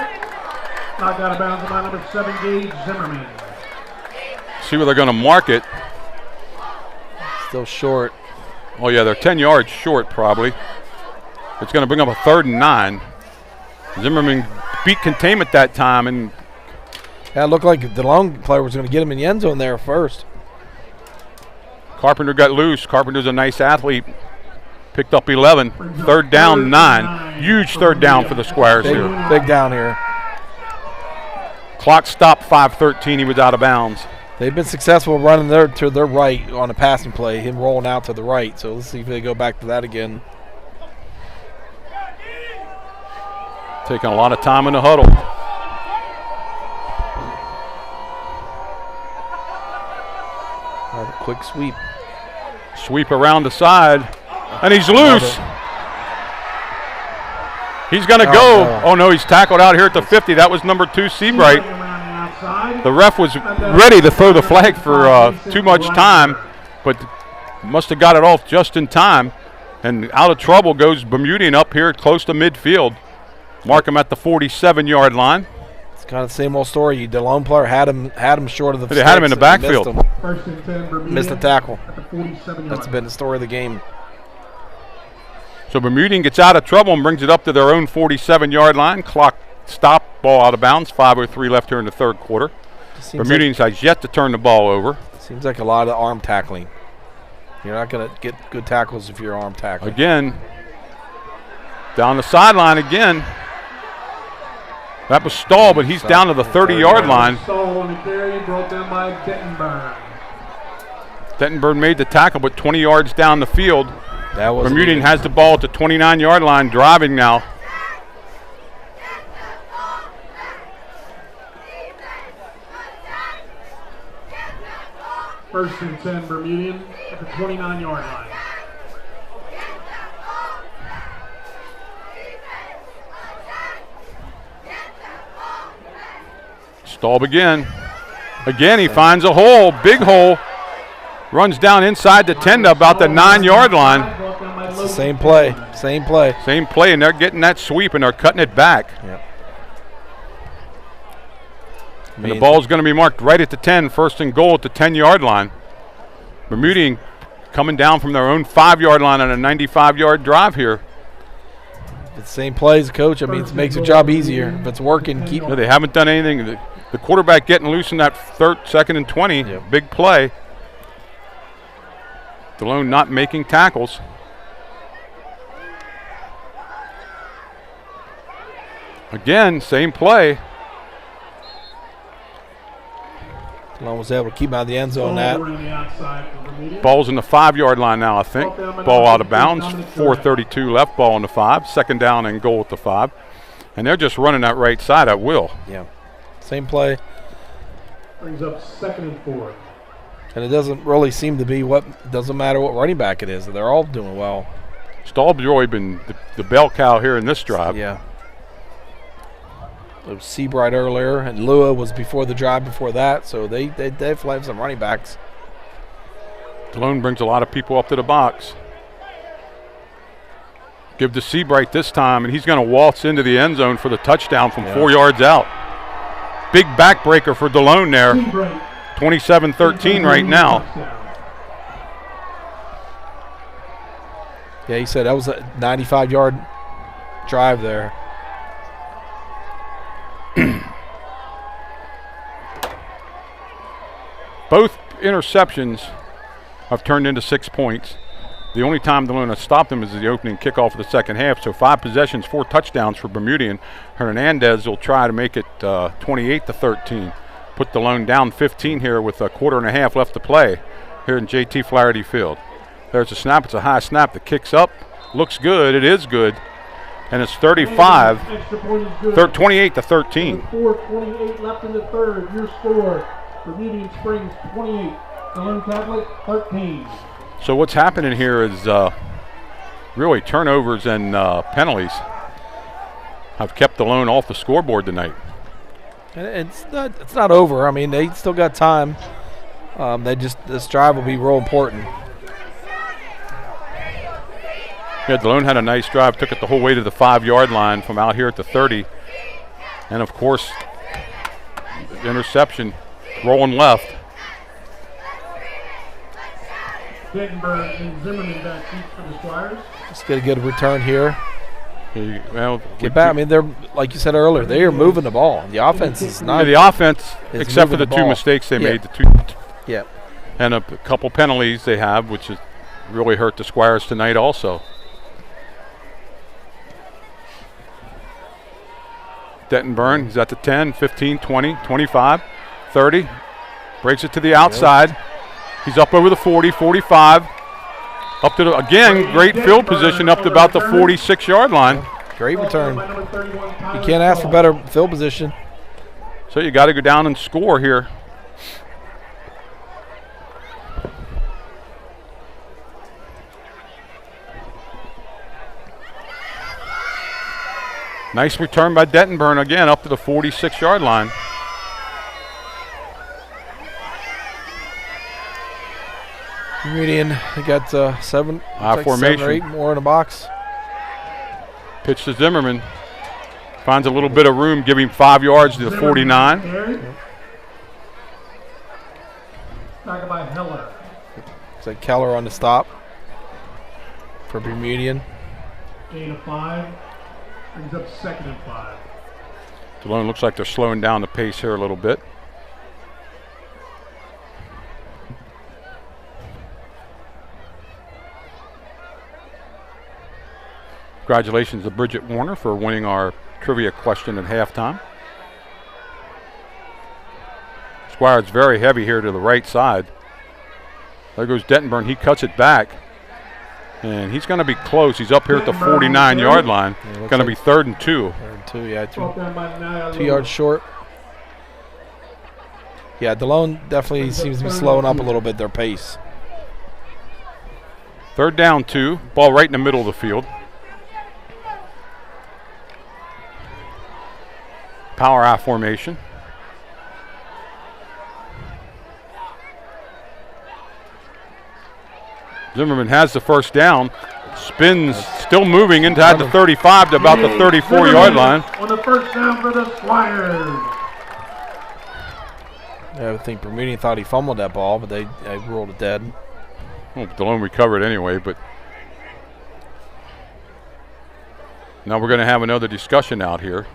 Knocked out of bounds by number 7, Gage Zimmerman. See where they're going to mark it. Still short. Oh, yeah, they're 10 yards short probably. It's going to bring up a 3rd and 9. Zimmerman beat containment that time, and yeah, it looked like the Delone player was going to get him in the end zone there first. Carpenter got loose. Carpenter's a nice athlete. Picked up 11. 3rd down, 9. Huge 3rd down for the Squires here. Big down here. Clock stopped 5:13. He was out of bounds. They've been successful running there to their right on a passing play, him rolling out to the right. So let's see if they go back to that again. Taking a lot of time in the huddle. Quick sweep. Sweep around the side, and he's loose. He's going to go. No. Oh, no, he's tackled out here at the 50. That was number 2, Seabright. The ref was ready to throw the flag for too much time, but must have got it off just in time. And out of trouble goes Bermudian up here close to midfield. Mark him at the 47-yard line. It's kind of the same old story. Delone player had him short of the. They had him in the backfield. Missed the tackle. That's been the story of the game. So Bermudian gets out of trouble and brings it up to their own 47-yard line. Clock stop, ball out of bounds. 5:03 left here in the 3rd quarter. Bermudian has yet to turn the ball over. Seems like a lot of arm tackling. You're not going to get good tackles if you're arm tackling. Again, down the sideline again. That was Stahl, but he's down to the 30-yard line. Stahl on the carry, brought down by Dettenberg. Dettenberg made the tackle, but 20 yards down the field. Bermudian has the ball at the 29-yard line, driving now. First and 10, Bermudian at the 29-yard line. Staub again. Again, he finds a hole, big hole. Runs down inside the 10 to about the 9-yard line. It's the same play, same play. Same play, and they're getting that sweep, and they're cutting it back. Yep. And the ball's going to be marked right at the 10, 1st and goal at the 10-yard line. Bermudian coming down from their own 5-yard line on a 95-yard drive here. It's the same play as a coach. I mean, it makes your job easier. If it's working, keep it. No, they haven't done anything. The quarterback getting loose in that 2nd and 20. Yep. Big play. Delone not making tackles. Again, same play. Delone was able to keep him out of the end zone. Ball's in the 5-yard line now, I think. Ball out of bounds. 4:32 left. Ball on the 5. 2nd down and goal at the 5. And they're just running that right side at will. Yeah. Same play. Brings up 2nd and 4. And it doesn't really seem to be doesn't matter what running back it is. They're all doing well. Staub's really been the bell cow here in this drive. Yeah. It was Seabright earlier, and Lua was before the drive before that, so they definitely have some running backs. Delone brings a lot of people up to the box. Give to Seabright this time, and he's going to waltz into the end zone for the touchdown from 4 yards out. Big backbreaker for Delone there. 27-13 right now. Yeah, he said that was a 95-yard drive there. Both interceptions have turned into 6 points. The only time Delone has stopped them is the opening kickoff of the 2nd half. So 5 possessions, 4 touchdowns for Bermudian. Hernandez will try to make it 28-13. Put Delone down 15 here with a 1/4 left to play here in JT Flaherty Field. There's a snap. It's a high snap that kicks up. Looks good. It is good. And it's 28-13. 4:28 left in the 3rd. Your score, Bermudian Springs 28, Delone Catholic 13. So what's happening here is really turnovers and penalties have kept Delone off the scoreboard tonight. And it's not over. I mean, they still got time. This drive will be real important. Yeah, Delone had a nice drive, took it the whole way to the 5-yard line from out here at the 30. And of course, the interception rolling left. Dittenberg and Zimmerman back deep for the Squires. Let's get a good return here. Well, get back. I mean, they're like you said earlier. They are moving the ball. The offense is not. Yeah, the offense, except for the two mistakes they made, and a couple penalties they have, which has really hurt the Squires tonight also. Dettenburn, he's at the 10, 15, 20, 25, 30. Breaks it to the outside. He's up over the 40, 45. Up to the, again, great field position up to about the 46-yard line. Great return. You can't ask for better field position. So you got to go down and score here. Nice return by Dettenburn again up to the 46-yard line. Bermudian, they got seven formation. 7 or 8 more in the box. Pitch to Zimmerman. Finds a little bit of room, giving 5 yards to the 49. Back by Heller. It's like Keller on the stop for Bermudian. Gain of 5. Brings up 2nd and 5. Delone looks like they're slowing down the pace here a little bit. Congratulations to Bridget Warner for winning our trivia question at halftime. Squire's very heavy here to the right side. There goes Dettenburn. He cuts it back. And he's going to be close. He's up here at the 49-yard line. Going to be 3rd and 2. 3rd and 2, yeah. 2 yards short. Yeah, Delone definitely seems to be slowing up a little bit their pace. 3rd down 2. Ball right in the middle of the field. Power I formation. Zimmerman has the first down. Spins, still moving inside the 35 to about the 34-yard line. On the first down for the Squires. Yeah, I think Bermudian thought he fumbled that ball, but they ruled it dead. Well, Delone recovered anyway, but now we're going to have another discussion out here.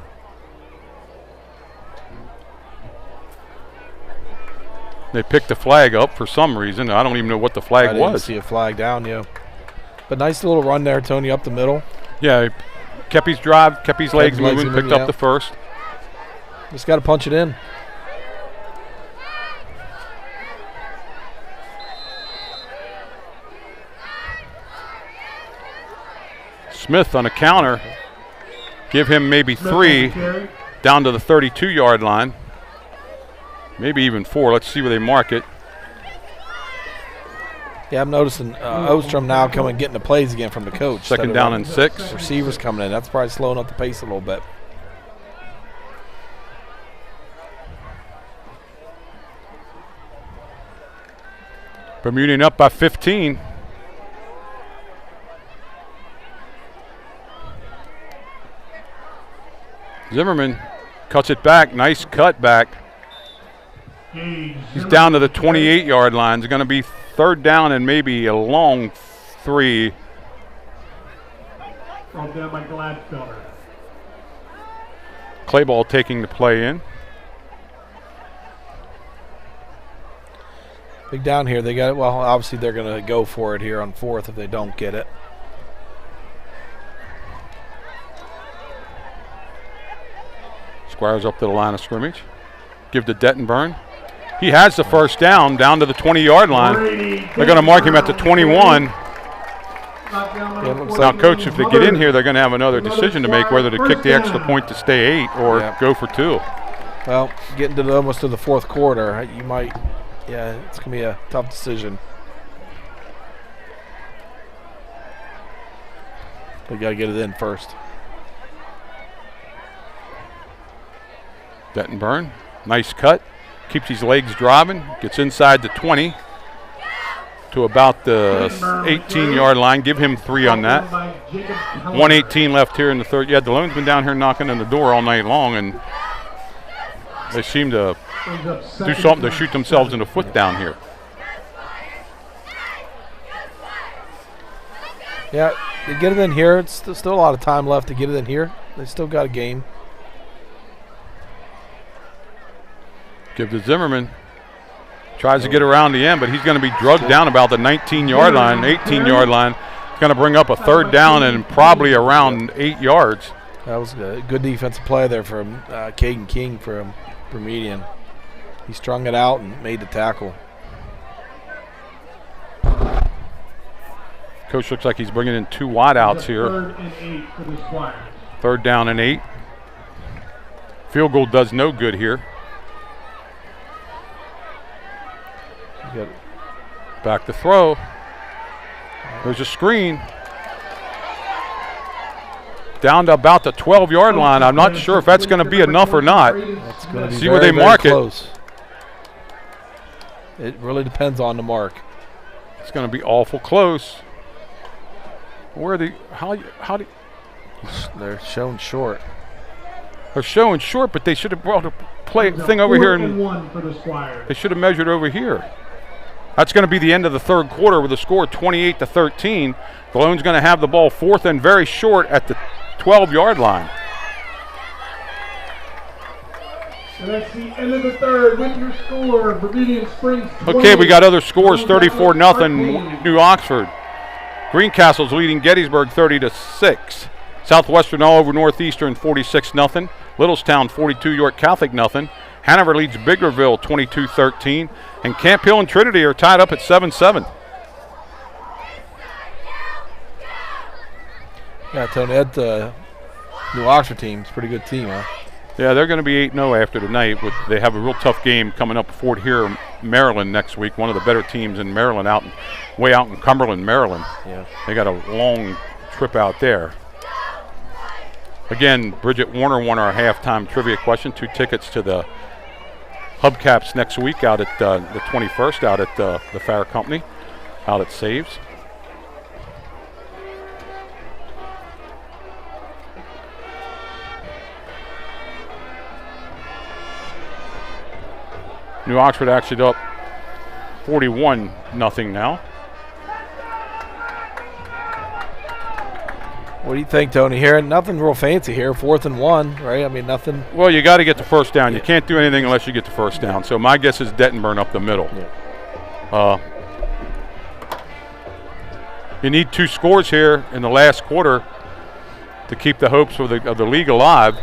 They picked the flag up for some reason. I don't even know what the flag was. I didn't see a flag down, yeah. But nice little run there, Tony, up the middle. Yeah, kept his drive, kept his legs moving, picked up the first. Just got to punch it in. Smith on a counter. Give him maybe 3 down to the 32-yard line. Maybe even 4. Let's see where they mark it. Yeah, I'm noticing Ostrom now getting the plays again from the coach. 2nd down and 6. Receivers coming in. That's probably slowing up the pace a little bit. Bermudian up by 15. Zimmerman cuts it back. Nice cut back. He's down to the 28-yard line. It's going to be 3rd down and maybe a long 3. Brought down by Gladfelder. Clayball taking the play in. Big down here. They got it. Well, obviously they're going to go for it here on 4th if they don't get it. Squires up to the line of scrimmage. Give to Dettenburn. He has the first down to the 20-yard line. They're going to mark him at the 21. Now, Coach, if they get in here, they're going to have another decision to make whether to kick the extra point to stay 8 or go for 2. Well, getting to almost to the 4th quarter, you might, Yeah, it's going to be a tough decision. We got to get it in first. Dettenburn, nice cut. Keeps his legs driving. Gets inside the 20 to about the 18-yard line. Give him 3 on that. 1:18 left here in the third. Yeah, Delone's been down here knocking on the door all night long, and they seem to do something to shoot themselves in the foot down here. Yeah, they get it in here. It's still a lot of time left to get it in here. They still got a game. Give to Zimmerman. Tries to get around the end, but he's going to be drugged down about the 19-yard line, 18-yard line. It's going to bring up a third down and probably around 8 yards. That was a good defensive play there from Caden King from Bermudian. He strung it out and made the tackle. Coach looks like he's bringing in 2 wideouts here. 3rd and 8 for the Squires. 3rd down and 8. Field goal does no good here. Back to throw. There's a screen. Down to about the 12-yard line. I'm not sure if that's going to be enough or not. That's going to be See where they mark close. It really depends on the mark. It's going to be awful close. Where are they? How do? They're showing short. They're showing short, but they should have brought a thing over here. And 1 for the Squires. They should have measured over here. That's going to be the end of the third quarter with a score 28-13. Delone's going to have the ball 4th and very short at the 12-yard line. So that's the end of the third with your score. Bermudian Springs 20. Okay, we got other scores, 34-0 New Oxford. Greencastle's leading Gettysburg 30-6. Southwestern all over Northeastern 46-0. Littlestown 42, York Catholic 0. Hanover leads Biggerville 22-13. And Camp Hill and Trinity are tied up at 7-7. Yeah, Tony, that New Oxford team's a pretty good team, huh? Yeah, they're going to be 8-0 after tonight. They have a real tough game coming up Fort Here, Maryland next week. One of the better teams in Maryland, way out in Cumberland, Maryland. Yeah. They got a long trip out there. Again, Bridget Warner won our halftime trivia question. 2 tickets to the Hubcaps next week out at the 21st out at the Fair Company, out at Saves. New Oxford actually up 41-0 now. What do you think, Tony? Here, nothing real fancy here. 4th and 1, right? I mean, nothing. Well, you got to get the first down. You can't do anything unless you get the first down. So my guess is Dettenburn up the middle. Yeah. You need 2 scores here in the last quarter to keep the hopes of the league alive.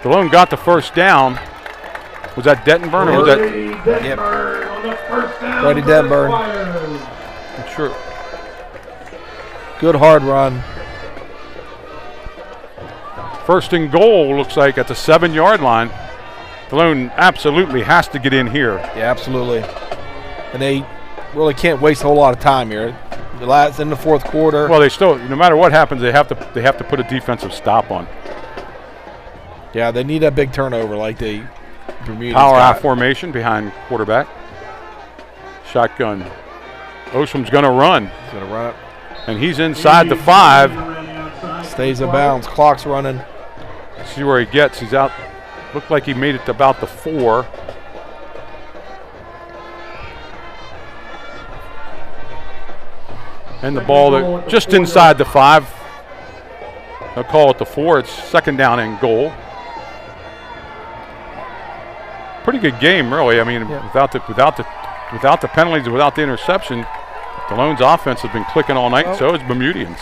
Delone got the first down. Was that Dettenburn or was that? Dettenburn on the first down. Freddie Dettenburn. I'm sure. Good hard run. First and goal looks like at the 7-yard line. Delone absolutely has to get in here. Yeah, absolutely. And they really can't waste a whole lot of time here. It's in the 4th quarter. Well, they still, no matter what happens, they have to put a defensive stop on. Yeah, they need that big turnover like they Bermudians Power got. I formation behind quarterback. Shotgun. Osham's going to run. He's going to run it. And he's inside the 5. Stays in bounds. Clock's running. See where he gets. He's out. Looked like he made it to about the 4. And the ball that just inside the 5. They'll call it the 4. It's 2nd down and goal. Pretty good game, really. I mean, without the penalties, without the interception, Delone's offense has been clicking all night. So is Bermudians.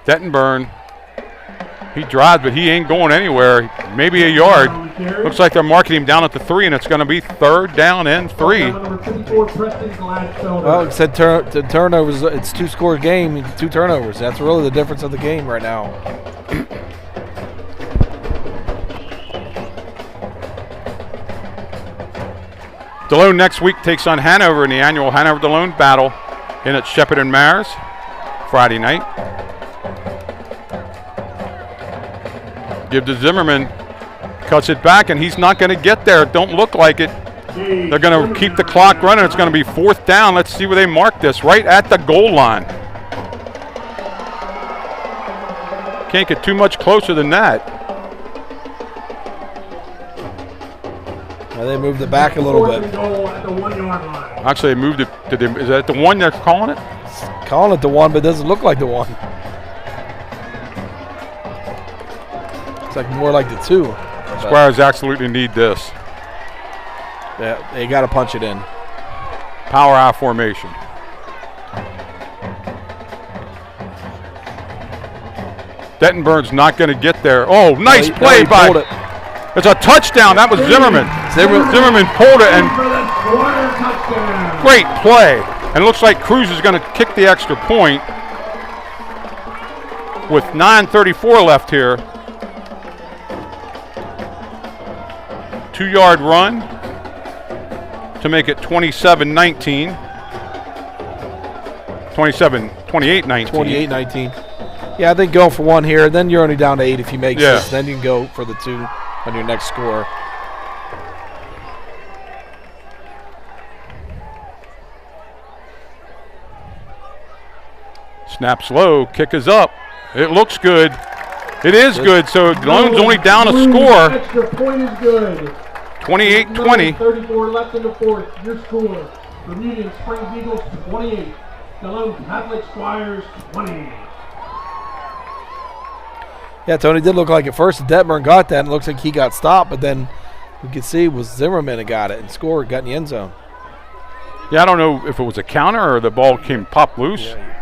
Dettenburn. He drives, but he ain't going anywhere. Maybe a yard. Looks like they're marking him down at the 3, and it's going to be 3rd down and 3. Well, it said turnovers. It's 2-score game, 2 turnovers. That's really the difference of the game right now. Delone next week takes on Hanover in the annual Hanover-Delone battle in at Shepherd and Mares Friday night. Give to Zimmerman, cuts it back, and he's not going to get there. Don't look like it. They're going to keep the clock running. It's going to be 4th down. Let's see where they mark this. Right at the goal line. Can't get too much closer than that. Well, they moved it back a little bit. Actually, they moved it. Is that the 1 they're calling it? Calling it the 1, but it doesn't look like the 1. It's like more like the 2. Squires absolutely need this. Yeah, they got to punch it in. Power I formation. Dettenburn's not going to get there. Oh, nice play by. It's a touchdown. That was Zimmerman. Zimmerman pulled it, and great play. And it looks like Cruz is going to kick the extra point with 9:34 left here. 2-yard run to make it 27-19. 28-19. 28-19. Yeah, I think go for 1 here. Then you're only down to 8 if you make this. Then you can go for the 2 on your next score. Snaps low, kick is up. It looks good. It is good, so Delone's only down a score. Extra point is good. 28-20. 34 left in the 4th. Your score: Bermudian Springs Eagles 28, Delone Catholic Squires 20. Yeah, Tony, did look like at first Detmer got that, and it looks like he got stopped, but then we could see was Zimmerman that got it and scored, got in the end zone. Yeah, I don't know if it was a counter or the ball came pop loose. Yeah.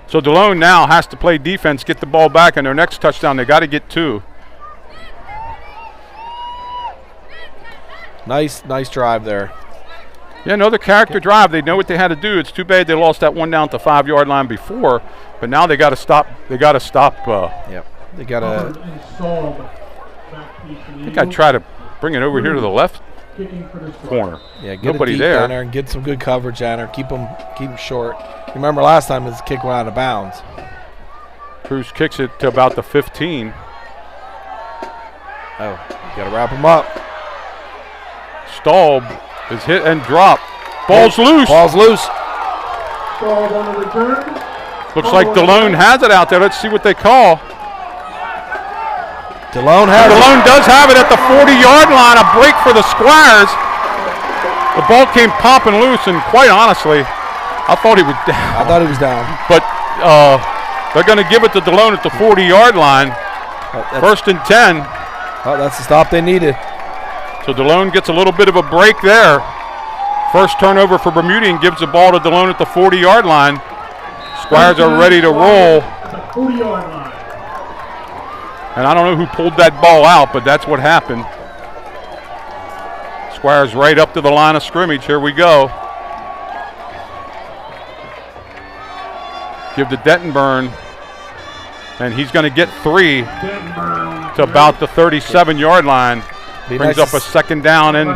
So Delone now has to play defense, get the ball back, and their next touchdown, they got to get 2. Nice drive there. Yeah, another character drive. They know what they had to do. It's too bad they lost that one down at the 5-yard line before, but now they got to stop. They got to stop. Yep. They got to. I think I'd try to bring it over here to the left corner. Yeah, get nobody it deep there. down there and get some good coverage down there. Keep them short. Remember last time his kick went out of bounds. Cruz kicks it to about the 15. Oh, you got to wrap him up. Staub is hit and dropped. Ball's loose. Ball's loose. Ball on the return. Looks like Delone has it out there. Let's see what they call. Delone has it. Delone does have it at the 40-yard line. A break for the Squires. The ball came popping loose, and quite honestly, I thought he was down. I thought he was down. But they're going to give it to Delone at the 40-yard line. 1st and 10. Oh, that's the stop they needed. So Delone gets a little bit of a break there. First turnover for Bermudian gives the ball to Delone at the 40-yard line. Squires are ready to roll. 40-yard line. And I don't know who pulled that ball out, but that's what happened. Squires right up to the line of scrimmage. Here we go. Give to Dettenburn. And he's going to get 3 to about the 37-yard line. Brings up a 2nd down and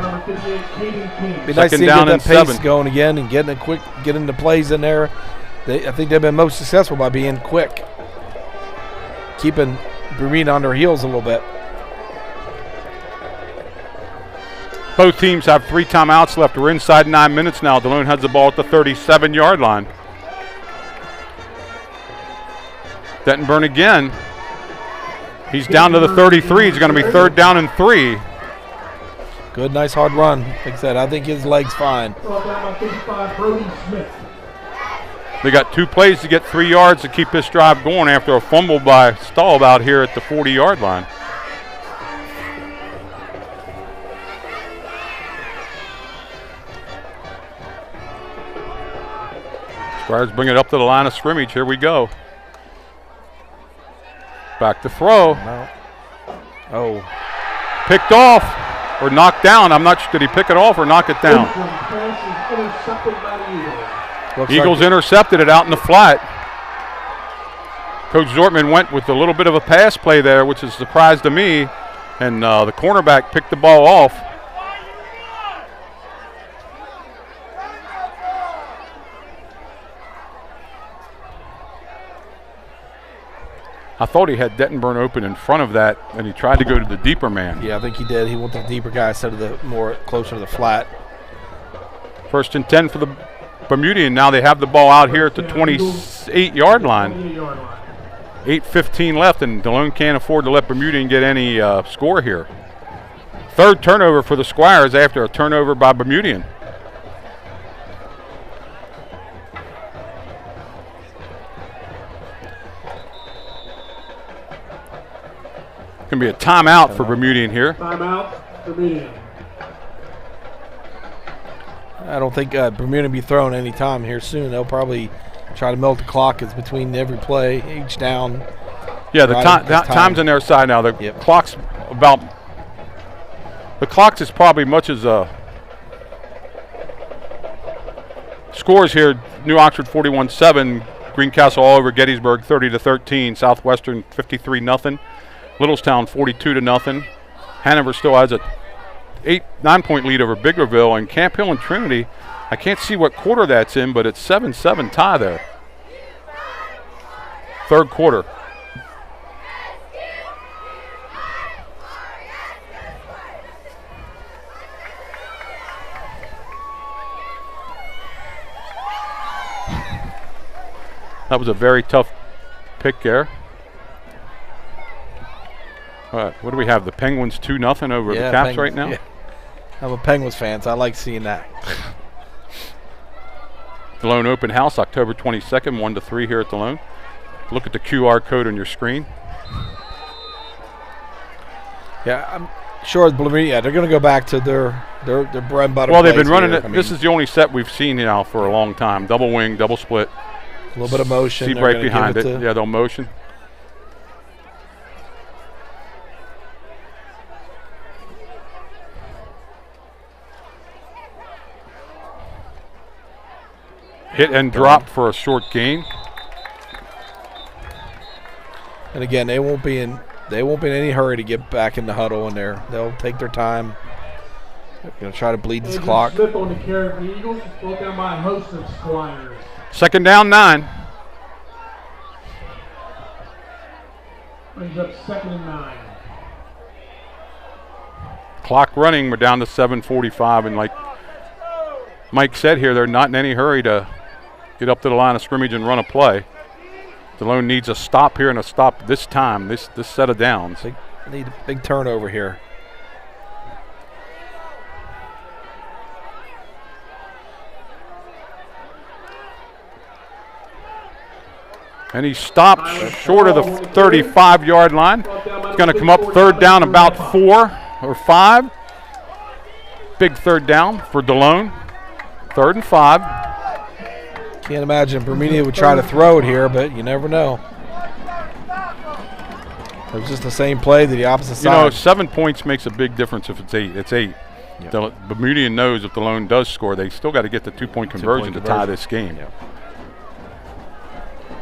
be nice to see get that pace going again and getting the plays in there. I think they've been most successful by being quick, keeping Bermudian on their heels a little bit. Both teams have 3 timeouts left. We're inside 9 minutes now. Delone has the ball at the 37-yard line. Dettenburn again. He's down to the 33. He's going to be 3rd down and 3. Good, nice hard run. Like I said, I think his leg's fine. They got 2 plays to get 3 yards to keep this drive going after a fumble by Staub out here at the 40-yard line. Squires bring it up to the line of scrimmage. Here we go. Back to throw. No. Oh. Picked off or knocked down. I'm not sure. Did he pick it off or knock it down? Eagles intercepted it out in the flat. Coach Zortman went with a little bit of a pass play there, which is a surprise to me, and the cornerback picked the ball off. I thought he had Dettenburn open in front of that, and he tried to go to the deeper man. Yeah, I think he did. He went to the deeper guy instead of the more closer to the flat. 1st and 10 for the Bermudian. Now they have the ball out here at the 28-yard line. 8:15 left, and Delone can't afford to let Bermudian get any score here. 3rd turnover for the Squires after a turnover by Bermudian. Going to be a timeout for Bermudian here. Timeout, Bermudian. I don't think Bermudian will be throwing any time here soon. They'll probably try to milk the clock. It's between every play, each down. Yeah, the time's on their side now. The clock's about. The clock's is probably much as scores here. New Oxford 41-7, Greencastle all over Gettysburg 30-13, Southwestern 53-0, Littlestown 42-0. Hanover still has a 9-point lead over Biggerville, and Camp Hill and Trinity. I can't see what quarter that's in, but it's 7-7 tie there. 3rd quarter. That was a very tough pick there. What do we have? The Penguins 2-0 over the Caps Penguins, right now? Yeah. I'm a Penguins fan, so I like seeing that. Delone Open House, October 22nd, 1 to 3 here at Delone. Look at the QR code on your screen. Yeah, I'm sure they're going to go back to their bread and butter. Well, they've been running it. This is the only set we've seen now for a long time. Double wing, double split. A little bit of motion. See right behind it. Yeah, they'll motion. Hit and drop for a short gain. And again, they won't be in any hurry to get back in the huddle, and they'll take their time. They're going to try to bleed this clock. Slip on the carry of the Eagles, brought down by a host of Squires. 2nd down, 9. Brings up 2nd and 9. Clock running. We're down to 7:45, and like Mike said here, they're not in any hurry to get up to the line of scrimmage and run a play. Delone needs a stop here and a stop this time, this set of downs. They need a big turnover here. And he stopped short of the 35-yard line. It's going to come up 3rd down, about 4 or 5. Big 3rd down for Delone. 3rd and 5. Can't imagine Bermudian would try to throw it here, but you never know. It was just the same play to the opposite side. You know, 7 points makes a big difference if it's 8. It's 8. Yep. Bermudian knows if Delone does score, they still got to get the 2-point conversion to tie this game. Yep.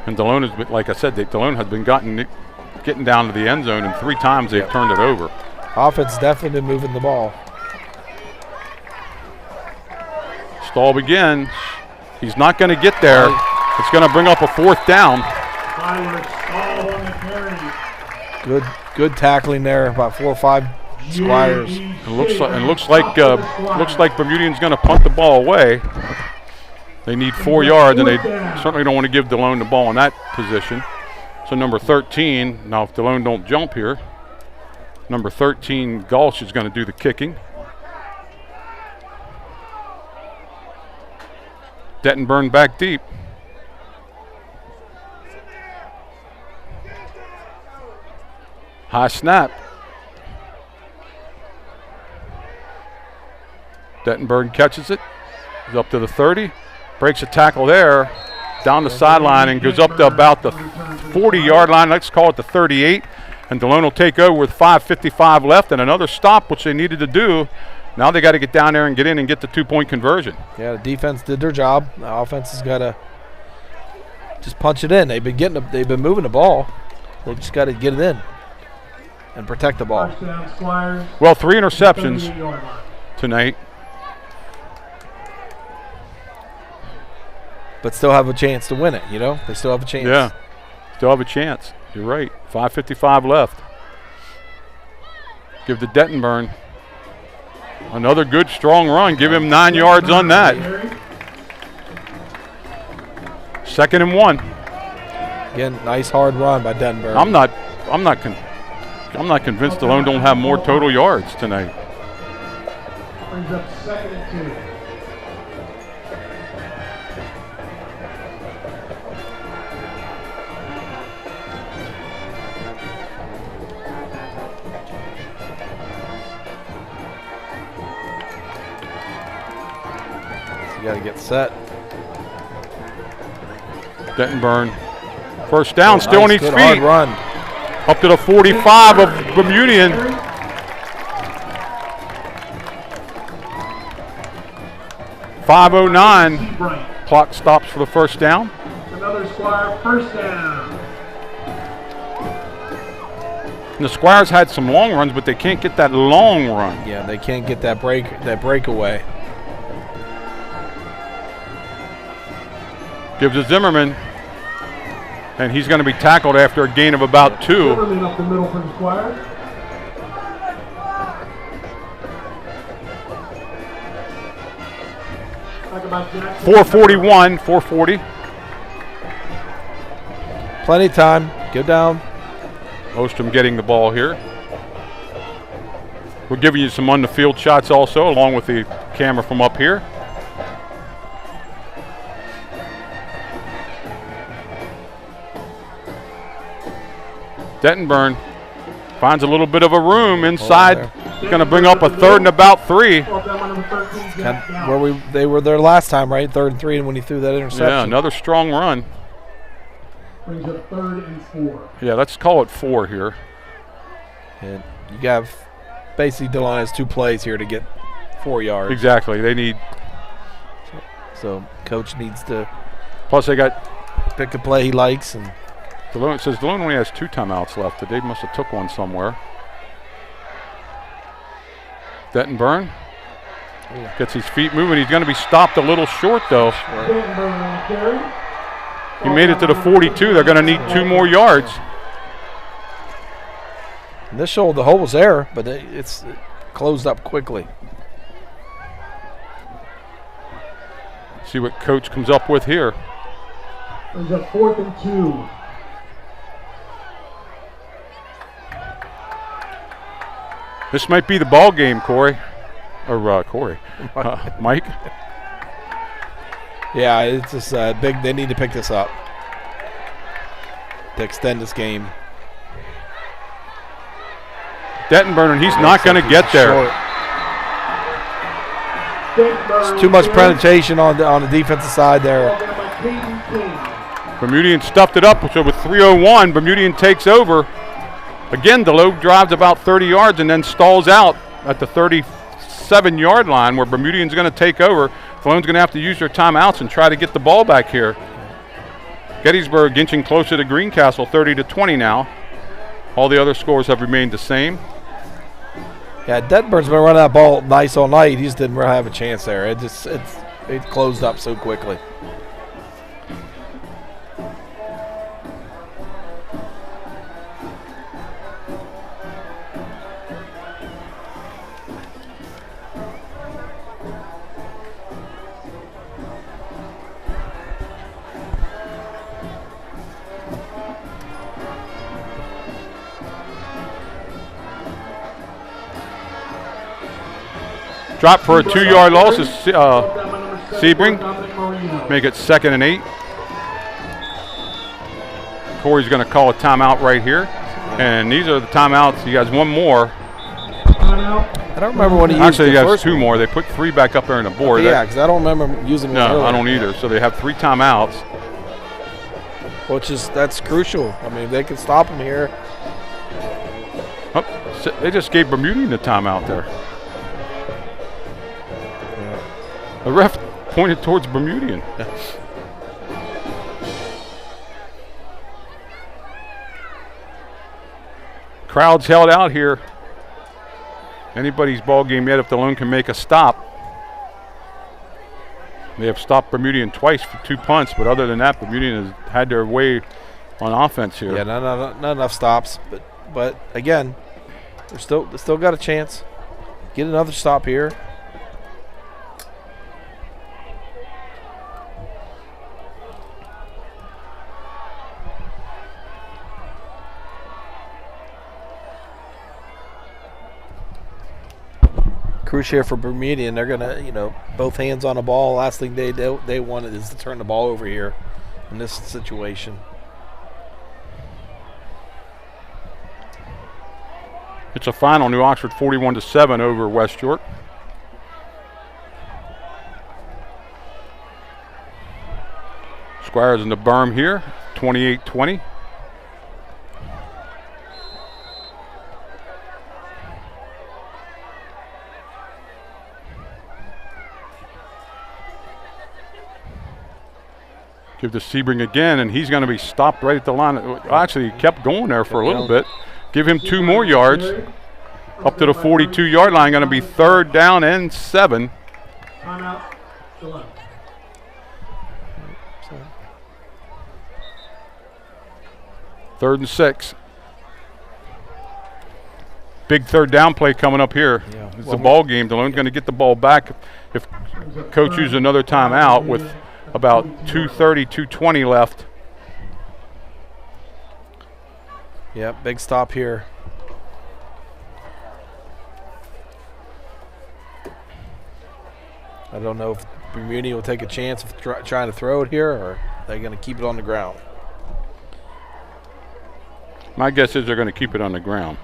And Delone has been, like I said, Delone has been getting down to the end zone, and 3 times they've turned it over. Offense definitely been moving the ball. Stall begins. He's not going to get there. It's going to bring up a 4th down. Good tackling there. About 4 or 5 Squires. It looks like Bermudian's going to punt the ball away. They need 4 yards, and they certainly don't want to give Delone the ball in that position. So number 13, now if Delone don't jump here, number 13, Gulch, is going to do the kicking. Dettenburn back deep. High snap. Dettenburn catches it. He's up to the 30. Breaks a tackle there. down the sideline and goes up to about the 40-yard line. Let's call it the 38. And Delone will take over with 5:55 left and another stop, which they needed to do. Now they got to get down there and get in and get the 2-point conversion. Yeah, the defense did their job. The offense has got to just punch it in. They've been moving the ball. They just got to get it in and protect the ball. Well, 3 interceptions tonight. But still have a chance to win it, you know? They still have a chance. Yeah, still have a chance. You're right. 5:55 left. Give to Dettenburn another good, strong run. Give him 9 yards on that. 2nd and 1. Again, nice hard run by Dettenburn. I'm not convinced Delone don't have more total yards tonight. Brings up 2nd and 2. You got to get set. Dettenburn. First down, still on nice, his good feet. Hard run. Up to the 45 of Bermudian. .509. Clock stops for the first down. Another Squire first down. And the Squires had some long runs, but they can't get that long run. Yeah, they can't get that breakaway. Gives to Zimmerman. And he's going to be tackled after a gain of about 2. Zimmerman up the middle for the Squire. Talk about Jackson. 4:41, 4:40. Plenty of time. Go down. Ostrom getting the ball here. We're giving you some on-the-field shots also, along with the camera from up here. Dettenburn finds a little bit of a room inside. He's going to bring up a 3rd and about 3. They were there last time, right? 3rd and 3, and when he threw that interception. Yeah, another strong run. Brings up 3rd and 4. Yeah, let's call it 4 here. And you got basically Delone has 2 plays here to get 4 yards. Exactly. They need. So coach needs to. Plus they got. Pick a play he likes and. Delone says Delone only has 2 timeouts left. They must have took one somewhere. Dettenburn gets his feet moving. He's going to be stopped a little short though. He made it to the 42. They're going to need 2 more yards. Initial, the hole was there, but it closed up quickly. See what coach comes up with here. Brings up 4th and 2. This might be the ball game, Corey. Or Corey. Mike. Yeah, it's just big. They need to pick this up to extend this game. Dettenburn, and he's not going to get there. It's too much penetration on the defensive side there. Bermudian stuffed it up, so with 3:01, Bermudian takes over. Again, Delone drives about 30 yards and then stalls out at the 37-yard line where Bermudian's going to take over. Delone's going to have to use their timeouts and try to get the ball back here. Gettysburg inching closer to Greencastle, 30-20 now. All the other scores have remained the same. Yeah, Dettenburn's been running that ball nice all night. He just didn't really have a chance there. It closed up so quickly. Drop for a 2-yard loss is Sebring. Make it 2nd and 8. Corey's going to call a timeout right here. And these are the timeouts. You guys, one more. I don't remember when he used Actually, the you guys first 2 more. They put 3 back up there on the board. Yeah, because I don't remember using one No, earlier. I don't either. So they have 3 timeouts. That's crucial. I mean, if they can stop him here. Oh, they just gave Bermudian the timeout there. Yeah. The ref pointed towards Bermudian. Crowd's held out here. Anybody's ball game yet if Delone can make a stop. They have stopped Bermudian twice for 2 punts, but other than that, Bermudian has had their way on offense here. Yeah, not enough stops, but again, they still got a chance. Get another stop here. Crucial for Bermudian. They're gonna, both hands on the ball. Last thing they wanted is to turn the ball over here in this situation. It's a final. New Oxford 41-7 over West York. Squires in the berm here, 28-20. Give to Sebring again, and he's going to be stopped right at the line. Actually, he kept going there for a little bit. Give him 2 more yards. Up to the 42-yard line. Going to be 3rd down and 7. Timeout. Delone. Third and 6. Big 3rd down play coming up here. Yeah. It's a ball game. Delone's going to get the ball back if coach uses another timeout with about 2:30, 2:20 left. Yep, big stop here. I don't know if Bermudian will take a chance of trying to throw it here, or they're going to keep it on the ground. My guess is they're going to keep it on the ground.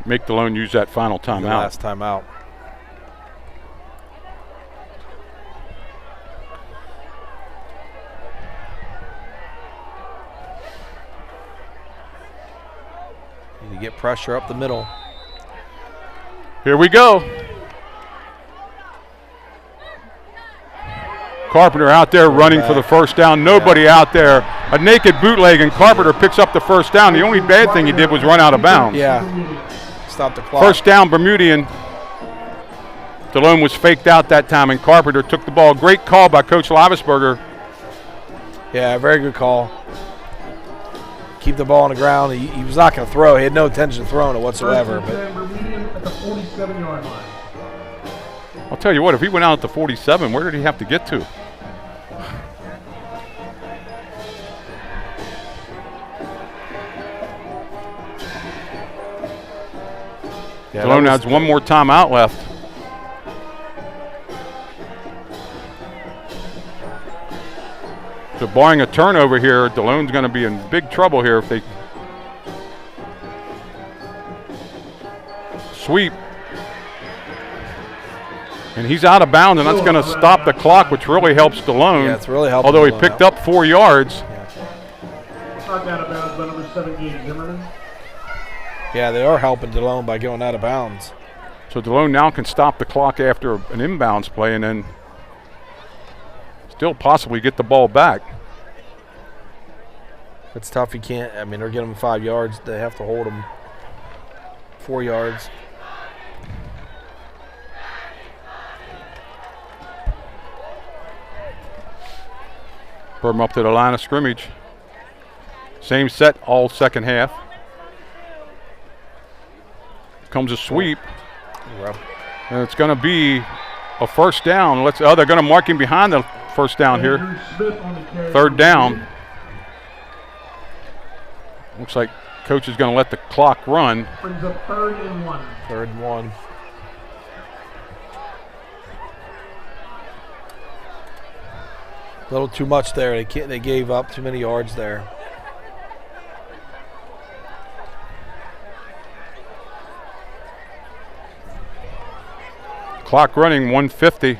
Make Delone use that final timeout. Last timeout. Need to get pressure up the middle. Here we go. Carpenter out there running for the first down. Nobody out there. A naked bootleg, and Carpenter picks up the first down. The only bad thing he did was run out of bounds. Yeah. Stop the clock. First down, Bermudian. Delone was faked out that time, and Carpenter took the ball. Great call by Coach Lavisberger. Yeah, very good call. Keep the ball on the ground. He was not going to throw. He had no intention of throwing it whatsoever. But Bermudian at the 47-yard line. I'll tell you what, if he went out at the 47, where did he have to get to? yeah, Delone has one more timeout left. So barring a turnover here, Delone's going to be in big trouble here if they sweep. And he's out of bounds, and that's going to stop the clock, which really helps Delone. Yeah, it's really helping. Although he picked up 4 yards. Knocked out of bounds by number 17, Zimmerman. Yeah, they are helping Delone by going out of bounds. So Delone now can stop the clock after an inbounds play and then still possibly get the ball back. It's tough. You can't. I mean, they're getting them 5 yards. They have to hold them 4 yards. Berm up to the line of scrimmage. Same set all second half. Comes a sweep. And it's going to be a first down. They're going to mark him behind the first down here. 3rd down. Looks like coach is going to let the clock run. Brings up 3rd and 1. 3rd and 1. A little too much there. They gave up too many yards there. Clock running, 1:50.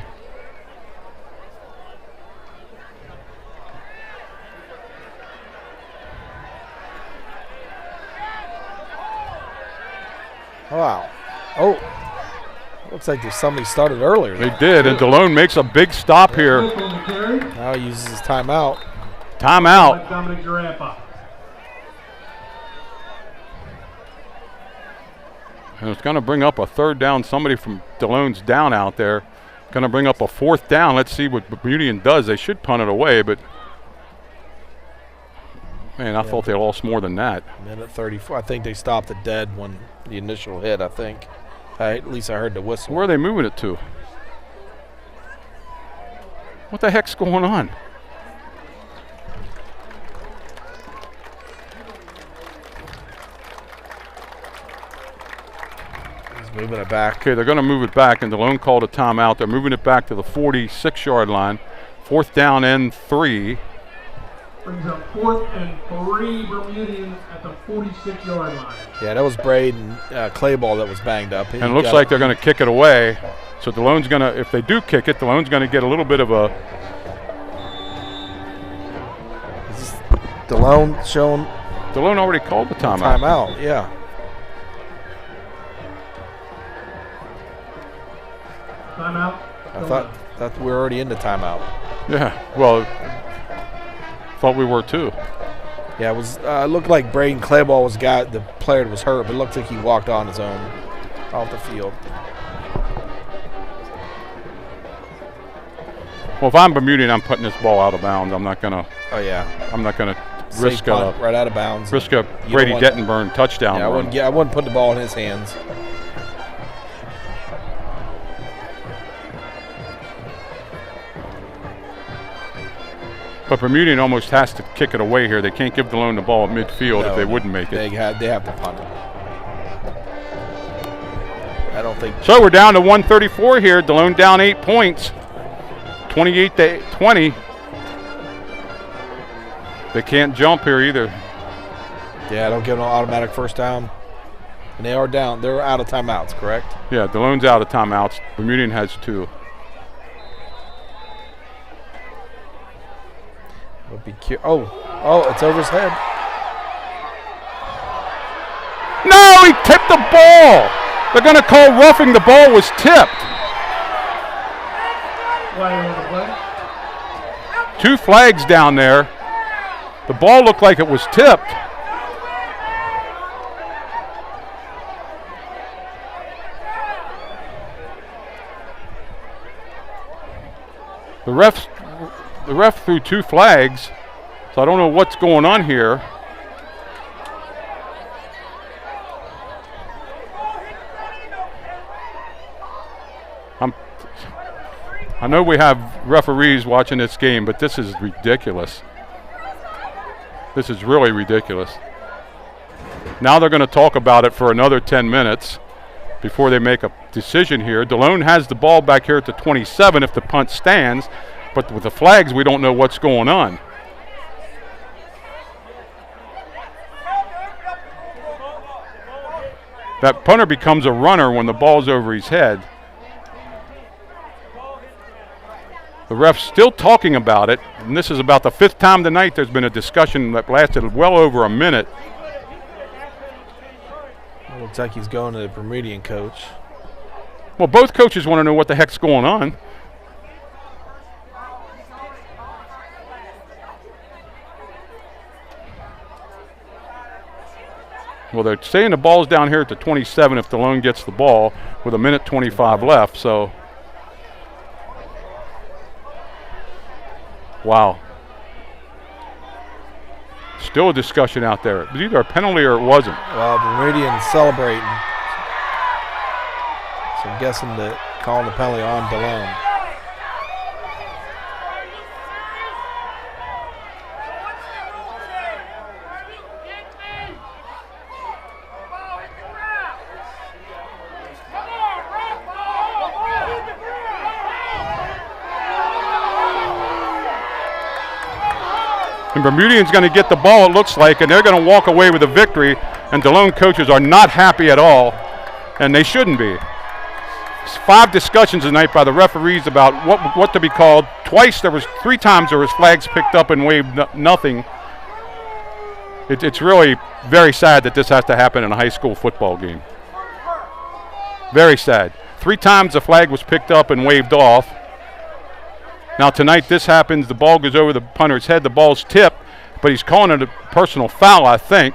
Wow. Oh. Looks like there's somebody started earlier. They did, and Delone makes a big stop here. Now he uses his timeout. Timeout. Dominic Girampa. And it's going to bring up a third down. Somebody from Delone's down out there. Going to bring up a fourth down. Let's see what Bermudian does. They should punt it away, but man, I thought they lost more than that. Minute 34. I think they stopped it dead when the initial hit, I think. At least I heard the whistle. Where are they moving it to? What the heck's going on? He's moving it back. Okay, they're going to move it back, and Delone called a timeout. They're moving it back to the 46-yard line. Fourth down and 3. Brings up 4th and 3 Bermudian at the 46-yard line. Yeah, that was Braden Clayball that was banged up. And it looks like they're going to kick it away. So Delone's going to, if they do kick it, Delone's going to get a little bit of a. Is this Delone showing? Delone already called the timeout. Timeout, yeah. Timeout. I thought we were already in the timeout. Yeah, well, thought we were too. Yeah, it was. It looked like Braden Clayball was the player that was hurt, but it looked like he walked on his own off the field. Well, if I'm Bermudian, I'm putting this ball out of bounds. I'm not gonna. Oh yeah. I'm not gonna risk a right out of bounds. Risk a Brady Dettenburn touchdown. Yeah, I wouldn't put the ball in his hands. But Bermudian almost has to kick it away here. They can't give Delone the ball at midfield if they wouldn't make it. They have to punt it. I don't think. So we're down to 134 here. Delone down 8 points, 28-20. They can't jump here either. Yeah, don't give them an automatic first down. And they are down. They're out of timeouts, correct? Yeah, Delone's out of timeouts. Bermudian has 2. Oh, it's over his head. No, he tipped the ball. They're going to call roughing. The ball was tipped. Flag on the play. 2 flags down there. The ball looked like it was tipped. The ref threw 2 flags, so I don't know what's going on here. I know we have referees watching this game, but this is ridiculous. This is really ridiculous. Now they're going to talk about it for another 10 minutes before they make a decision here. Delone has the ball back here at the 27 if the punt stands. But with the flags, we don't know what's going on. That punter becomes a runner when the ball's over his head. The ref's still talking about it, and this is about the 5th time tonight there's been a discussion that lasted well over a minute. It looks like he's going to the Bermudian coach. Well, both coaches want to know what the heck's going on. Well, they're saying the ball's down here at the 27 if Delone gets the ball with 1:25 left, so. Wow. Still a discussion out there. It was either a penalty or it wasn't. Well, Bermudian's celebrating. So I'm guessing that calling the penalty on Delone. And Bermudian's going to get the ball, it looks like, and they're going to walk away with a victory. And Delone coaches are not happy at all, and they shouldn't be. 5 discussions tonight by the referees about what to be called. 3 times there was flags picked up and waved nothing. It's really very sad that this has to happen in a high school football game. Very sad. 3 times the flag was picked up and waved off. Now tonight this happens, the ball goes over the punter's head, the ball's tipped, but he's calling it a personal foul, I think.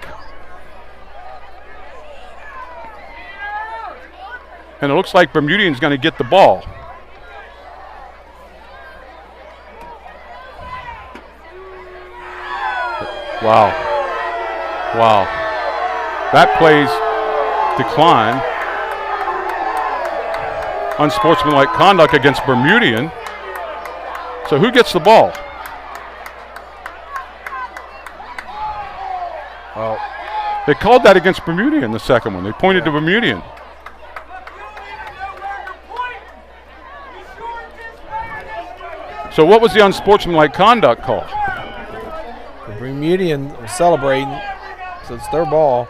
And it looks like Bermudian's going to get the ball. Wow. Wow. That plays decline. Unsportsmanlike conduct against Bermudian. So who gets the ball? Well, they called that against Bermudian, the second one. They pointed to Bermudian. So what was the unsportsmanlike conduct call? The Bermudian was celebrating, so it's their ball.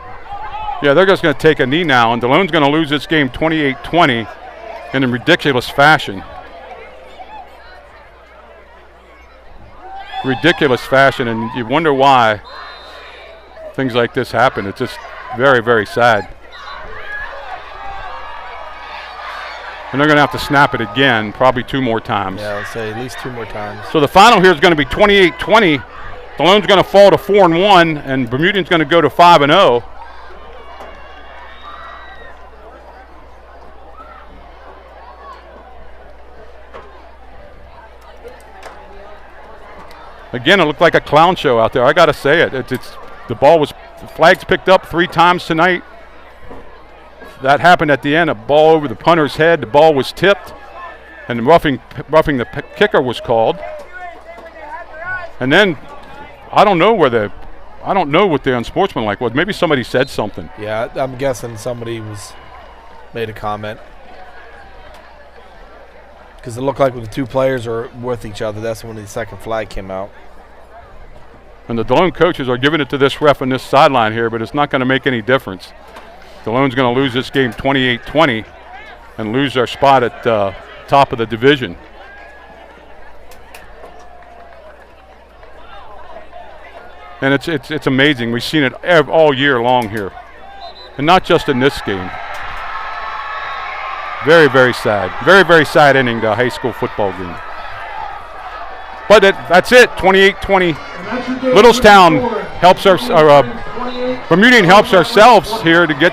Yeah, they're just going to take a knee now, and Delone's going to lose this game 28-20 in a ridiculous fashion. Ridiculous fashion, and you wonder why things like this happen. It's just very, very sad. And they're going to have to snap it again, probably 2 more times. Yeah, I'd say at least 2 more times. So the final here is going to be 28-20. Delone's going to fall to 4-1, and Bermudian's going to go to 5-0. Again, it looked like a clown show out there. I got to say it. The flags picked up 3 times tonight. That happened at the end. A ball over the punter's head. The ball was tipped, and roughing the kicker was called. And then I don't know what the unsportsmanlike was. Maybe somebody said something. Yeah, I'm guessing somebody made a comment. Because it looked like when the 2 players are with each other, that's when the second flag came out. And the Delone coaches are giving it to this ref on this sideline here, but it's not going to make any difference. Delone's going to lose this game 28-20 and lose their spot at top of the division. And it's amazing. We've seen it all year long here, and not just in this game. Very, very sad. Very, very sad ending to a high school football game. But that's it, 28-20. Littlestown helps Bermudian helps ourselves here to get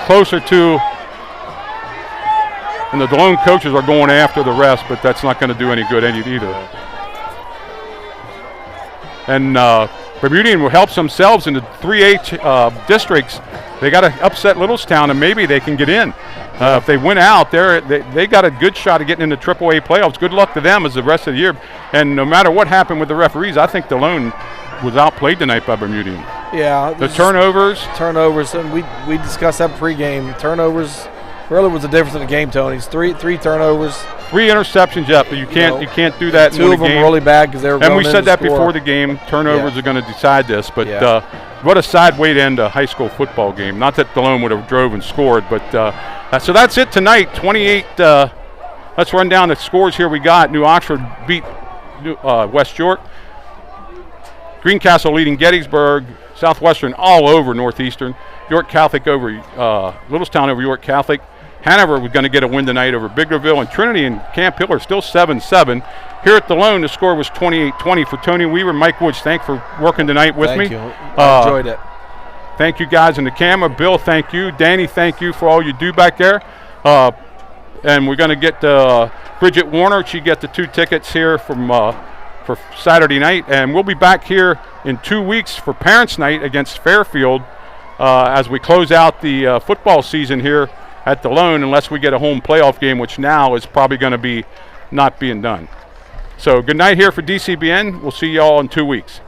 closer to, and the Delone coaches are going after the rest, but that's not going to do any good either. And Bermudian helps themselves in the 3A districts. They got to upset Littlestown, and maybe they can get in. If they win out, they got a good shot of getting into AAA playoffs. Good luck to them as the rest of the year. And no matter what happened with the referees, I think Delone was outplayed tonight by Bermudian. Yeah. The turnovers, and we discussed that pregame. Turnovers really was the difference in the game, Tony. It's three turnovers. 3 interceptions, yeah, but you can't do that in 2 of them game. really bad because they were. And we said that before the game. Turnovers are going to decide this, but what a sad way to end a high school football game. Not that Delone would have drove and scored, but so that's it tonight. 28. Let's run down the scores here. We got New Oxford beat West York. Greencastle leading Gettysburg. Southwestern all over Northeastern. York Catholic over Littlestown over York Catholic. Hanover was going to get a win tonight over Biglerville, and Trinity and Camp Hill are still 7-7. Here at Delone, the score was 28-20 for Tony Weaver. Mike Woods, thanks for working tonight with me. Thank you. I enjoyed it. Thank you guys in the camera. Bill, thank you. Danny, thank you for all you do back there. And we're going to get Bridget Warner. She got the 2 tickets here for Saturday night. And we'll be back here in 2 weeks for Parents' Night against Fairfield as we close out the football season here at Delone, unless we get a home playoff game, which now is probably going to be not being done. So good night here for DCBN. We'll see you all in 2 weeks.